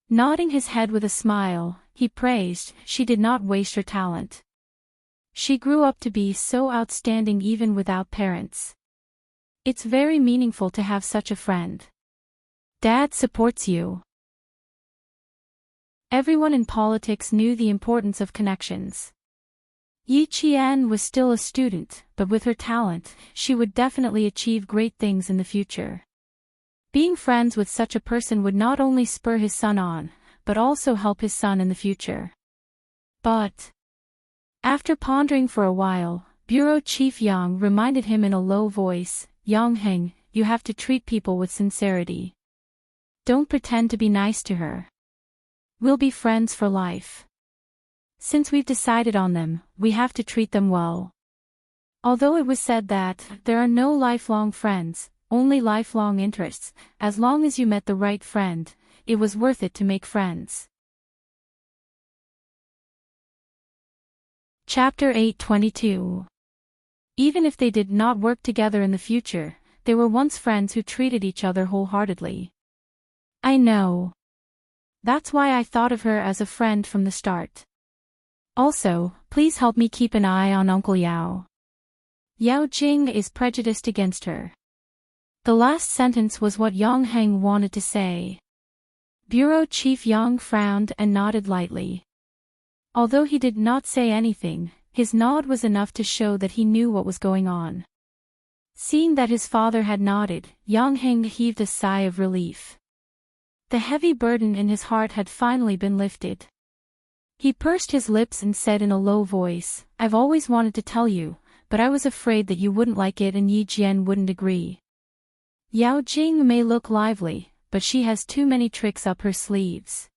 Nodding his head with a smile, he praised, she did not waste her talent. She grew up to be so outstanding even without parents. It's very meaningful to have such a friend. Dad supports you. Everyone in politics knew the importance of connections. Yi Qian was still a student, but with her talent, she would definitely achieve great things in the future. Being friends with such a person would not only spur his son on, but also help his son in the future. But after pondering for a while, Bureau Chief Yang reminded him in a low voice, Yang Heng, you have to treat people with sincerity. Don't pretend to be nice to her. We'll be friends for life. Since we've decided on them, we have to treat them well. Although it was said that there are no lifelong friends, only lifelong interests, as long as you met the right friend, it was worth it to make friends. Chapter 822. Even if they did not work together in the future, they were once friends who treated each other wholeheartedly. I know. That's why I thought of her as a friend from the start. Also, please help me keep an eye on Uncle Yao. Yao Jing is prejudiced against her. The last sentence was what Yang Heng wanted to say. Bureau Chief Yang frowned and nodded lightly. Although he did not say anything, his nod was enough to show that he knew what was going on. Seeing that his father had nodded, Yang Heng heaved a sigh of relief. The heavy burden in his heart had finally been lifted. He pursed his lips and said in a low voice, I've always wanted to tell you, but I was afraid that you wouldn't like it and Yi Jian wouldn't agree. Yao Jing may look lively, but she has too many tricks up her sleeves.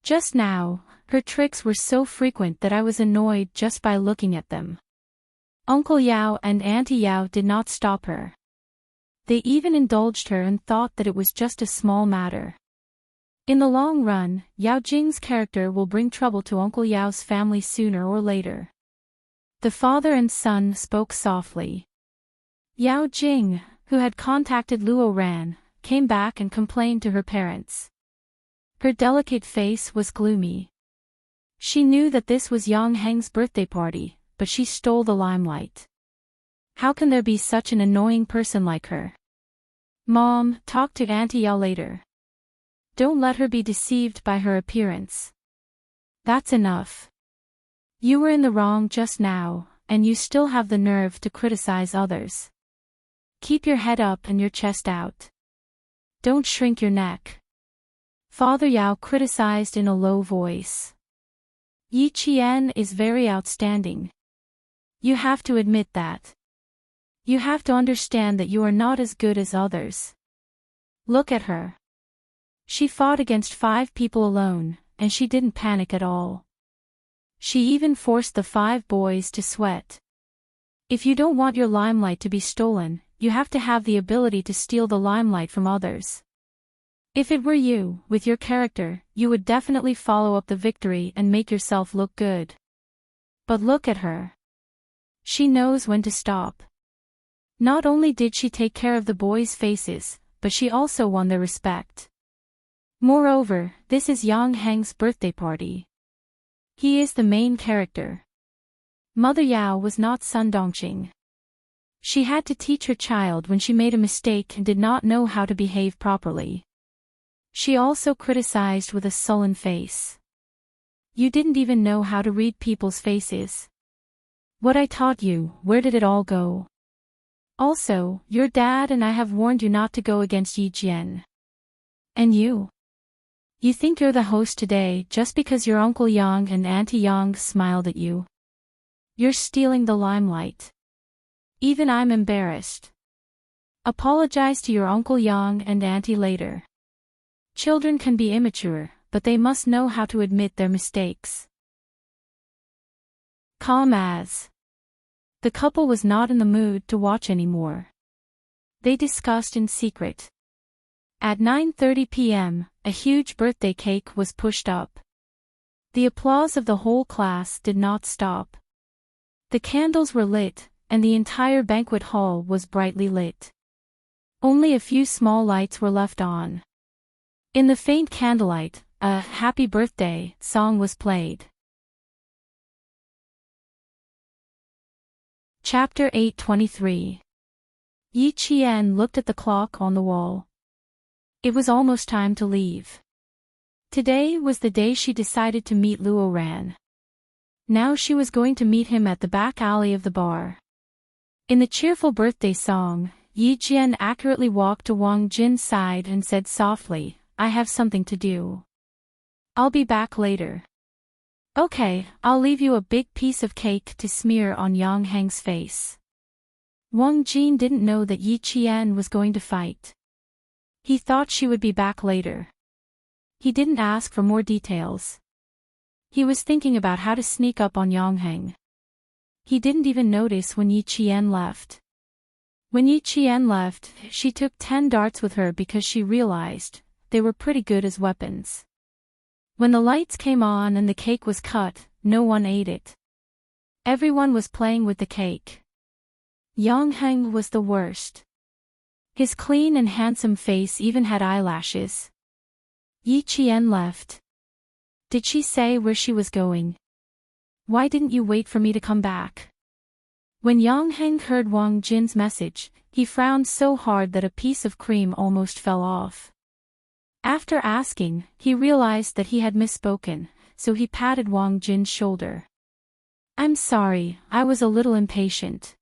Just now, her tricks were so frequent that I was annoyed just by looking at them. Uncle Yao and Auntie Yao did not stop her. They even indulged her and thought that it was just a small matter. In the long run, Yao Jing's character will bring trouble to Uncle Yao's family sooner or later. The father and son spoke softly. Yao Jing, who had contacted Luo Ran, came back and complained to her parents. Her delicate face was gloomy. She knew that this was Yang Heng's birthday party, but she stole the limelight. How can there be such an annoying person like her? Mom, talk to Auntie Yao later. Don't let her be deceived by her appearance. That's enough. You were in the wrong just now, and you still have the nerve to criticize others. Keep your head up and your chest out. Don't shrink your neck. Father Yao criticized in a low voice. Yi Qian is very outstanding. You have to admit that. You have to understand that you are not as good as others. Look at her. She fought against 5 people alone, and she didn't panic at all. She even forced the 5 boys to sweat. If you don't want your limelight to be stolen, you have to have the ability to steal the limelight from others. If it were you, with your character, you would definitely follow up the victory and make yourself look good. But look at her. She knows when to stop. Not only did she take care of the boys' faces, but she also won their respect. Moreover, this is Yang Heng's birthday party. He is the main character. Mother Yao was not Sun Dongqing. She had to teach her child when she made a mistake and did not know how to behave properly. She also criticized with a sullen face. You didn't even know how to read people's faces. What I taught you, where did it all go? Also, your dad and I have warned you not to go against Yi Jian. And you? You think you're the host today just because your Uncle Yang and Auntie Yang smiled at you? You're stealing the limelight. Even I'm embarrassed. Apologize to your Uncle Yang and Auntie later. Children can be immature, but they must know how to admit their mistakes. Calm as. The couple was not in the mood to watch anymore. They discussed in secret. At 9:30 p.m., a huge birthday cake was pushed up. The applause of the whole class did not stop. The candles were lit, and the entire banquet hall was brightly lit. Only a few small lights were left on. In the faint candlelight, a "Happy Birthday" song was played. Chapter 8:23. Yi Qian looked at the clock on the wall. It was almost time to leave. Today was the day she decided to meet Luo Ran. Now she was going to meet him at the back alley of the bar. In the cheerful birthday song, Yi Jian accurately walked to Wang Jin's side and said softly, "I have something to do. I'll be back later." "Okay, I'll leave you a big piece of cake to smear on Yang Heng's face." Wang Jin didn't know that Yi Qian was going to fight. He thought she would be back later. He didn't ask for more details. He was thinking about how to sneak up on Yang Heng. He didn't even notice when Yi Qian left. When Yi Qian left, she took 10 darts with her because she realized they were pretty good as weapons. When the lights came on and the cake was cut, no one ate it. Everyone was playing with the cake. Yang Heng was the worst. His clean and handsome face even had eyelashes. Yi Qian left. Did she say where she was going? Why didn't you wait for me to come back? When Yang Heng heard Wang Jin's message, he frowned so hard that a piece of cream almost fell off. After asking, he realized that he had misspoken, so he patted Wang Jin's shoulder. "I'm sorry, I was a little impatient."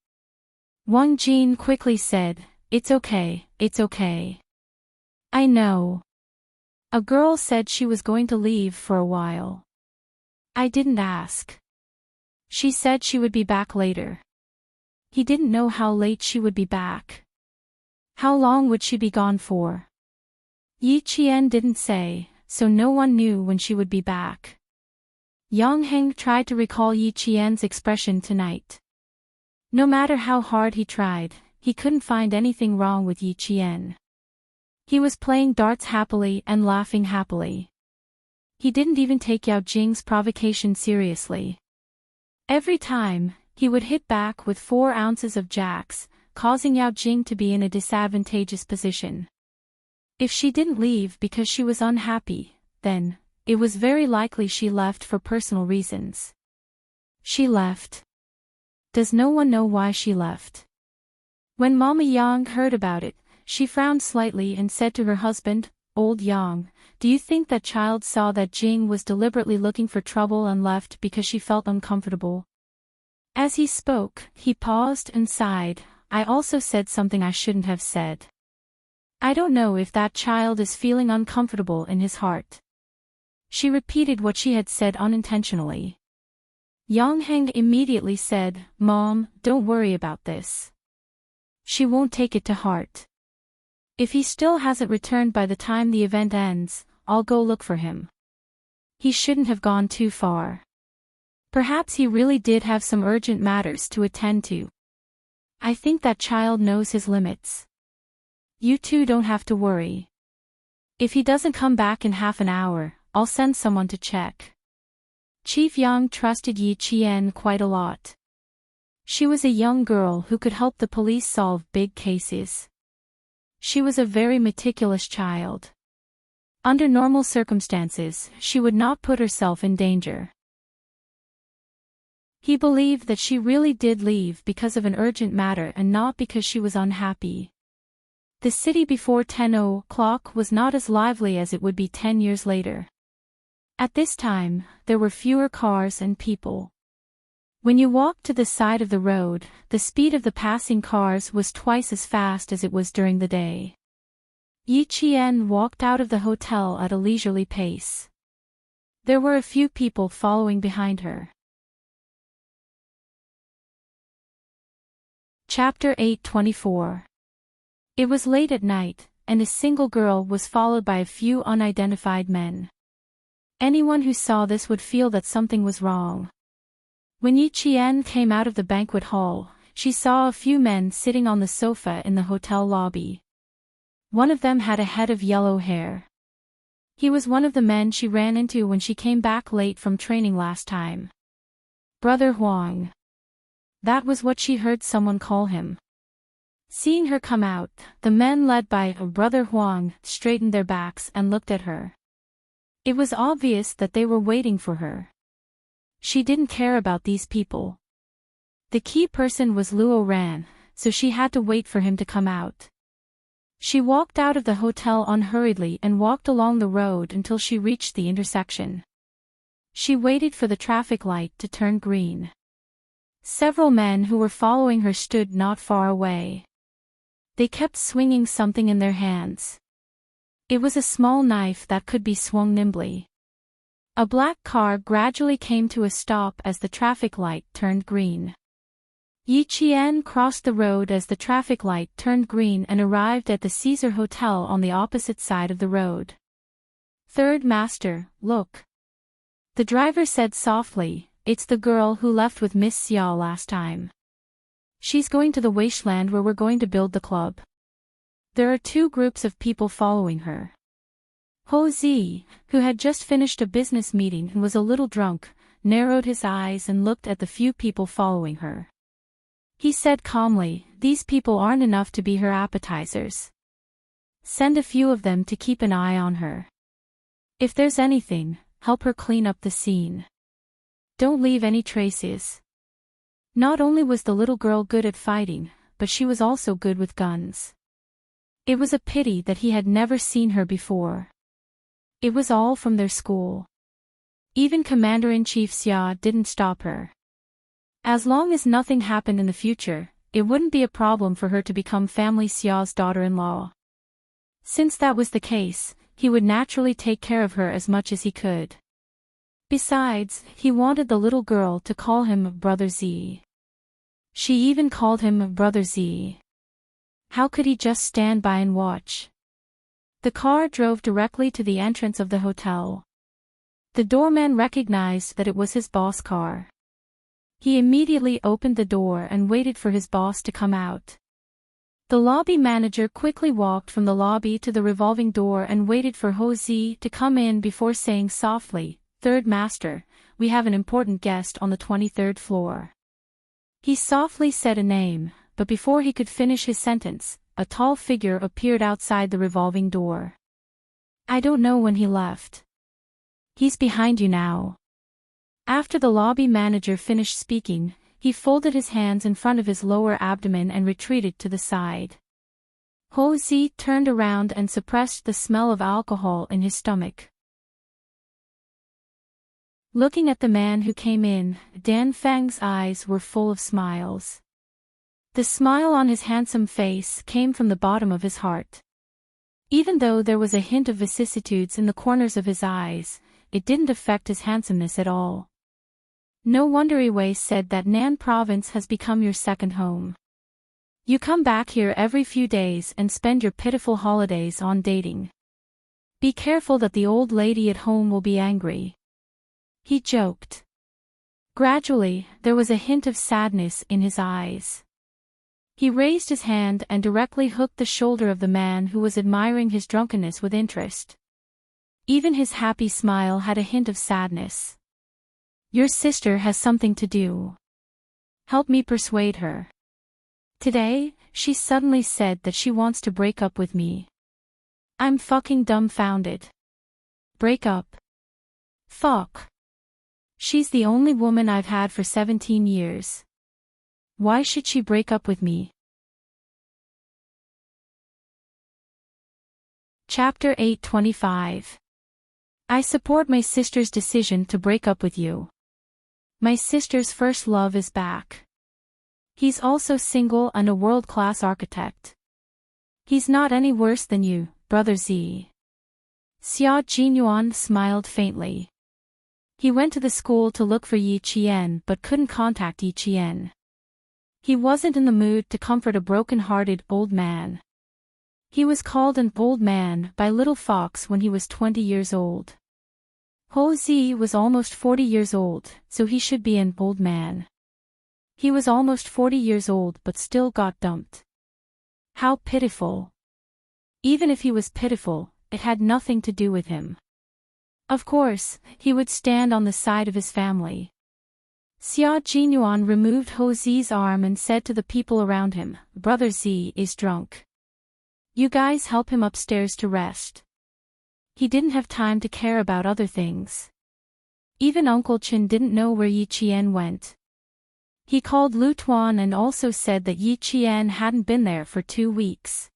Wang Jin quickly said, It's okay. I know. A girl said she was going to leave for a while. I didn't ask. She said she would be back later. He didn't know how late she would be back. How long would she be gone for? Yi Qian didn't say, so no one knew when she would be back. Yang Heng tried to recall Yi Qian's expression tonight. No matter how hard he tried, he couldn't find anything wrong with Yi Qian. He was playing darts happily and laughing happily. He didn't even take Yao Jing's provocation seriously. Every time, he would hit back with 4 ounces of jacks, causing Yao Jing to be in a disadvantageous position. If she didn't leave because she was unhappy, then it was very likely she left for personal reasons. She left. Does no one know why she left? When Mama Yang heard about it, she frowned slightly and said to her husband, Old Yang, do you think that child saw that Jing was deliberately looking for trouble and left because she felt uncomfortable? As he spoke, he paused and sighed. I also said something I shouldn't have said. I don't know if that child is feeling uncomfortable in his heart. She repeated what she had said unintentionally. Yang Heng immediately said, Mom, don't worry about this. She won't take it to heart. If he still hasn't returned by the time the event ends, I'll go look for him. He shouldn't have gone too far. Perhaps he really did have some urgent matters to attend to. I think that child knows his limits. You two don't have to worry. If he doesn't come back in half an hour, I'll send someone to check. Chief Yang trusted Yi Qian quite a lot. She was a young girl who could help the police solve big cases. She was a very meticulous child. Under normal circumstances, she would not put herself in danger. He believed that she really did leave because of an urgent matter and not because she was unhappy. The city before 10 o'clock was not as lively as it would be 10 years later. At this time, there were fewer cars and people. When you walked to the side of the road, the speed of the passing cars was twice as fast as it was during the day. Yi Qian walked out of the hotel at a leisurely pace. There were a few people following behind her. Chapter 8:24. It was late at night, and a single girl was followed by a few unidentified men. Anyone who saw this would feel that something was wrong. When Yi Qian came out of the banquet hall, she saw a few men sitting on the sofa in the hotel lobby. One of them had a head of yellow hair. He was one of the men she ran into when she came back late from training last time. Brother Huang. That was what she heard someone call him. Seeing her come out, the men led by Brother Huang straightened their backs and looked at her. It was obvious that they were waiting for her. She didn't care about these people. The key person was Luo Ran, so she had to wait for him to come out. She walked out of the hotel unhurriedly and walked along the road until she reached the intersection. She waited for the traffic light to turn green. Several men who were following her stood not far away. They kept swinging something in their hands. It was a small knife that could be swung nimbly. A black car gradually came to a stop as the traffic light turned green. Yi Qian crossed the road as the traffic light turned green and arrived at the Caesar Hotel on the opposite side of the road. "Third master, look." The driver said softly, "It's the girl who left with Miss Xiao last time. She's going to the wasteland where we're going to build the club." There are two groups of people following her. Ho Zi, who had just finished a business meeting and was a little drunk, narrowed his eyes and looked at the few people following her. He said calmly, "These people aren't enough to be her appetizers. Send a few of them to keep an eye on her. If there's anything, help her clean up the scene. Don't leave any traces." Not only was the little girl good at fighting, but she was also good with guns. It was a pity that he had never seen her before. It was all from their school. Even Commander-in-Chief Xia didn't stop her. As long as nothing happened in the future, it wouldn't be a problem for her to become Family Xia's daughter-in-law. Since that was the case, he would naturally take care of her as much as he could. Besides, he wanted the little girl to call him Brother Z. She even called him Brother Z. How could he just stand by and watch? The car drove directly to the entrance of the hotel. The doorman recognized that it was his boss' car. He immediately opened the door and waited for his boss to come out. The lobby manager quickly walked from the lobby to the revolving door and waited for Ho Zi to come in before saying softly, "Third master, we have an important guest on the 23rd floor." He softly said a name, but before he could finish his sentence, a tall figure appeared outside the revolving door. "I don't know when he left. He's behind you now." After the lobby manager finished speaking, he folded his hands in front of his lower abdomen and retreated to the side. Ho Zi turned around and suppressed the smell of alcohol in his stomach. Looking at the man who came in, Dan Feng's eyes were full of smiles. The smile on his handsome face came from the bottom of his heart. Even though there was a hint of vicissitudes in the corners of his eyes, it didn't affect his handsomeness at all. "No wonder Wei said that Nan province has become your second home. You come back here every few days and spend your pitiful holidays on dating. Be careful that the old lady at home will be angry." He joked. Gradually, there was a hint of sadness in his eyes. He raised his hand and directly hooked the shoulder of the man who was admiring his drunkenness with interest. Even his happy smile had a hint of sadness. Your sister has something to do. Help me persuade her. Today, she suddenly said that she wants to break up with me. I'm fucking dumbfounded. Break up? Fuck. She's the only woman I've had for 17 years. Why should she break up with me? Chapter 825. I support my sister's decision to break up with you. My sister's first love is back. He's also single and a world-class architect. He's not any worse than you, Brother Z. Xia Jinyuan smiled faintly. He went to the school to look for Yi Qian but couldn't contact Yi Qian. He wasn't in the mood to comfort a broken-hearted old man. He was called an old man by Little Fox when he was 20 years old. Ho Zi was almost 40 years old, so he should be an old man. He was almost 40 years old but still got dumped. How pitiful. Even if he was pitiful, it had nothing to do with him. Of course, he would stand on the side of his family. Xia Jinyuan removed Ho Zi's arm and said to the people around him, Brother Z is drunk. You guys help him upstairs to rest. He didn't have time to care about other things. Even Uncle Chen didn't know where Yi Qian went. He called Lu Tuan and also said that Yi Qian hadn't been there for 2 weeks.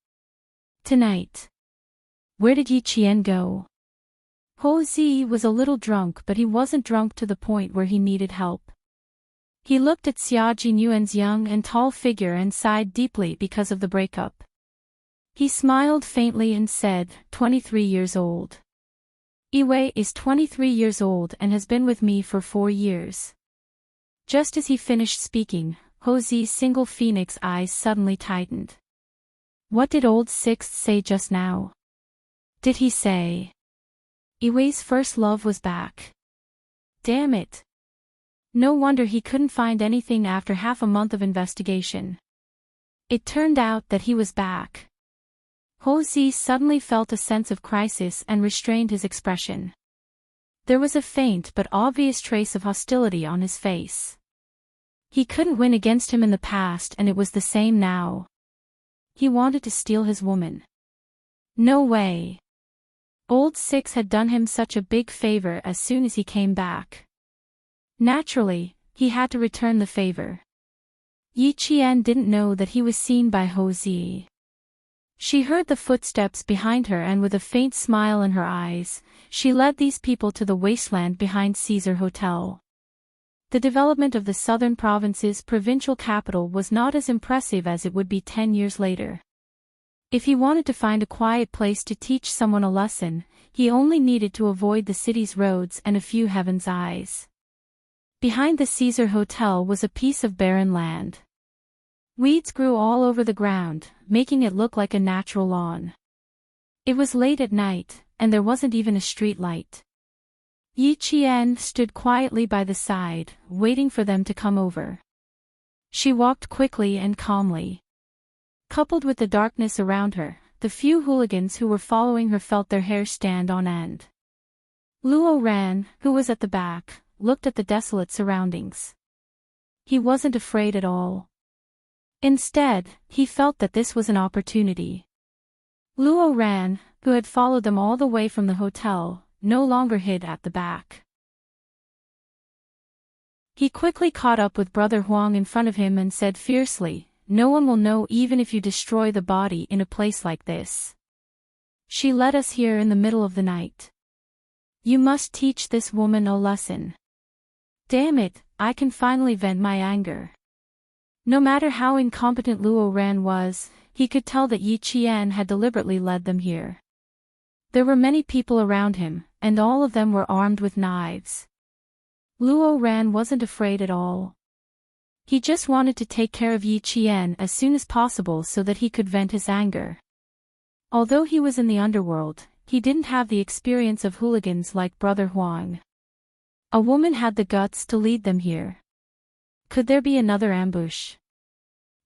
Tonight. Where did Yi Qian go? Ho Zi was a little drunk but he wasn't drunk to the point where he needed help. He looked at Xia Jinyuan's young and tall figure and sighed deeply because of the breakup. He smiled faintly and said, 23 years old. Iwei is 23 years old and has been with me for 4 years. Just as he finished speaking, Ho Zi's single phoenix eyes suddenly tightened. What did Old Sixth say just now? Did he say Iwei's first love was back? Damn it. No wonder he couldn't find anything after half a month of investigation. It turned out that he was back. Ho Zi suddenly felt a sense of crisis and restrained his expression. There was a faint but obvious trace of hostility on his face. He couldn't win against him in the past and it was the same now. He wanted to steal his woman. No way. Old Six had done him such a big favor as soon as he came back. Naturally, he had to return the favor. Yi Qian didn't know that he was seen by Ho Zi. She heard the footsteps behind her and with a faint smile in her eyes, she led these people to the wasteland behind Caesar Hotel. The development of the southern province's provincial capital was not as impressive as it would be 10 years later. If he wanted to find a quiet place to teach someone a lesson, he only needed to avoid the city's roads and a few heaven's eyes. Behind the Caesar Hotel was a piece of barren land. Weeds grew all over the ground, making it look like a natural lawn. It was late at night, and there wasn't even a street light. Yi Qian stood quietly by the side, waiting for them to come over. She walked quickly and calmly. Coupled with the darkness around her, the few hooligans who were following her felt their hair stand on end. Luo Ran, who was at the back, looked at the desolate surroundings. He wasn't afraid at all. Instead, he felt that this was an opportunity. Luo Ran, who had followed them all the way from the hotel, no longer hid at the back. He quickly caught up with Brother Huang in front of him and said fiercely, "No one will know even if you destroy the body in a place like this. She led us here in the middle of the night. You must teach this woman a lesson." Damn it, I can finally vent my anger. No matter how incompetent Luo Ran was, he could tell that Yi Qian had deliberately led them here. There were many people around him, and all of them were armed with knives. Luo Ran wasn't afraid at all. He just wanted to take care of Yi Qian as soon as possible so that he could vent his anger. Although he was in the underworld, he didn't have the experience of hooligans like Brother Huang. A woman had the guts to lead them here. Could there be another ambush?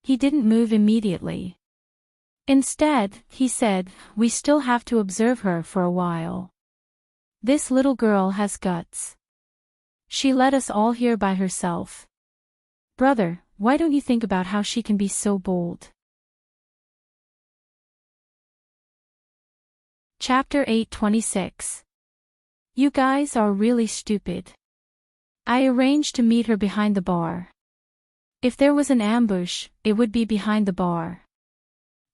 He didn't move immediately. Instead, he said, "We still have to observe her for a while. This little girl has guts. She led us all here by herself. Brother, why don't you think about how she can be so bold?" Chapter 8:26. You guys are really stupid. I arranged to meet her behind the bar. If there was an ambush, it would be behind the bar.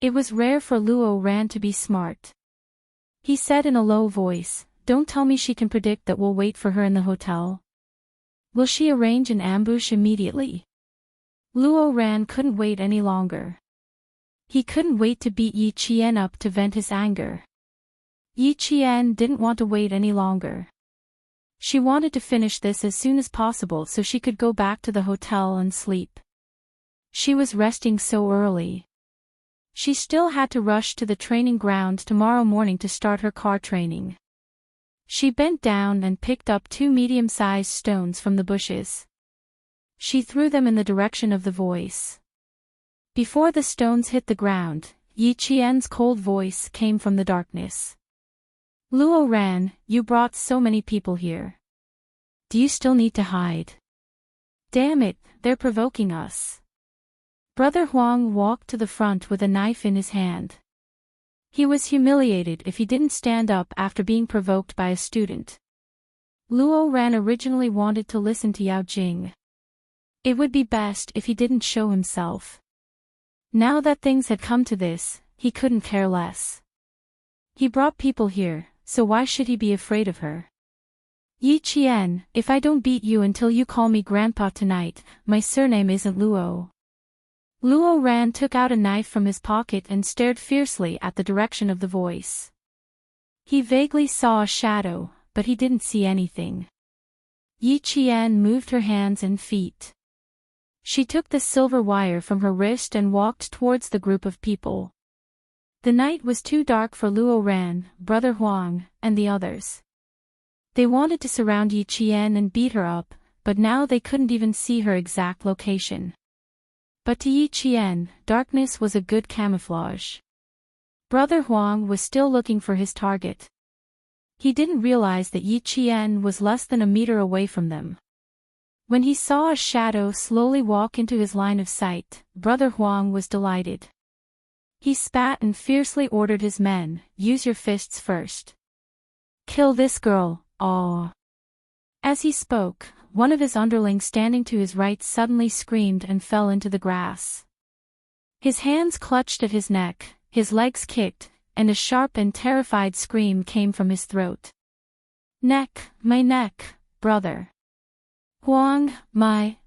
It was rare for Luo Ran to be smart. He said in a low voice, "Don't tell me she can predict that we'll wait for her in the hotel. Will she arrange an ambush immediately?" Luo Ran couldn't wait any longer. He couldn't wait to beat Yi Qian up to vent his anger. Yi Qian didn't want to wait any longer. She wanted to finish this as soon as possible so she could go back to the hotel and sleep. She was resting so early. She still had to rush to the training ground tomorrow morning to start her car training. She bent down and picked up 2 medium-sized stones from the bushes. She threw them in the direction of the voice. Before the stones hit the ground, Yi Qian's cold voice came from the darkness. "Luo Ran, you brought so many people here. Do you still need to hide? Damn it, they're provoking us." Brother Huang walked to the front with a knife in his hand. He was humiliated if he didn't stand up after being provoked by a student. Luo Ran originally wanted to listen to Yao Jing. It would be best if he didn't show himself. Now that things had come to this, he couldn't care less. He brought people here, so why should he be afraid of her? "Yi Qian, if I don't beat you until you call me grandpa tonight, my surname isn't Luo." Luo Ran took out a knife from his pocket and stared fiercely at the direction of the voice. He vaguely saw a shadow, but he didn't see anything. Yi Qian moved her hands and feet. She took the silver wire from her wrist and walked towards the group of people. The night was too dark for Luo Ran, Brother Huang, and the others. They wanted to surround Yi Qian and beat her up, but now they couldn't even see her exact location. But to Yi Qian, darkness was a good camouflage. Brother Huang was still looking for his target. He didn't realize that Yi Qian was less than a meter away from them. When he saw a shadow slowly walk into his line of sight, Brother Huang was delighted. He spat and fiercely ordered his men, "Use your fists first. Kill this girl, aw." As he spoke, one of his underlings standing to his right suddenly screamed and fell into the grass. His hands clutched at his neck, his legs kicked, and a sharp and terrified scream came from his throat. "Neck, my neck, brother. Huang, my.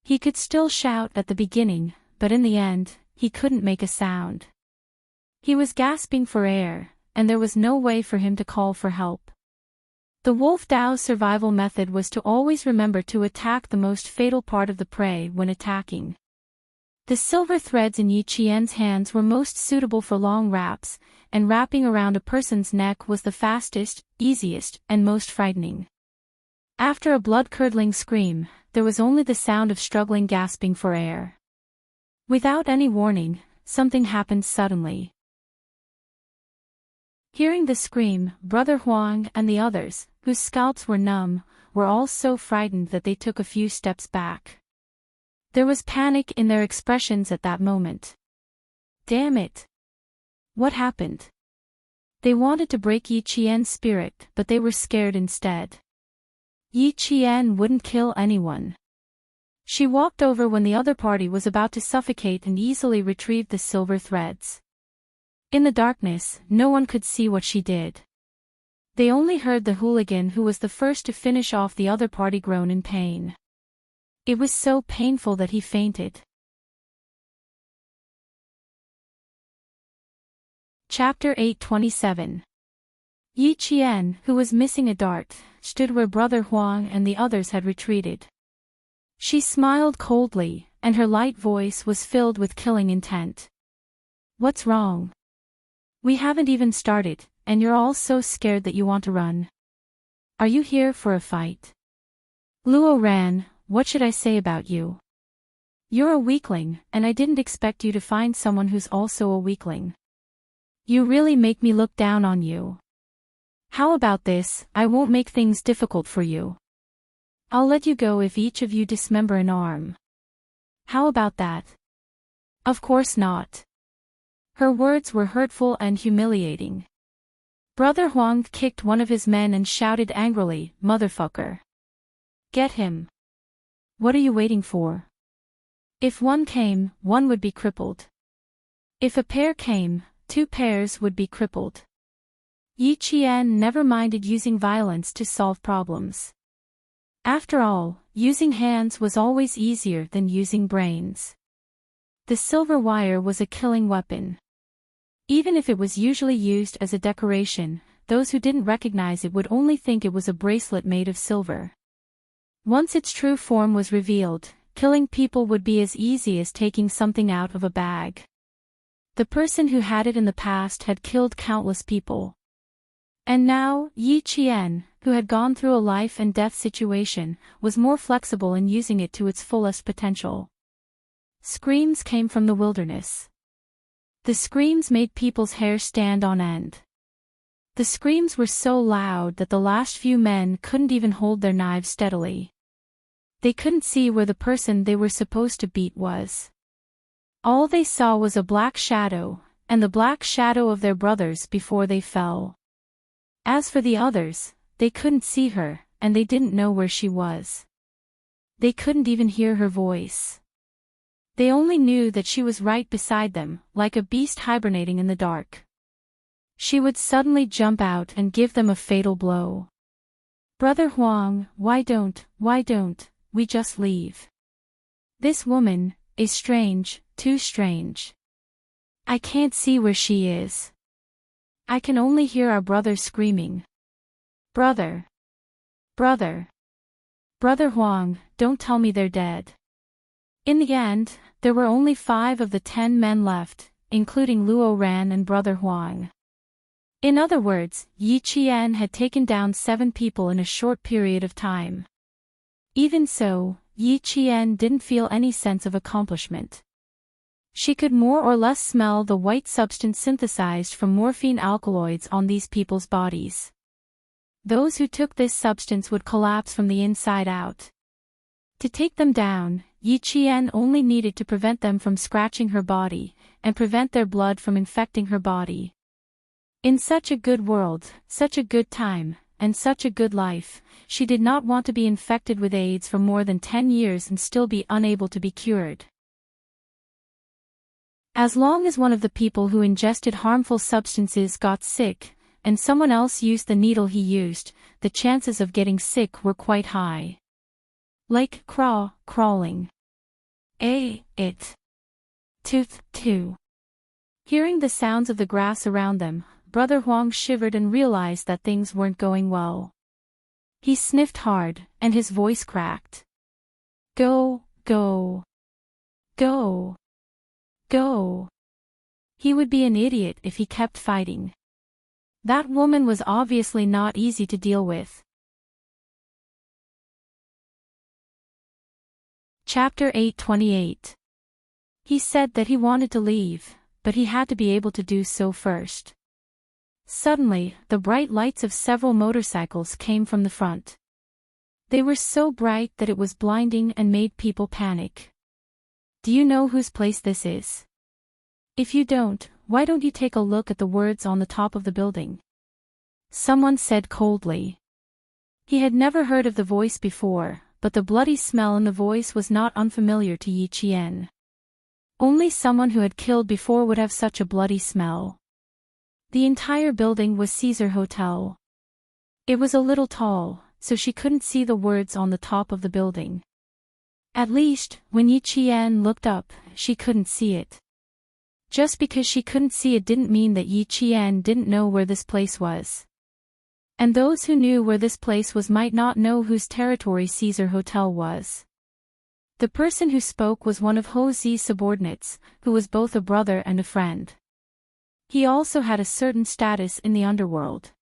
He could still shout at the beginning, but in the end, he couldn't make a sound. He was gasping for air, and there was no way for him to call for help. The Wolf Dao's survival method was to always remember to attack the most fatal part of the prey when attacking. The silver threads in Yi Qian's hands were most suitable for long wraps, and wrapping around a person's neck was the fastest, easiest, and most frightening. After a blood-curdling scream, there was only the sound of struggling gasping for air. Without any warning, something happened suddenly. Hearing the scream, Brother Huang and the others, whose scalps were numb, were all so frightened that they took a few steps back. There was panic in their expressions at that moment. Damn it! What happened? They wanted to break Yi Qian's spirit, but they were scared instead. Yi Qian wouldn't kill anyone. She walked over when the other party was about to suffocate and easily retrieved the silver threads. In the darkness, no one could see what she did. They only heard the hooligan who was the first to finish off the other party groan in pain. It was so painful that he fainted. Chapter 8:27. Yi Qian, who was missing a dart, stood where Brother Huang and the others had retreated. She smiled coldly, and her light voice was filled with killing intent. "What's wrong? We haven't even started, and you're all so scared that you want to run. Are you here for a fight? Luo Ran, what should I say about you? You're a weakling, and I didn't expect you to find someone who's also a weakling. You really make me look down on you. How about this, I won't make things difficult for you. I'll let you go if each of you dismember an arm. How about that? Of course not. Her words were hurtful and humiliating. Brother Huang kicked one of his men and shouted angrily, "Motherfucker. Get him. What are you waiting for?" If one came, one would be crippled. If a pair came, 2 pairs would be crippled. Yi Qian never minded using violence to solve problems. After all, using hands was always easier than using brains. The silver wire was a killing weapon. Even if it was usually used as a decoration, those who didn't recognize it would only think it was a bracelet made of silver. Once its true form was revealed, killing people would be as easy as taking something out of a bag. The person who had it in the past had killed countless people. And now, Yi Qian, who had gone through a life and death situation, was more flexible in using it to its fullest potential. Screams came from the wilderness. The screams made people's hair stand on end. The screams were so loud that the last few men couldn't even hold their knives steadily. They couldn't see where the person they were supposed to beat was. All they saw was a black shadow, and the black shadow of their brothers before they fell. As for the others, they couldn't see her, and they didn't know where she was. They couldn't even hear her voice. They only knew that she was right beside them, like a beast hibernating in the dark. She would suddenly jump out and give them a fatal blow. "Brother Huang, why don't we just leave? This woman is strange, too strange. I can't see where she is. I can only hear our brother screaming. Brother! Brother! Brother Huang, don't tell me they're dead." In the end, there were only 5 of the 10 men left, including Luo Ran and Brother Huang. In other words, Yi Qian had taken down 7 people in a short period of time. Even so, Yi Qian didn't feel any sense of accomplishment. She could more or less smell the white substance synthesized from morphine alkaloids on these people's bodies. Those who took this substance would collapse from the inside out. To take them down, Yi Qian only needed to prevent them from scratching her body, and prevent their blood from infecting her body. In such a good world, such a good time, and such a good life, she did not want to be infected with AIDS for more than 10 years and still be unable to be cured. As long as one of the people who ingested harmful substances got sick, and someone else used the needle he used, the chances of getting sick were quite high. Like crawling. It. Tooth, too. Hearing the sounds of the grass around them, Brother Huang shivered and realized that things weren't going well. He sniffed hard, and his voice cracked. Go. He would be an idiot if he kept fighting. That woman was obviously not easy to deal with. Chapter 828. He said that he wanted to leave, but he had to be able to do so first. Suddenly, the bright lights of several motorcycles came from the front. They were so bright that it was blinding and made people panic. Do you know whose place this is? If you don't, why don't you take a look at the words on the top of the building? Someone said coldly. He had never heard of the voice before, but the bloody smell in the voice was not unfamiliar to Yi Qian. Only someone who had killed before would have such a bloody smell. The entire building was Caesar Hotel. It was a little tall, so she couldn't see the words on the top of the building. At least, when Yi Qian looked up, she couldn't see it. Just because she couldn't see it didn't mean that Yi Qian didn't know where this place was. And those who knew where this place was might not know whose territory Caesar Hotel was. The person who spoke was one of Ho Zi's subordinates, who was both a brother and a friend. He also had a certain status in the underworld.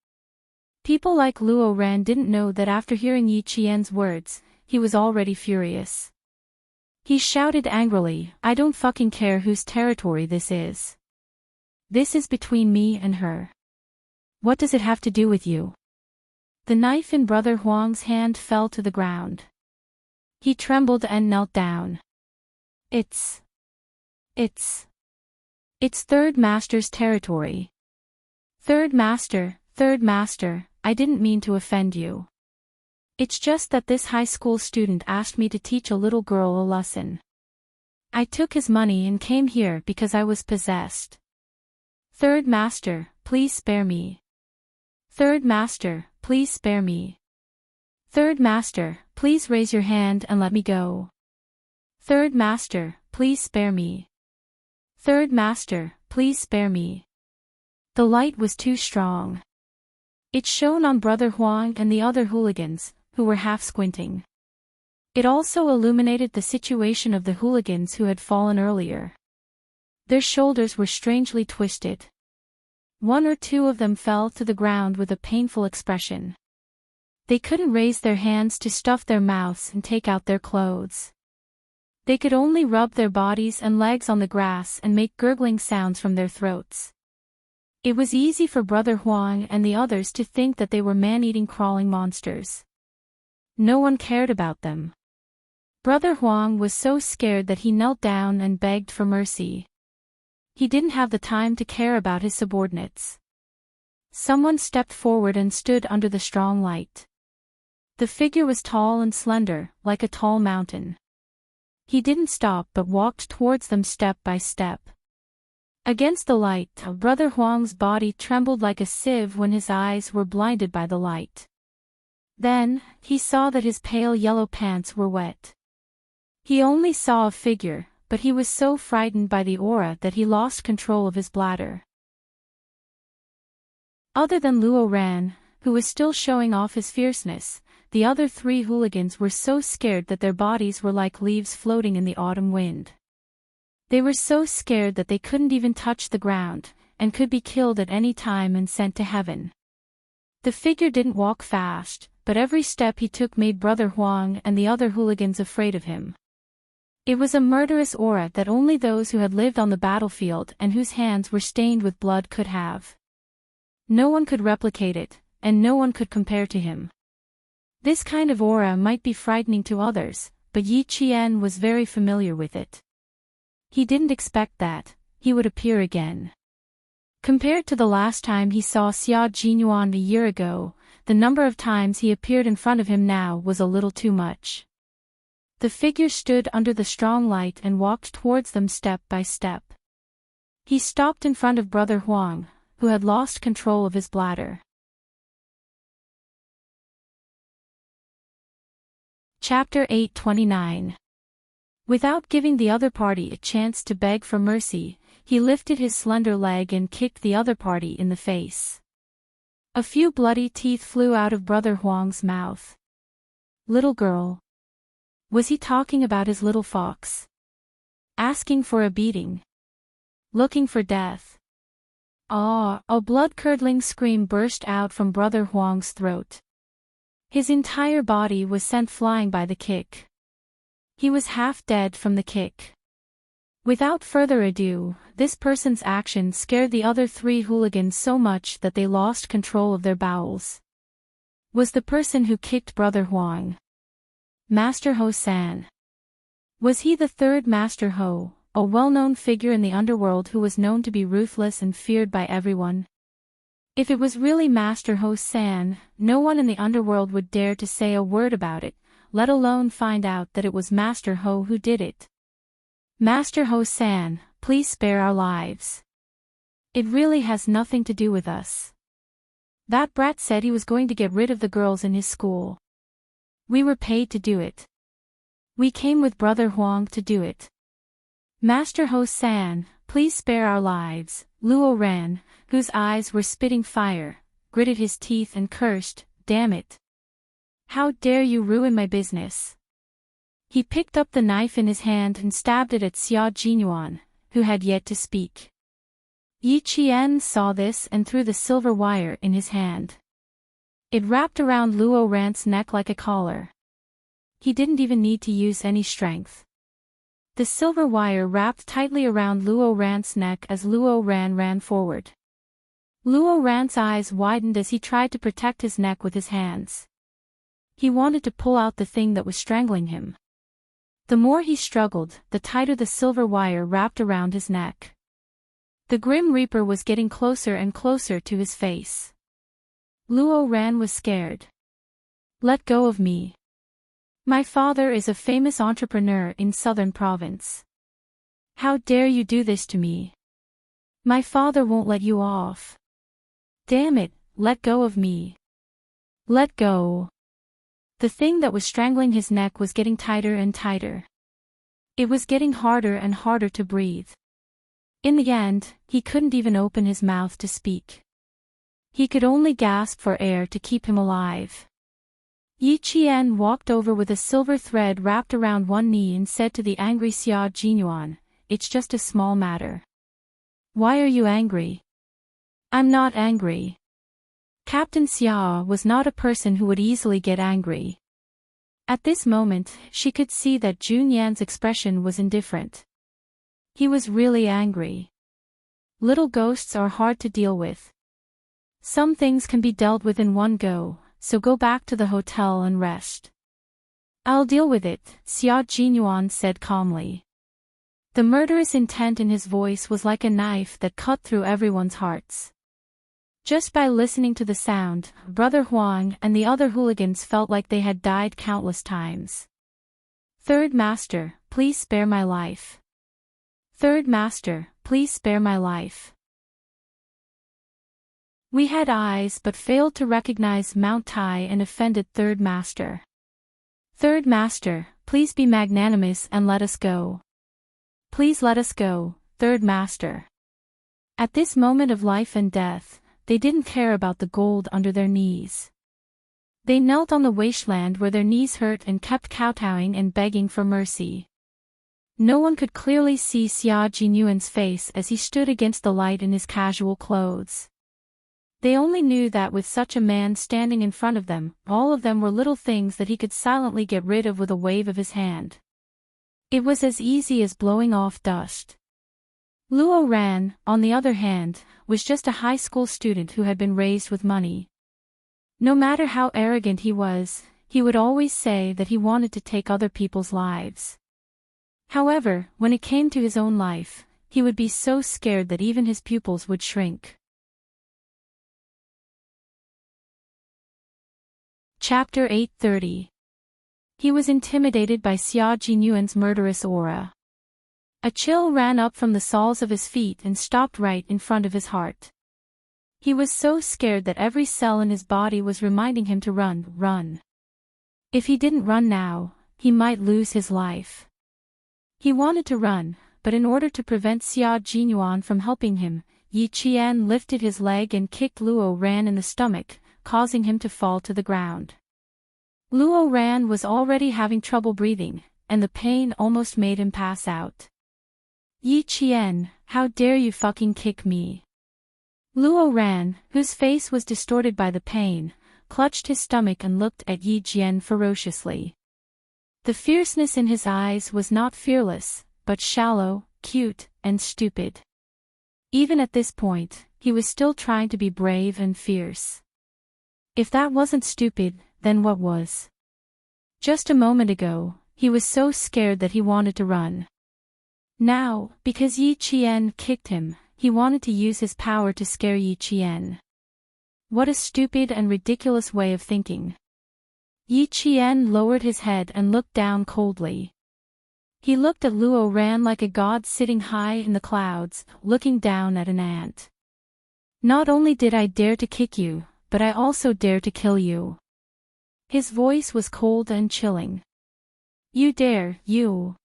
People like Luo Ran didn't know that after hearing Yi Qian's words, he was already furious. He shouted angrily, I don't fucking care whose territory this is. This is between me and her. What does it have to do with you? The knife in Brother Huang's hand fell to the ground. He trembled and knelt down. It's Third Master's territory. Third Master, I didn't mean to offend you. It's just that this high school student asked me to teach a little girl a lesson. I took his money and came here because I was possessed. Third Master, please spare me. Third Master, please spare me. Third Master, please raise your hand and let me go. Third Master, please spare me. Third Master, please spare me. The light was too strong. It shone on Brother Huang and the other hooligans, who were half squinting. It also illuminated the situation of the hooligans who had fallen earlier. Their shoulders were strangely twisted. One or two of them fell to the ground with a painful expression. They couldn't raise their hands to stuff their mouths and take out their clothes. They could only rub their bodies and legs on the grass and make gurgling sounds from their throats. It was easy for Brother Huang and the others to think that they were man-eating crawling monsters. No one cared about them. Brother Huang was so scared that he knelt down and begged for mercy. He didn't have the time to care about his subordinates. Someone stepped forward and stood under the strong light. The figure was tall and slender, like a tall mountain. He didn't stop but walked towards them step by step. Against the light, Brother Huang's body trembled like a sieve when his eyes were blinded by the light. Then, he saw that his pale yellow pants were wet. He only saw a figure, but he was so frightened by the aura that he lost control of his bladder. Other than Luo Ran, who was still showing off his fierceness, the other three hooligans were so scared that their bodies were like leaves floating in the autumn wind. They were so scared that they couldn't even touch the ground, and could be killed at any time and sent to heaven. The figure didn't walk fast, but every step he took made Brother Huang and the other hooligans afraid of him. It was a murderous aura that only those who had lived on the battlefield and whose hands were stained with blood could have. No one could replicate it, and no one could compare to him. This kind of aura might be frightening to others, but Yi Qian was very familiar with it. He didn't expect that he would appear again. Compared to the last time he saw Xia Jinyuan a year ago, the number of times he appeared in front of him now was a little too much. The figure stood under the strong light and walked towards them step by step. He stopped in front of Brother Huang, who had lost control of his bladder. Chapter 829. Without giving the other party a chance to beg for mercy, he lifted his slender leg and kicked the other party in the face. A few bloody teeth flew out of Brother Huang's mouth. Little girl. Was he talking about his little fox? Asking for a beating? Looking for death? Ah! A blood-curdling scream burst out from Brother Huang's throat. His entire body was sent flying by the kick. He was half dead from the kick. Without further ado, this person's action scared the other three hooligans so much that they lost control of their bowels. Was the person who kicked Brother Huang Master Ho-san? Was he the third Master Ho, a well-known figure in the underworld who was known to be ruthless and feared by everyone? If it was really Master Ho-san, no one in the underworld would dare to say a word about it, let alone find out that it was Master Ho who did it. Master Ho-san, please spare our lives. It really has nothing to do with us. That brat said he was going to get rid of the girls in his school. We were paid to do it. We came with Brother Huang to do it. Master Ho-san, please spare our lives. Luo Ran, whose eyes were spitting fire, gritted his teeth and cursed, damn it. How dare you ruin my business? He picked up the knife in his hand and stabbed it at Xia Jinyuan, who had yet to speak. Yi Qian saw this and threw the silver wire in his hand. It wrapped around Luo Ran's neck like a collar. He didn't even need to use any strength. The silver wire wrapped tightly around Luo Ran's neck as Luo Ran ran forward. Luo Ran's eyes widened as he tried to protect his neck with his hands. He wanted to pull out the thing that was strangling him. The more he struggled, the tighter the silver wire wrapped around his neck. The Grim Reaper was getting closer and closer to his face. Luo Ran was scared. "Let go of me. My father is a famous entrepreneur in Southern Province. How dare you do this to me? My father won't let you off. Damn it, let go of me. Let go." The thing that was strangling his neck was getting tighter and tighter. It was getting harder and harder to breathe. In the end, he couldn't even open his mouth to speak. He could only gasp for air to keep him alive. Yi Qian walked over with a silver thread wrapped around one knee and said to the angry Xia Jinyuan, "It's just a small matter." "Why are you angry?" "I'm not angry." Captain Xia was not a person who would easily get angry. At this moment, she could see that Jun Yan's expression was indifferent. He was really angry. Little ghosts are hard to deal with. Some things can be dealt with in one go, so go back to the hotel and rest. "I'll deal with it," Xia Jinyuan said calmly. The murderous intent in his voice was like a knife that cut through everyone's hearts. Just by listening to the sound, Brother Huang and the other hooligans felt like they had died countless times. "Third Master, please spare my life. Third Master, please spare my life." We had eyes but failed to recognize Mount Tai and offended Third Master. "Third Master, please be magnanimous and let us go. Please let us go, Third Master." At this moment of life and death, they didn't care about the gold under their knees. They knelt on the wasteland where their knees hurt and kept kowtowing and begging for mercy. No one could clearly see Xia Jinyuan's face as he stood against the light in his casual clothes. They only knew that with such a man standing in front of them, all of them were little things that he could silently get rid of with a wave of his hand. It was as easy as blowing off dust. Luo Ran, on the other hand, was just a high school student who had been raised with money. No matter how arrogant he was, he would always say that he wanted to take other people's lives. However, when it came to his own life, he would be so scared that even his pupils would shrink. Chapter 830. He was intimidated by Xia Jinyuan's murderous aura. A chill ran up from the soles of his feet and stopped right in front of his heart. He was so scared that every cell in his body was reminding him to run. If he didn't run now, he might lose his life. He wanted to run, but in order to prevent Xia Jinyuan from helping him, Yi Qian lifted his leg and kicked Luo Ran in the stomach, causing him to fall to the ground. Luo Ran was already having trouble breathing, and the pain almost made him pass out. "Yi Qian, how dare you fucking kick me?" Luo Ran, whose face was distorted by the pain, clutched his stomach and looked at Yi Qian ferociously. The fierceness in his eyes was not fearless, but shallow, cute, and stupid. Even at this point, he was still trying to be brave and fierce. If that wasn't stupid, then what was? Just a moment ago, he was so scared that he wanted to run. Now, because Yi Qian kicked him, he wanted to use his power to scare Yi Qian. What a stupid and ridiculous way of thinking. Yi Qian lowered his head and looked down coldly. He looked at Luo Ran like a god sitting high in the clouds, looking down at an ant. "Not only did I dare to kick you, but I also dare to kill you." His voice was cold and chilling. "You dare, you.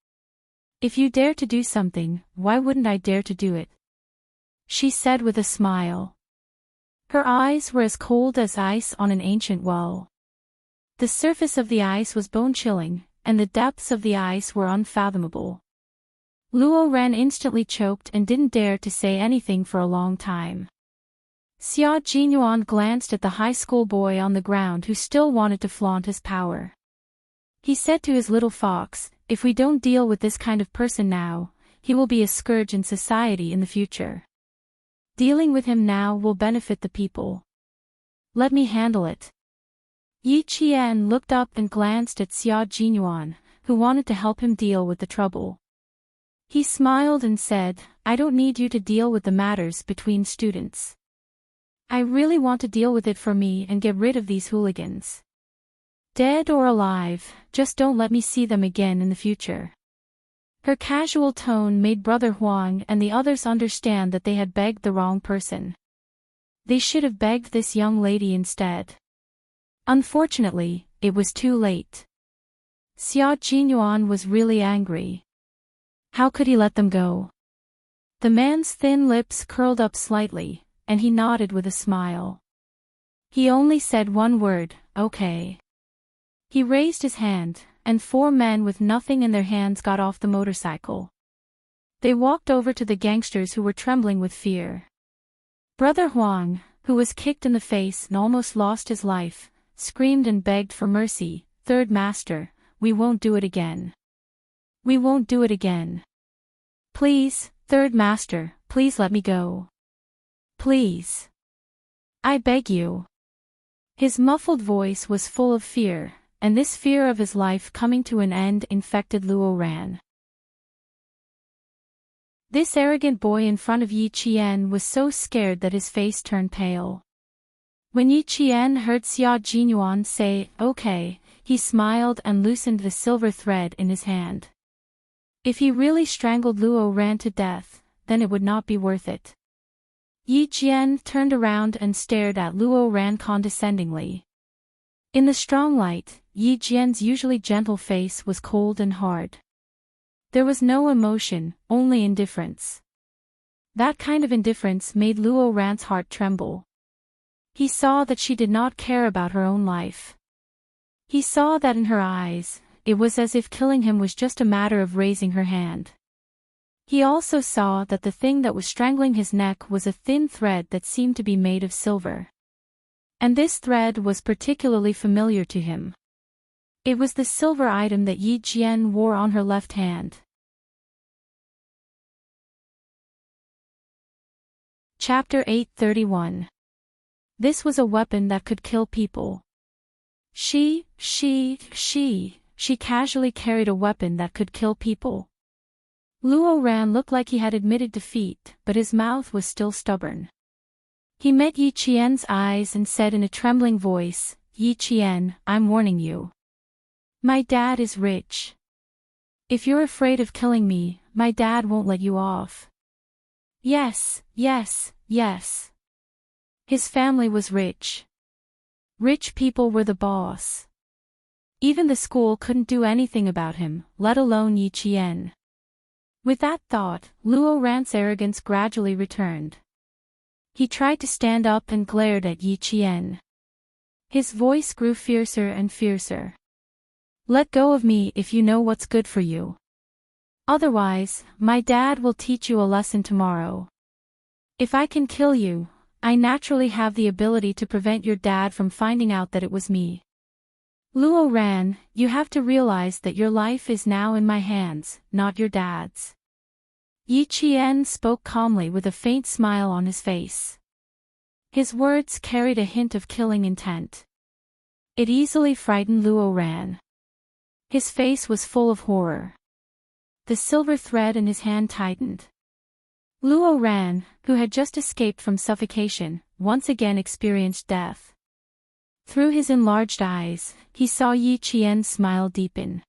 If you dare to do something, why wouldn't I dare to do it?" she said with a smile. Her eyes were as cold as ice on an ancient well. The surface of the ice was bone-chilling, and the depths of the ice were unfathomable. Luo Ran instantly choked and didn't dare to say anything for a long time. Xia Jinyuan glanced at the high school boy on the ground who still wanted to flaunt his power. He said to his little fox, if we don't deal with this kind of person now, he will be a scourge in society in the future. Dealing with him now will benefit the people. Let me handle it. Yi Qian looked up and glanced at Xia Jinyuan, who wanted to help him deal with the trouble. He smiled and said, I don't need you to deal with the matters between students. I really want to deal with it for me and get rid of these hooligans. Dead or alive, just don't let me see them again in the future. Her casual tone made Brother Huang and the others understand that they had begged the wrong person. They should have begged this young lady instead. Unfortunately, it was too late. Xia Jinyuan was really angry. How could he let them go? The man's thin lips curled up slightly, and he nodded with a smile. He only said one word, okay. He raised his hand, and 4 men with nothing in their hands got off the motorcycle. They walked over to the gangsters who were trembling with fear. Brother Huang, who was kicked in the face and almost lost his life, screamed and begged for mercy, Third Master, we won't do it again. We won't do it again. Please, Third Master, please let me go. Please. I beg you. His muffled voice was full of fear, and this fear of his life coming to an end infected Luo Ran. This arrogant boy in front of Yi Qian was so scared that his face turned pale. When Yi Qian heard Xia Jinyuan say, okay, he smiled and loosened the silver thread in his hand. If he really strangled Luo Ran to death, then it would not be worth it. Yi Qian turned around and stared at Luo Ran condescendingly. In the strong light, Yi Qian's usually gentle face was cold and hard. There was no emotion, only indifference. That kind of indifference made Luo Ran's heart tremble. He saw that she did not care about her own life. He saw that in her eyes, it was as if killing him was just a matter of raising her hand. He also saw that the thing that was strangling his neck was a thin thread that seemed to be made of silver. And this thread was particularly familiar to him. It was the silver item that Yi Qian wore on her left hand. Chapter 831. This was a weapon that could kill people. She casually carried a weapon that could kill people. Luo Ran looked like he had admitted defeat, but his mouth was still stubborn. He met Yi Qian's eyes and said in a trembling voice, Yi Qian, I'm warning you. My dad is rich. If you're afraid of killing me, my dad won't let you off. Yes. His family was rich. Rich people were the boss. Even the school couldn't do anything about him, let alone Yi Qian. With that thought, Luo Ran's arrogance gradually returned. He tried to stand up and glared at Yi Qian. His voice grew fiercer and fiercer. Let go of me if you know what's good for you. Otherwise, my dad will teach you a lesson tomorrow. If I can kill you, I naturally have the ability to prevent your dad from finding out that it was me. Luo Ran, you have to realize that your life is now in my hands, not your dad's. Yi Qian spoke calmly with a faint smile on his face. His words carried a hint of killing intent. It easily frightened Luo Ran. His face was full of horror. The silver thread in his hand tightened. Luo Ran, who had just escaped from suffocation, once again experienced death. Through his enlarged eyes, he saw Yi Qian's smile deepen.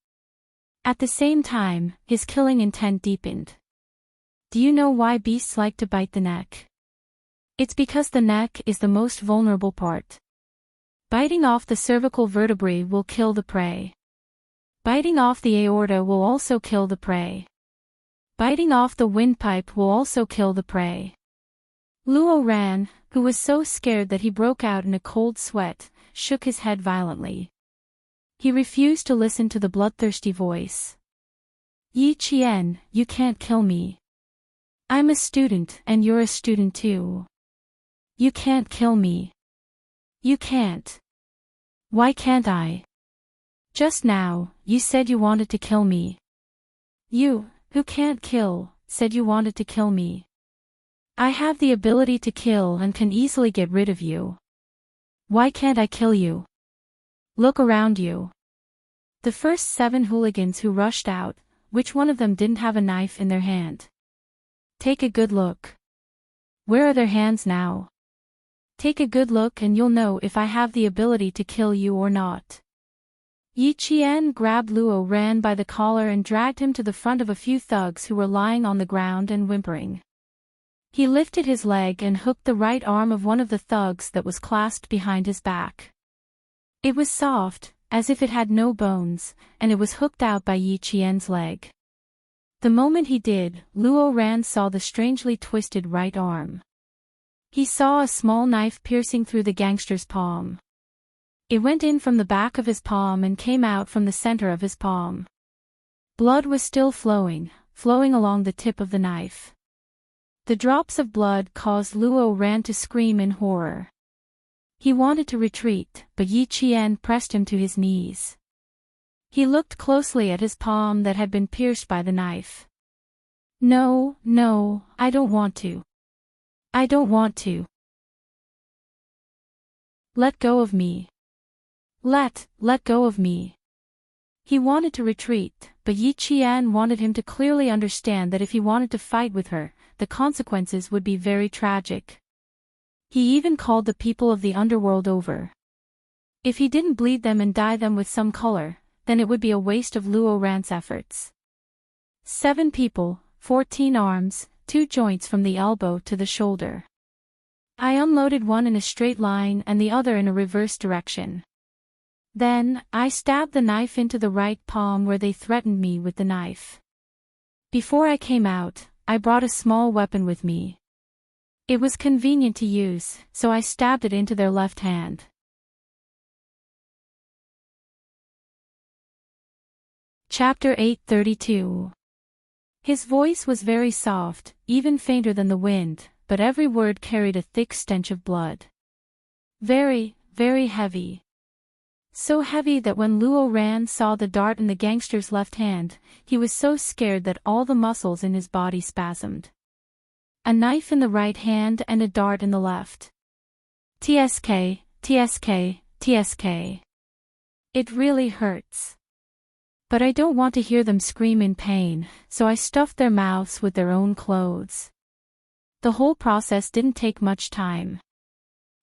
At the same time, his killing intent deepened. Do you know why beasts like to bite the neck? It's because the neck is the most vulnerable part. Biting off the cervical vertebrae will kill the prey. Biting off the aorta will also kill the prey. Biting off the windpipe will also kill the prey. Luo Ran, who was so scared that he broke out in a cold sweat, shook his head violently. He refused to listen to the bloodthirsty voice. Yi Qian, you can't kill me. I'm a student and you're a student too. You can't kill me. You can't. Why can't I? Just now, you said you wanted to kill me. You, who can't kill, said you wanted to kill me. I have the ability to kill and can easily get rid of you. Why can't I kill you? Look around you. The first 7 hooligans who rushed out, which one of them didn't have a knife in their hand? Take a good look. Where are their hands now? Take a good look and you'll know if I have the ability to kill you or not. Yi Qian grabbed Luo Ran by the collar and dragged him to the front of a few thugs who were lying on the ground and whimpering. He lifted his leg and hooked the right arm of one of the thugs that was clasped behind his back. It was soft, as if it had no bones, and it was hooked out by Yi Qian's leg. The moment he did, Luo Ran saw the strangely twisted right arm. He saw a small knife piercing through the gangster's palm. It went in from the back of his palm and came out from the center of his palm. Blood was still flowing along the tip of the knife. The drops of blood caused Luo Ran to scream in horror. He wanted to retreat, but Yi Qian pressed him to his knees. He looked closely at his palm that had been pierced by the knife. No, I don't want to. I don't want to. Let go of me. Let go of me. He wanted to retreat, but Yi Qian wanted him to clearly understand that if he wanted to fight with her, the consequences would be very tragic. He even called the people of the underworld over. If he didn't bleed them and dye them with some color, then it would be a waste of Luo Ran's efforts. 7 people, 14 arms, 2 joints from the elbow to the shoulder. I unloaded one in a straight line and the other in a reverse direction. Then, I stabbed the knife into the right palm where they threatened me with the knife. Before I came out, I brought a small weapon with me. It was convenient to use, so I stabbed it into their left hand. Chapter 832. His voice was very soft, even fainter than the wind, but every word carried a thick stench of blood. Very, very heavy. So heavy that when Luo Ran saw the dart in the gangster's left hand, he was so scared that all the muscles in his body spasmed. A knife in the right hand and a dart in the left. TSK, TSK, TSK. It really hurts. But I don't want to hear them scream in pain, so I stuffed their mouths with their own clothes. The whole process didn't take much time.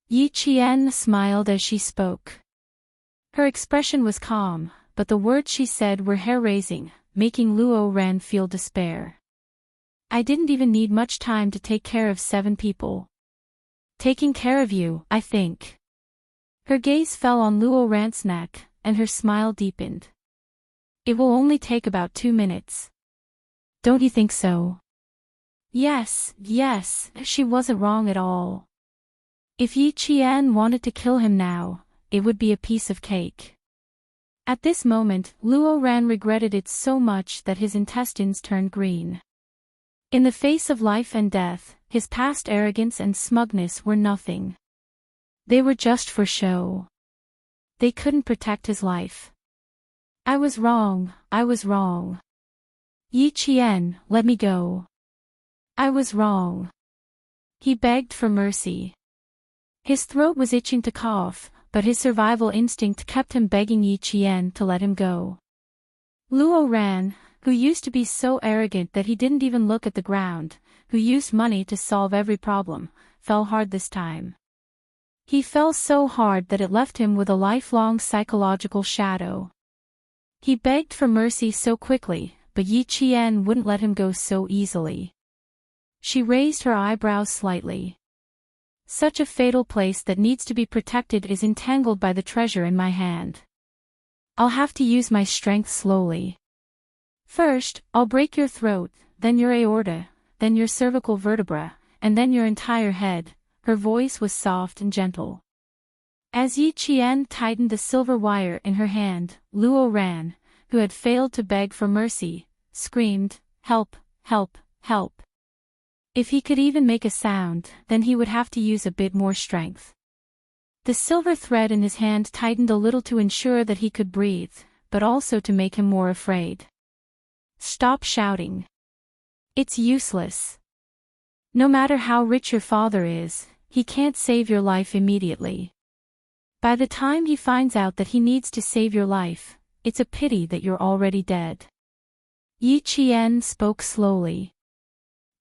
Yi Qian smiled as she spoke. Her expression was calm, but the words she said were hair-raising, making Luo Ran feel despair. I didn't even need much time to take care of 7 people. Taking care of you, I think. Her gaze fell on Luo Ran's neck, and her smile deepened. It will only take about 2 minutes. Don't you think so? Yes, she wasn't wrong at all. If Yi Qian wanted to kill him now, it would be a piece of cake. At this moment, Luo Ran regretted it so much that his intestines turned green. In the face of life and death, his past arrogance and smugness were nothing. They were just for show. They couldn't protect his life. I was wrong. Yi Qian, let me go. I was wrong. He begged for mercy. His throat was itching to cough, but his survival instinct kept him begging Yi Qian to let him go. Luo Ran, who used to be so arrogant that he didn't even look at the ground, who used money to solve every problem, fell hard this time. He fell so hard that it left him with a lifelong psychological shadow. He begged for mercy so quickly, but Yi Qian wouldn't let him go so easily. She raised her eyebrows slightly. Such a fatal place that needs to be protected is entangled by the treasure in my hand. I'll have to use my strength slowly. First, I'll break your throat, then your aorta, then your cervical vertebra, and then your entire head. Her voice was soft and gentle. As Yi Qian tightened the silver wire in her hand, Luo Ran, who had failed to beg for mercy, screamed, "Help, help, help." If he could even make a sound, then he would have to use a bit more strength. The silver thread in his hand tightened a little to ensure that he could breathe, but also to make him more afraid. Stop shouting. It's useless. No matter how rich your father is, he can't save your life immediately. By the time he finds out that he needs to save your life, it's a pity that you're already dead. Yi Qian spoke slowly.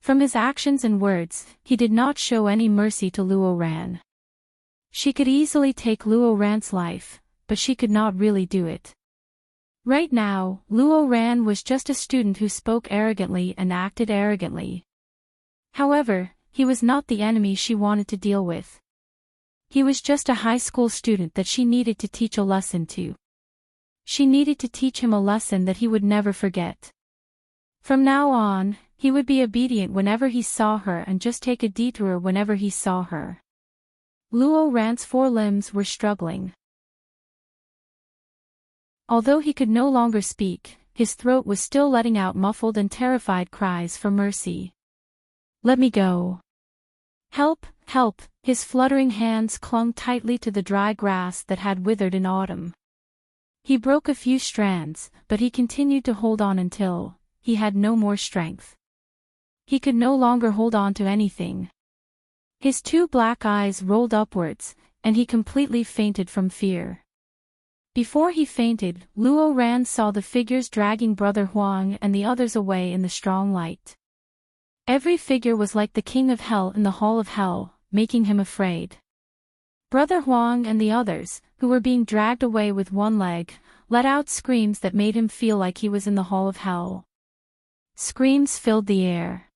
From his actions and words, he did not show any mercy to Luo Ran. She could easily take Luo Ran's life, but she could not really do it. Right now, Luo Ran was just a student who spoke arrogantly and acted arrogantly. However, he was not the enemy she wanted to deal with. He was just a high school student that she needed to teach a lesson to. She needed to teach him a lesson that he would never forget. From now on, he would be obedient whenever he saw her and just take a detour whenever he saw her. Luo Ran's forelimbs were struggling. Although he could no longer speak, his throat was still letting out muffled and terrified cries for mercy. Let me go. Help, help, his fluttering hands clung tightly to the dry grass that had withered in autumn. He broke a few strands, but he continued to hold on until he had no more strength. He could no longer hold on to anything. His two black eyes rolled upwards, and he completely fainted from fear. Before he fainted, Luo Ran saw the figures dragging Brother Huang and the others away in the strong light. Every figure was like the king of hell in the hall of hell, making him afraid. Brother Huang and the others, who were being dragged away with one leg, let out screams that made him feel like he was in the hall of hell. Screams filled the air.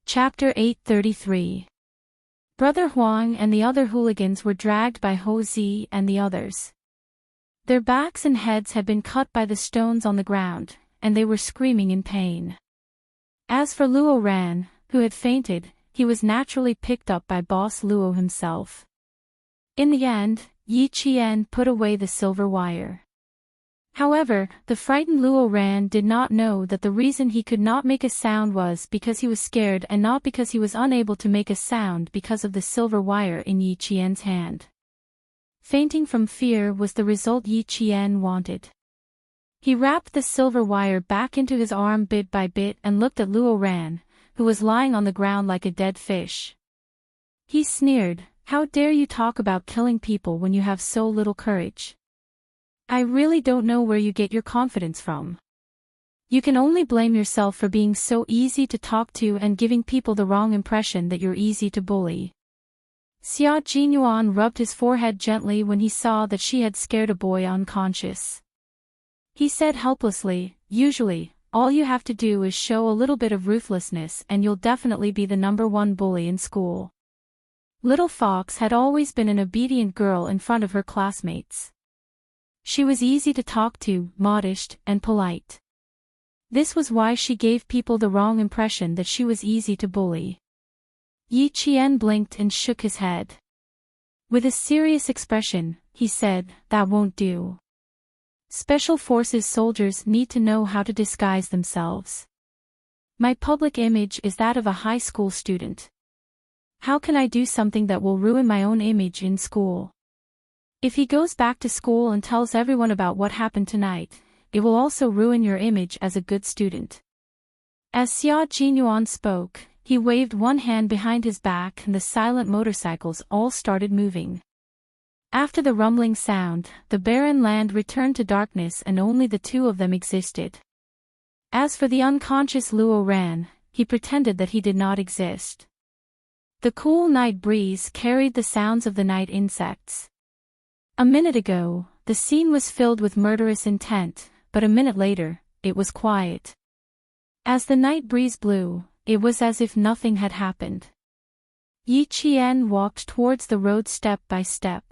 Chapter 833. Brother Huang and the other hooligans were dragged by Ho Zi and the others. Their backs and heads had been cut by the stones on the ground, and they were screaming in pain. As for Luo Ran, who had fainted, he was naturally picked up by Boss Luo himself. In the end, Yi Qian put away the silver wire. However, the frightened Luo Ran did not know that the reason he could not make a sound was because he was scared and not because he was unable to make a sound because of the silver wire in Yi Qian's hand. Fainting from fear was the result Yi Qian wanted. He wrapped the silver wire back into his arm bit by bit and looked at Luo Ran, who was lying on the ground like a dead fish. He sneered, "How dare you talk about killing people when you have so little courage? I really don't know where you get your confidence from. You can only blame yourself for being so easy to talk to and giving people the wrong impression that you're easy to bully." Xia Jinyuan rubbed his forehead gently when he saw that she had scared a boy unconscious. He said helplessly, "Usually, all you have to do is show a little bit of ruthlessness and you'll definitely be the #1 bully in school." Little Fox had always been an obedient girl in front of her classmates. She was easy to talk to, modest, and polite. This was why she gave people the wrong impression that she was easy to bully. Yi Qian blinked and shook his head. With a serious expression, he said, "That won't do. Special Forces soldiers need to know how to disguise themselves. My public image is that of a high school student. How can I do something that will ruin my own image in school? If he goes back to school and tells everyone about what happened tonight, it will also ruin your image as a good student." As Xia Jinyuan spoke, he waved one hand behind his back and the silent motorcycles all started moving. After the rumbling sound, the barren land returned to darkness and only the two of them existed. As for the unconscious Luo Ran, he pretended that he did not exist. The cool night breeze carried the sounds of the night insects. A minute ago, the scene was filled with murderous intent, but a minute later, it was quiet. As the night breeze blew, it was as if nothing had happened. Yi Qian walked towards the road step by step.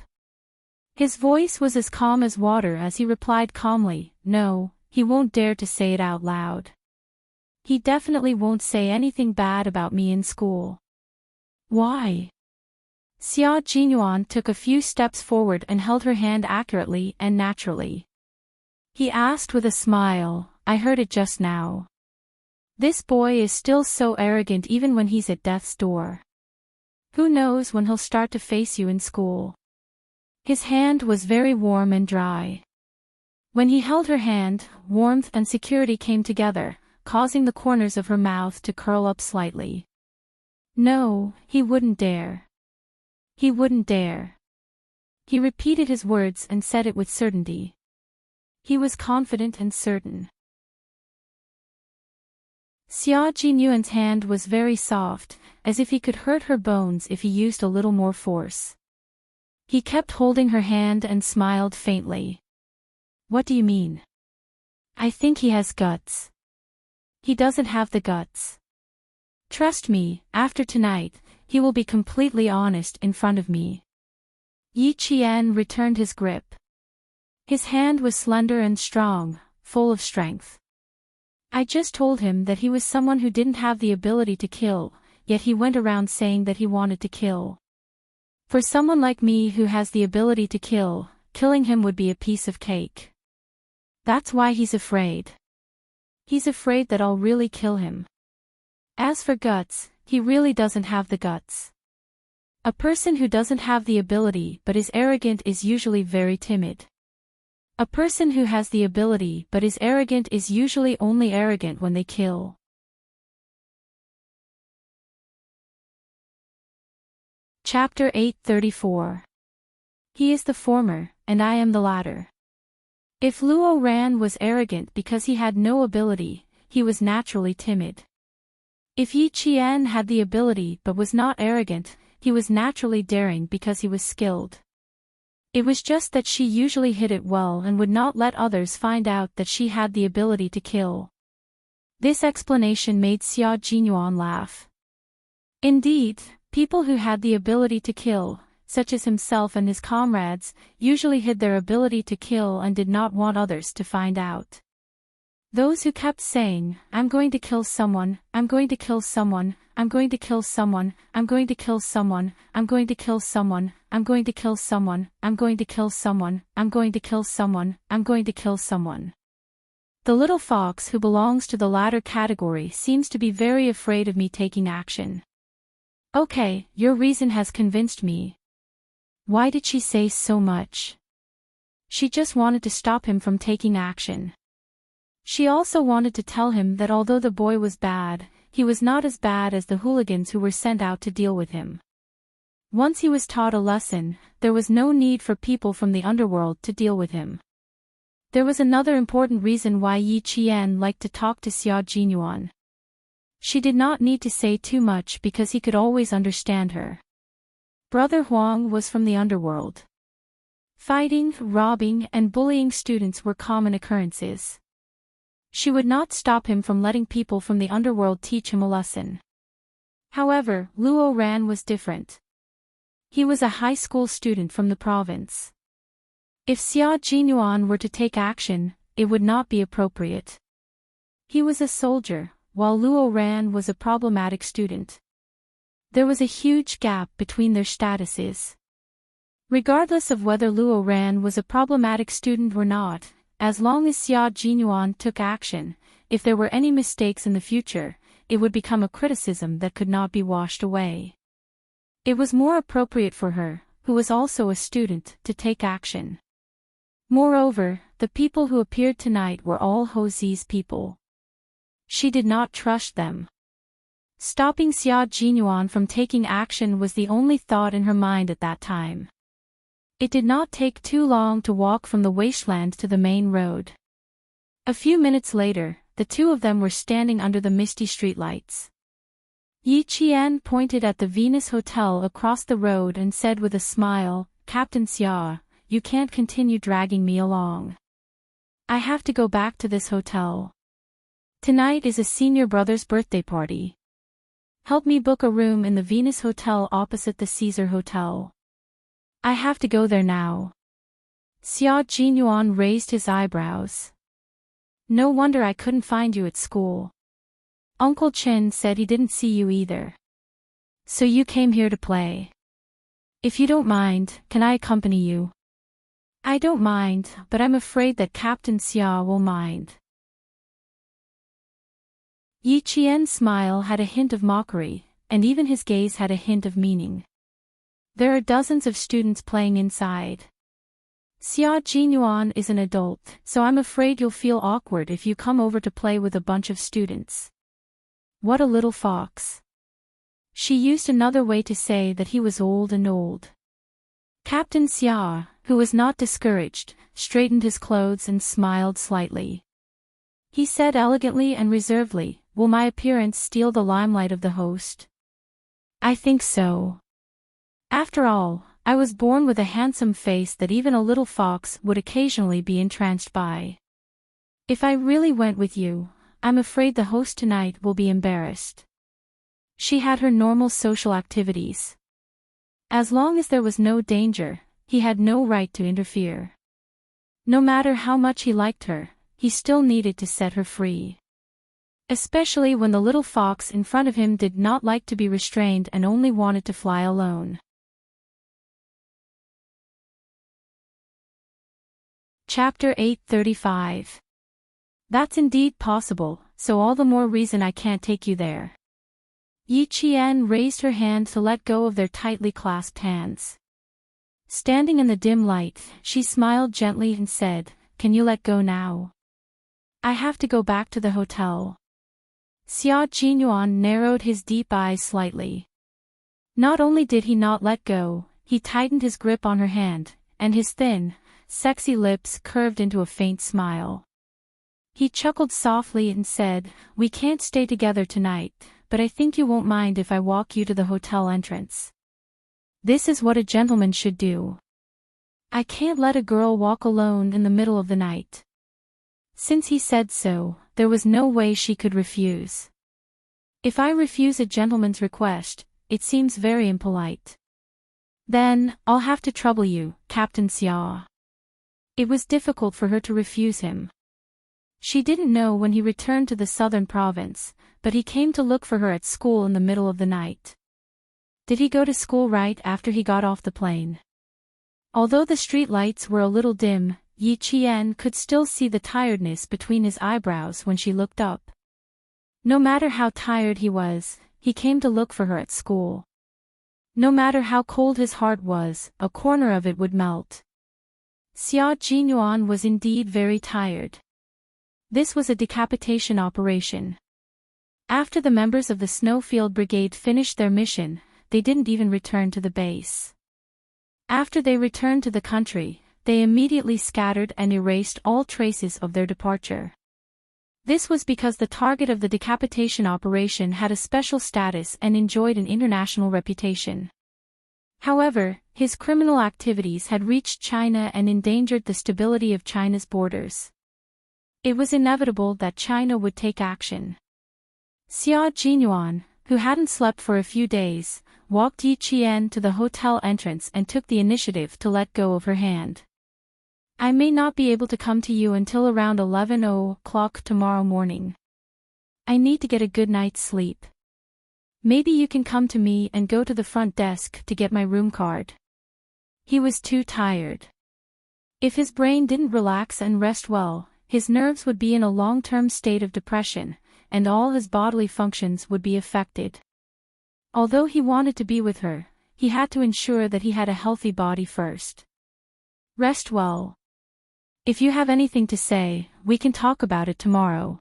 His voice was as calm as water as he replied calmly, "No, he won't dare to say it out loud. He definitely won't say anything bad about me in school." "Why?" Xia Jinyuan took a few steps forward and held her hand accurately and naturally. He asked with a smile, "I heard it just now. This boy is still so arrogant even when he's at death's door. Who knows when he'll start to face you in school?" His hand was very warm and dry. When he held her hand, warmth and security came together, causing the corners of her mouth to curl up slightly. No, he wouldn't dare. He wouldn't dare. He repeated his words and said it with certainty. He was confident and certain. Xia Jinyuan's hand was very soft, as if he could hurt her bones if he used a little more force. He kept holding her hand and smiled faintly. What do you mean? I think he has guts. He doesn't have the guts. Trust me, after tonight, he will be completely honest in front of me. Yi Qian returned his grip. His hand was slender and strong, full of strength. I just told him that he was someone who didn't have the ability to kill, yet he went around saying that he wanted to kill. For someone like me who has the ability to kill, killing him would be a piece of cake. That's why he's afraid. He's afraid that I'll really kill him. As for guts, he really doesn't have the guts. A person who doesn't have the ability but is arrogant is usually very timid. A person who has the ability but is arrogant is usually only arrogant when they kill. Chapter 834. He is the former, and I am the latter. If Luo Ran was arrogant because he had no ability, he was naturally timid. If Yi Qian had the ability but was not arrogant, he was naturally daring because he was skilled. It was just that she usually hid it well and would not let others find out that she had the ability to kill. This explanation made Xia Jinyuan laugh. Indeed, people who had the ability to kill, such as himself and his comrades, usually hid their ability to kill and did not want others to find out. Those who kept saying, I'm going to kill someone, I'm going to kill someone, I'm going to kill someone, I'm going to kill someone, I'm going to kill someone, I'm going to kill someone, I'm going to kill someone, I'm going to kill someone, I'm going to kill someone. The little fox who belongs to the latter category seems to be very afraid of me taking action. Okay, your reason has convinced me. Why did she say so much? She just wanted to stop him from taking action. She also wanted to tell him that although the boy was bad, he was not as bad as the hooligans who were sent out to deal with him. Once he was taught a lesson, there was no need for people from the underworld to deal with him. There was another important reason why Yi Qian liked to talk to Xia Jinyuan. She did not need to say too much because he could always understand her. Brother Huang was from the underworld. Fighting, robbing, and bullying students were common occurrences. She would not stop him from letting people from the underworld teach him a lesson. However, Luo Ran was different. He was a high school student from the province. If Xia Jinyuan were to take action, it would not be appropriate. He was a soldier, while Luo Ran was a problematic student. There was a huge gap between their statuses. Regardless of whether Luo Ran was a problematic student or not, as long as Xia Jinyuan took action, if there were any mistakes in the future, it would become a criticism that could not be washed away. It was more appropriate for her, who was also a student, to take action. Moreover, the people who appeared tonight were all Ho Zi's people. She did not trust them. Stopping Xia Jinyuan from taking action was the only thought in her mind at that time. It did not take too long to walk from the wasteland to the main road. A few minutes later, the two of them were standing under the misty streetlights. Yi Qian pointed at the Venus Hotel across the road and said with a smile, Captain Xia, you can't continue dragging me along. I have to go back to this hotel. Tonight is a senior brother's birthday party. Help me book a room in the Venus Hotel opposite the Caesar Hotel. I have to go there now. Xia Jinyuan raised his eyebrows. No wonder I couldn't find you at school. Uncle Chen said he didn't see you either. So you came here to play. If you don't mind, can I accompany you? I don't mind, but I'm afraid that Captain Xia will mind. Yi Qian's smile had a hint of mockery, and even his gaze had a hint of meaning. There are dozens of students playing inside. Xia Jinyuan is an adult, so I'm afraid you'll feel awkward if you come over to play with a bunch of students. What a little fox. She used another way to say that he was old and old. Captain Xia, who was not discouraged, straightened his clothes and smiled slightly. He said elegantly and reservedly, "Will my appearance steal the limelight of the host?" "I think so. After all, I was born with a handsome face that even a little fox would occasionally be entranced by. If I really went with you, I'm afraid the host tonight will be embarrassed." She had her normal social activities. As long as there was no danger, he had no right to interfere. No matter how much he liked her, he still needed to set her free. Especially when the little fox in front of him did not like to be restrained and only wanted to fly alone. Chapter 835. That's indeed possible, so all the more reason I can't take you there. Yi Qian raised her hand to let go of their tightly clasped hands. Standing in the dim light, she smiled gently and said, "Can you let go now? I have to go back to the hotel." Xia Jinyuan narrowed his deep eyes slightly. Not only did he not let go, he tightened his grip on her hand, and his thin, sexy lips curved into a faint smile. He chuckled softly and said, "We can't stay together tonight, but I think you won't mind if I walk you to the hotel entrance. This is what a gentleman should do. I can't let a girl walk alone in the middle of the night." Since he said so, there was no way she could refuse. "If I refuse a gentleman's request, it seems very impolite. Then, I'll have to trouble you, Captain Xia." It was difficult for her to refuse him. She didn't know when he returned to the southern province, but he came to look for her at school in the middle of the night. Did he go to school right after he got off the plane? Although the street lights were a little dim, Yi Qian could still see the tiredness between his eyebrows when she looked up. No matter how tired he was, he came to look for her at school. No matter how cold his heart was, a corner of it would melt. Xia Jinyuan was indeed very tired. This was a decapitation operation. After the members of the Snowfield Brigade finished their mission, they didn't even return to the base. After they returned to the country, they immediately scattered and erased all traces of their departure. This was because the target of the decapitation operation had a special status and enjoyed an international reputation. However, his criminal activities had reached China and endangered the stability of China's borders. It was inevitable that China would take action. Xia Jinyuan, who hadn't slept for a few days, walked Yi Qian to the hotel entrance and took the initiative to let go of her hand. "I may not be able to come to you until around 11:00 tomorrow morning. I need to get a good night's sleep. Maybe you can come to me and go to the front desk to get my room card." He was too tired. If his brain didn't relax and rest well, his nerves would be in a long-term state of depression, and all his bodily functions would be affected. Although he wanted to be with her, he had to ensure that he had a healthy body first. "Rest well. If you have anything to say, we can talk about it tomorrow."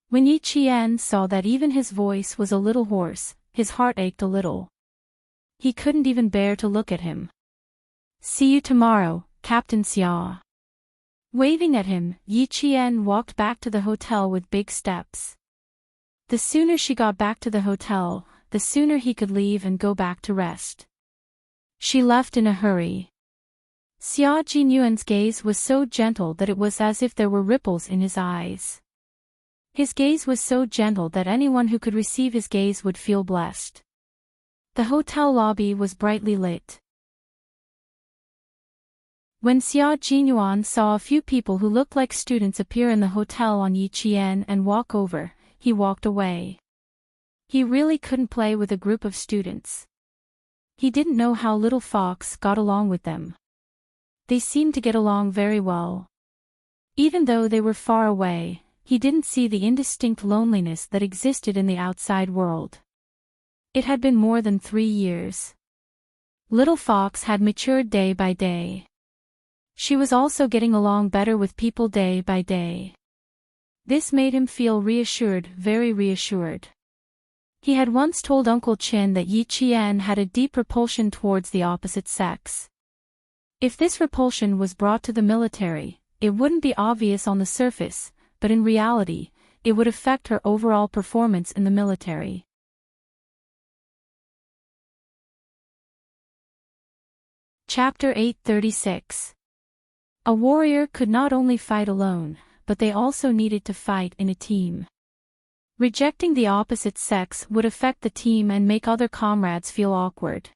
When Yi Qian saw that even his voice was a little hoarse, his heart ached a little. He couldn't even bear to look at him. "See you tomorrow, Captain Xia." Waving at him, Yi Qian walked back to the hotel with big steps. The sooner she got back to the hotel, the sooner he could leave and go back to rest. She left in a hurry. Xia Jinyuan's gaze was so gentle that it was as if there were ripples in his eyes. His gaze was so gentle that anyone who could receive his gaze would feel blessed. The hotel lobby was brightly lit. When Xia Jinyuan saw a few people who looked like students appear in the hotel on Yi Qian and walk over, he walked away. He really couldn't play with a group of students. He didn't know how Little Fox got along with them. They seemed to get along very well. Even though they were far away, he didn't see the indistinct loneliness that existed in the outside world. It had been more than 3 years. Little Fox had matured day by day. She was also getting along better with people day by day. This made him feel reassured, very reassured. He had once told Uncle Chin that Yi Qian had a deep repulsion towards the opposite sex. If this repulsion was brought to the military, it wouldn't be obvious on the surface, but in reality, it would affect her overall performance in the military. Chapter 836. A warrior could not only fight alone, but they also needed to fight in a team. Rejecting the opposite sex would affect the team and make other comrades feel awkward.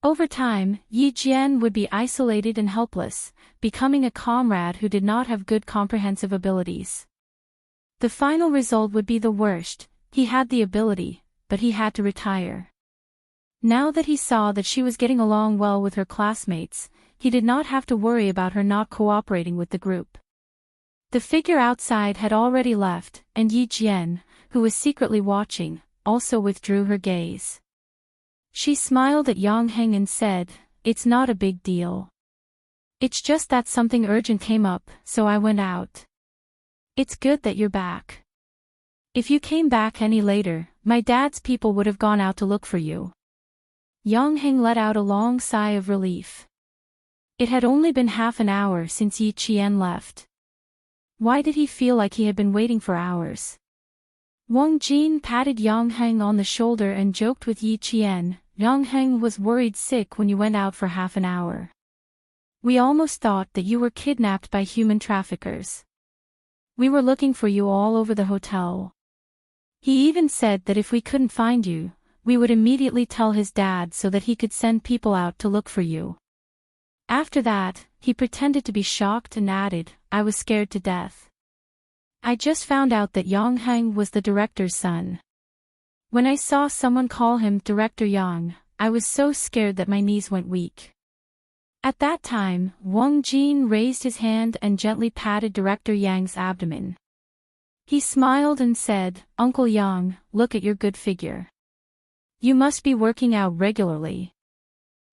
Over time, Yi Jian would be isolated and helpless, becoming a comrade who did not have good comprehensive abilities. The final result would be the worst. He had the ability, but he had to retire. Now that he saw that she was getting along well with her classmates, he did not have to worry about her not cooperating with the group. The figure outside had already left, and Yi Jian, who was secretly watching, also withdrew her gaze. She smiled at Yang Heng and said, "It's not a big deal. It's just that something urgent came up, so I went out. It's good that you're back. If you came back any later, my dad's people would have gone out to look for you." Yang Heng let out a long sigh of relief. It had only been half an hour since Yi Qian left. Why did he feel like he had been waiting for hours? Wang Jin patted Yang Heng on the shoulder and joked with Yi Qian, "Yang Heng was worried sick when you went out for half an hour. We almost thought that you were kidnapped by human traffickers. We were looking for you all over the hotel. He even said that if we couldn't find you, we would immediately tell his dad so that he could send people out to look for you." After that, he pretended to be shocked and added, "I was scared to death. I just found out that Yang Heng was the director's son. When I saw someone call him Director Yang, I was so scared that my knees went weak." At that time, Wang Jin raised his hand and gently patted Director Yang's abdomen. He smiled and said, "Uncle Yang, look at your good figure. You must be working out regularly."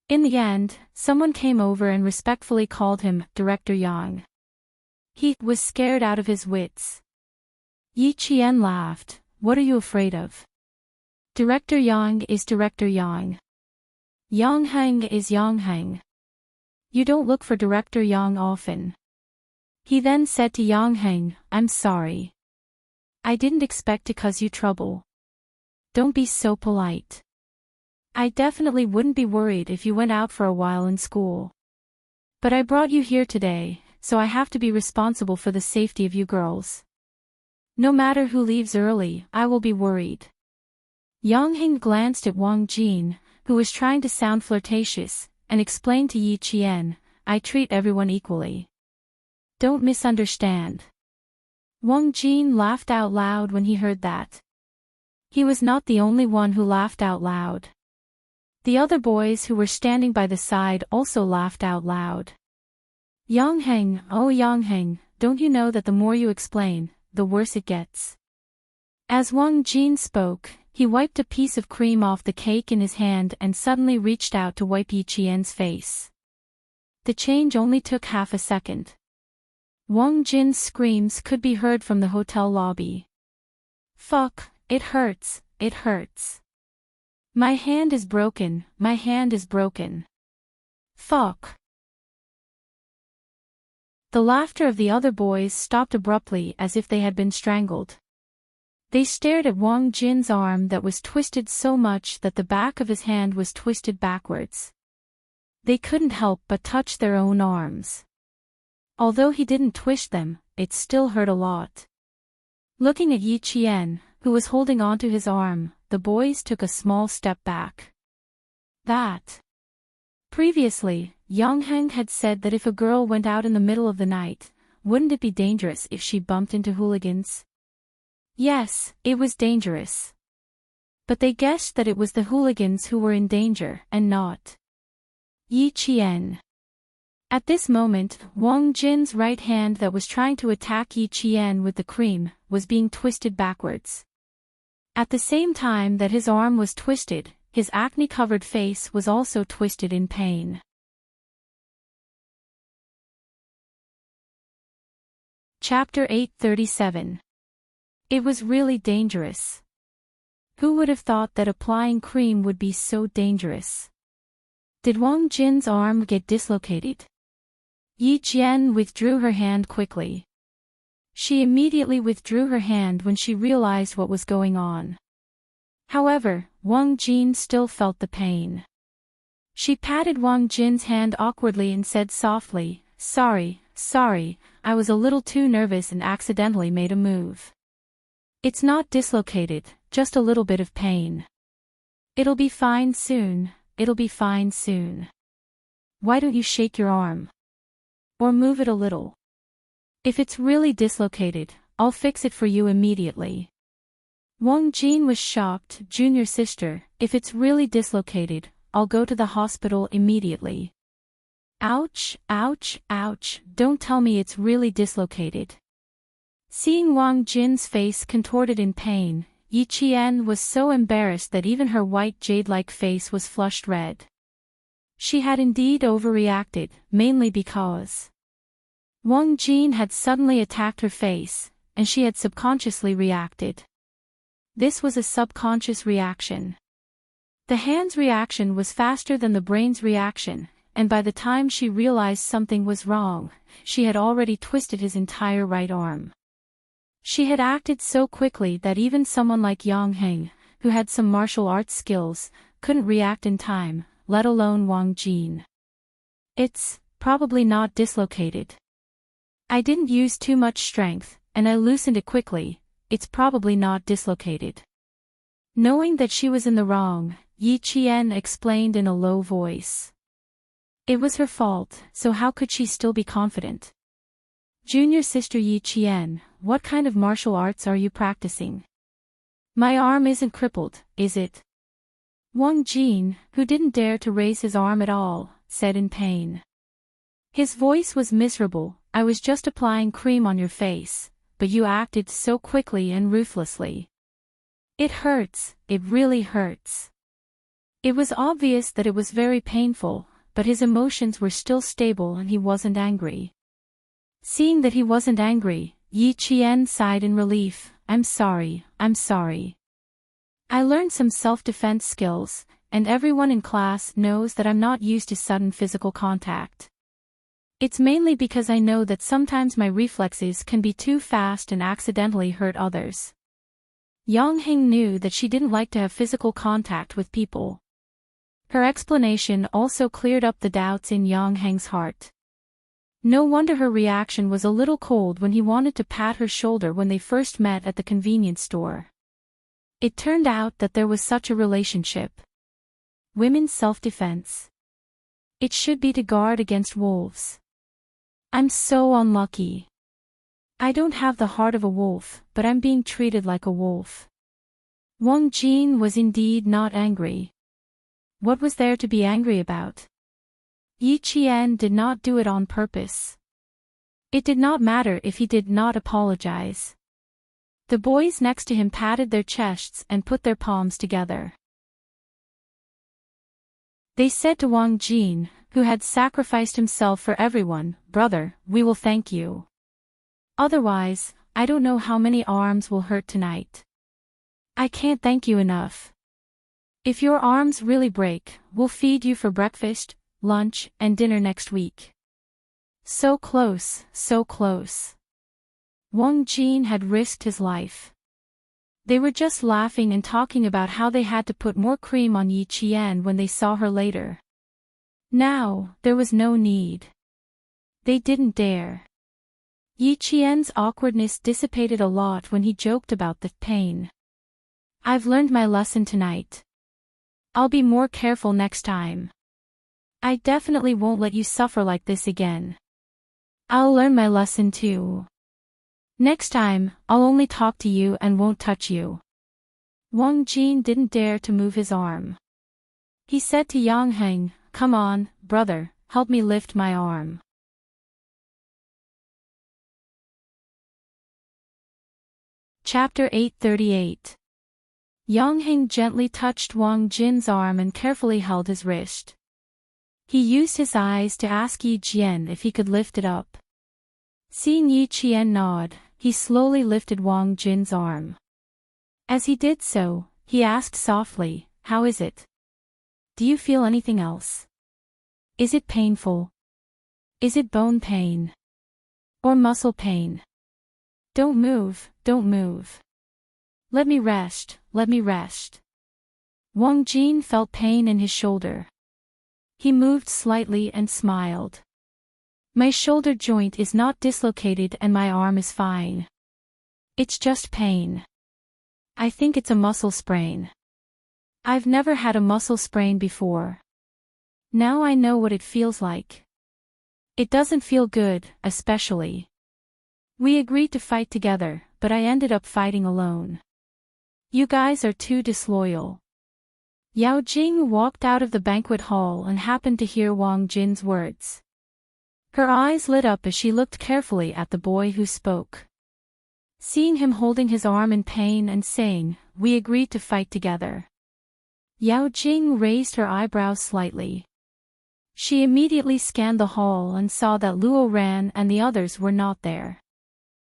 In the end, someone came over and respectfully called him Director Yang. He was scared out of his wits. Yi Qian laughed, "What are you afraid of? Director Yang is Director Yang. Yang Heng is Yang Heng. You don't look for Director Yang often." He then said to Yang Heng, "I'm sorry. I didn't expect to cause you trouble. Don't be so polite. I definitely wouldn't be worried if you went out for a while in school. But I brought you here today, so I have to be responsible for the safety of you girls. No matter who leaves early, I will be worried." Yang Heng glanced at Wang Jin, who was trying to sound flirtatious, and explained to Yi Qian, "I treat everyone equally. Don't misunderstand." Wang Jin laughed out loud when he heard that. He was not the only one who laughed out loud. The other boys who were standing by the side also laughed out loud. "Yang Heng, oh Yang Heng, don't you know that the more you explain, the worse it gets?" As Wang Jin spoke, he wiped a piece of cream off the cake in his hand and suddenly reached out to wipe Yi Qian's face. The change only took half a second. Wang Jin's screams could be heard from the hotel lobby. "Fuck, it hurts, it hurts. My hand is broken, my hand is broken. Fuck." The laughter of the other boys stopped abruptly as if they had been strangled. They stared at Wang Jin's arm that was twisted so much that the back of his hand was twisted backwards. They couldn't help but touch their own arms. Although he didn't twist them, it still hurt a lot. Looking at Yi Qian, who was holding onto his arm, the boys took a small step back. Previously, Yang Heng had said that if a girl went out in the middle of the night, wouldn't it be dangerous if she bumped into hooligans? Yes, it was dangerous. But they guessed that it was the hooligans who were in danger and not Yi Qian. At this moment, Wang Jin's right hand that was trying to attack Yi Qian with the cream was being twisted backwards. At the same time that his arm was twisted, his acne-covered face was also twisted in pain. Chapter 837. It was really dangerous. Who would have thought that applying cream would be so dangerous? Did Wang Jin's arm get dislocated? Yi Jian withdrew her hand quickly. She immediately withdrew her hand when she realized what was going on. However, Wang Jin still felt the pain. She patted Wang Jin's hand awkwardly and said softly, Sorry, I was a little too nervous and accidentally made a move. It's not dislocated, just a little bit of pain. It'll be fine soon. Why don't you shake your arm? Or move it a little? If it's really dislocated, I'll fix it for you immediately. Wang Jin was shocked. Junior sister, if it's really dislocated, I'll go to the hospital immediately. Ouch, don't tell me it's really dislocated. Seeing Wang Jin's face contorted in pain, Yi Qian was so embarrassed that even her white jade-like face was flushed red. She had indeed overreacted, mainly because Wang Jin had suddenly attacked her face, and she had subconsciously reacted. This was a subconscious reaction. The hand's reaction was faster than the brain's reaction, and by the time she realized something was wrong, she had already twisted his entire right arm. She had acted so quickly that even someone like Yang Heng, who had some martial arts skills, couldn't react in time, let alone Wang Jin. It's probably not dislocated. I didn't use too much strength, and I loosened it quickly. It's probably not dislocated. Knowing that she was in the wrong, Yi Qian explained in a low voice. It was her fault, so how could she still be confident? Junior sister Yi Qian, what kind of martial arts are you practicing? My arm isn't crippled, is it? Wang Jin, who didn't dare to raise his arm at all, said in pain. His voice was miserable. I was just applying cream on your face, but you acted so quickly and ruthlessly. It hurts, it really hurts. It was obvious that it was very painful, but his emotions were still stable and he wasn't angry. Seeing that he wasn't angry, Yi Qian sighed in relief. I'm sorry. I learned some self-defense skills, and everyone in class knows that I'm not used to sudden physical contact. It's mainly because I know that sometimes my reflexes can be too fast and accidentally hurt others. Yang Heng knew that she didn't like to have physical contact with people. Her explanation also cleared up the doubts in Yang Heng's heart. No wonder her reaction was a little cold when he wanted to pat her shoulder when they first met at the convenience store. It turned out that there was such a relationship. Women's self-defense. It should be to guard against wolves. I'm so unlucky. I don't have the heart of a wolf, but I'm being treated like a wolf. Wang Jin was indeed not angry. What was there to be angry about? Yi Qian did not do it on purpose. It did not matter if he did not apologize. The boys next to him patted their chests and put their palms together. They said to Wang Jin, who had sacrificed himself for everyone, Brother, we will thank you. Otherwise, I don't know how many arms will hurt tonight. I can't thank you enough. If your arms really break, we'll feed you for breakfast, lunch, and dinner next week. So close. Wang Jin had risked his life. They were just laughing and talking about how they had to put more cream on Yi Qian when they saw her later. Now, there was no need. They didn't dare. Yi Qian's awkwardness dissipated a lot when he joked about the pain. I've learned my lesson tonight. I'll be more careful next time. I definitely won't let you suffer like this again. I'll learn my lesson too. Next time, I'll only talk to you and won't touch you. Wang Jin didn't dare to move his arm. He said to Yang Heng, Come on, brother, help me lift my arm. Chapter 838. Yang Heng gently touched Wang Jin's arm and carefully held his wrist. He used his eyes to ask Yi Jian if he could lift it up. Seeing Yi Qian nod, he slowly lifted Wang Jin's arm. As he did so, he asked softly, "How is it? Do you feel anything else? Is it painful? Is it bone pain? Or muscle pain? Don't move, don't move. Let me rest, let me rest." Wang Jin felt pain in his shoulder. He moved slightly and smiled. "My shoulder joint is not dislocated and my arm is fine. It's just pain. I think it's a muscle sprain. I've never had a muscle sprain before. Now I know what it feels like. It doesn't feel good, especially. We agreed to fight together, but I ended up fighting alone. You guys are too disloyal." Yao Jing walked out of the banquet hall and happened to hear Wang Jin's words. Her eyes lit up as she looked carefully at the boy who spoke. Seeing him holding his arm in pain and saying, "We agreed to fight together." Yao Jing raised her eyebrows slightly. She immediately scanned the hall and saw that Luo Ran and the others were not there.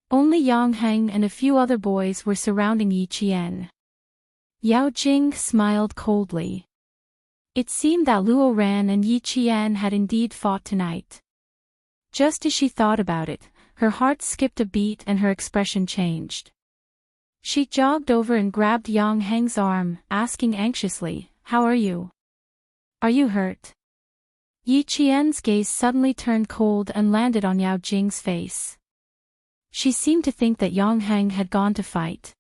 Only Yang Heng and a few other boys were surrounding Yi Qian. Yao Jing smiled coldly. It seemed that Luo Ran and Yi Qian had indeed fought tonight. Just as she thought about it, her heart skipped a beat and her expression changed. She jogged over and grabbed Yang Heng's arm, asking anxiously, "How are you? Are you hurt?" Yi Qian's gaze suddenly turned cold and landed on Yao Jing's face. She seemed to think that Yang Heng had gone to fight.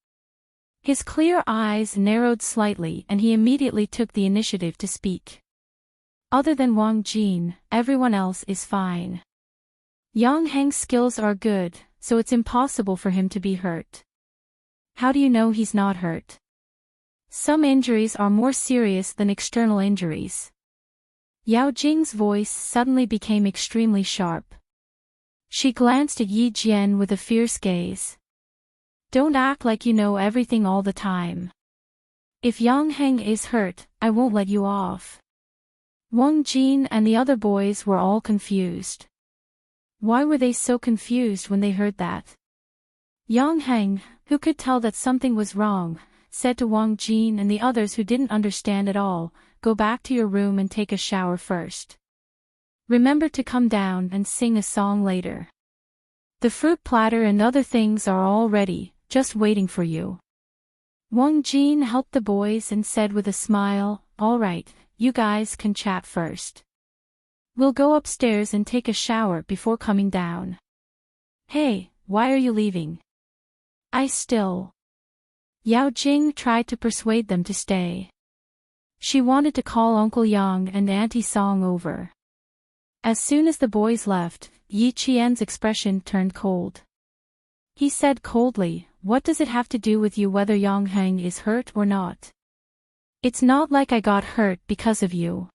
His clear eyes narrowed slightly and he immediately took the initiative to speak. "Other than Wang Jin, everyone else is fine. Yang Heng's skills are good, so it's impossible for him to be hurt." "How do you know he's not hurt?" "Some injuries are more serious than external injuries." Yao Jing's voice suddenly became extremely sharp. She glanced at Yi Jian with a fierce gaze. "Don't act like you know everything all the time. If Yang Heng is hurt, I won't let you off." Wang Jin and the other boys were all confused. Why were they so confused when they heard that? Yang Heng, who could tell that something was wrong, said to Wang Jin and the others who didn't understand at all, "Go back to your room and take a shower first. Remember to come down and sing a song later. The fruit platter and other things are all ready, just waiting for you." Wang Jin helped the boys and said with a smile, "All right, you guys can chat first. We'll go upstairs and take a shower before coming down." "Hey, why are you leaving?" Yao Jing tried to persuade them to stay. She wanted to call Uncle Yang and Auntie Song over. As soon as the boys left, Yi Qian's expression turned cold. He said coldly, "What does it have to do with you whether Yang Heng is hurt or not? It's not like I got hurt because of you.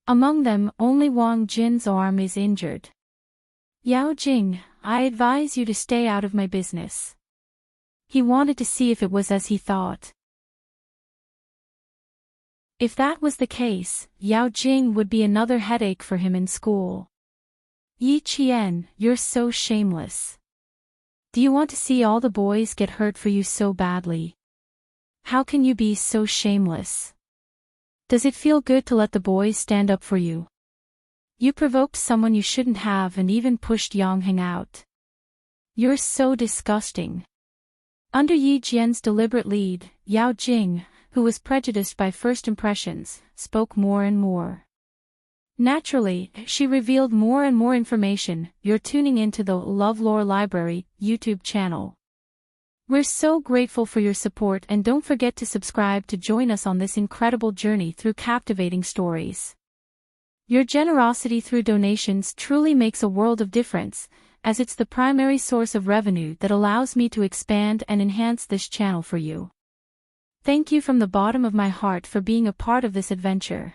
Among them, only Wang Jin's arm is injured. Yao Jing, I advise you to stay out of my business." He wanted to see if it was as he thought. If that was the case, Yao Jing would be another headache for him in school. "Yi Qian, you're so shameless. Do you want to see all the boys get hurt for you so badly? How can you be so shameless? Does it feel good to let the boys stand up for you? You provoked someone you shouldn't have and even pushed Yang Heng out. You're so disgusting." Under Yi Jian's deliberate lead, Yao Jing, who was prejudiced by first impressions, spoke more and more. Naturally, she revealed more and more information. "You're tuning into the LoveLore Library YouTube channel. We're so grateful for your support and don't forget to subscribe to join us on this incredible journey through captivating stories. Your generosity through donations truly makes a world of difference, as it's the primary source of revenue that allows me to expand and enhance this channel for you. Thank you from the bottom of my heart for being a part of this adventure."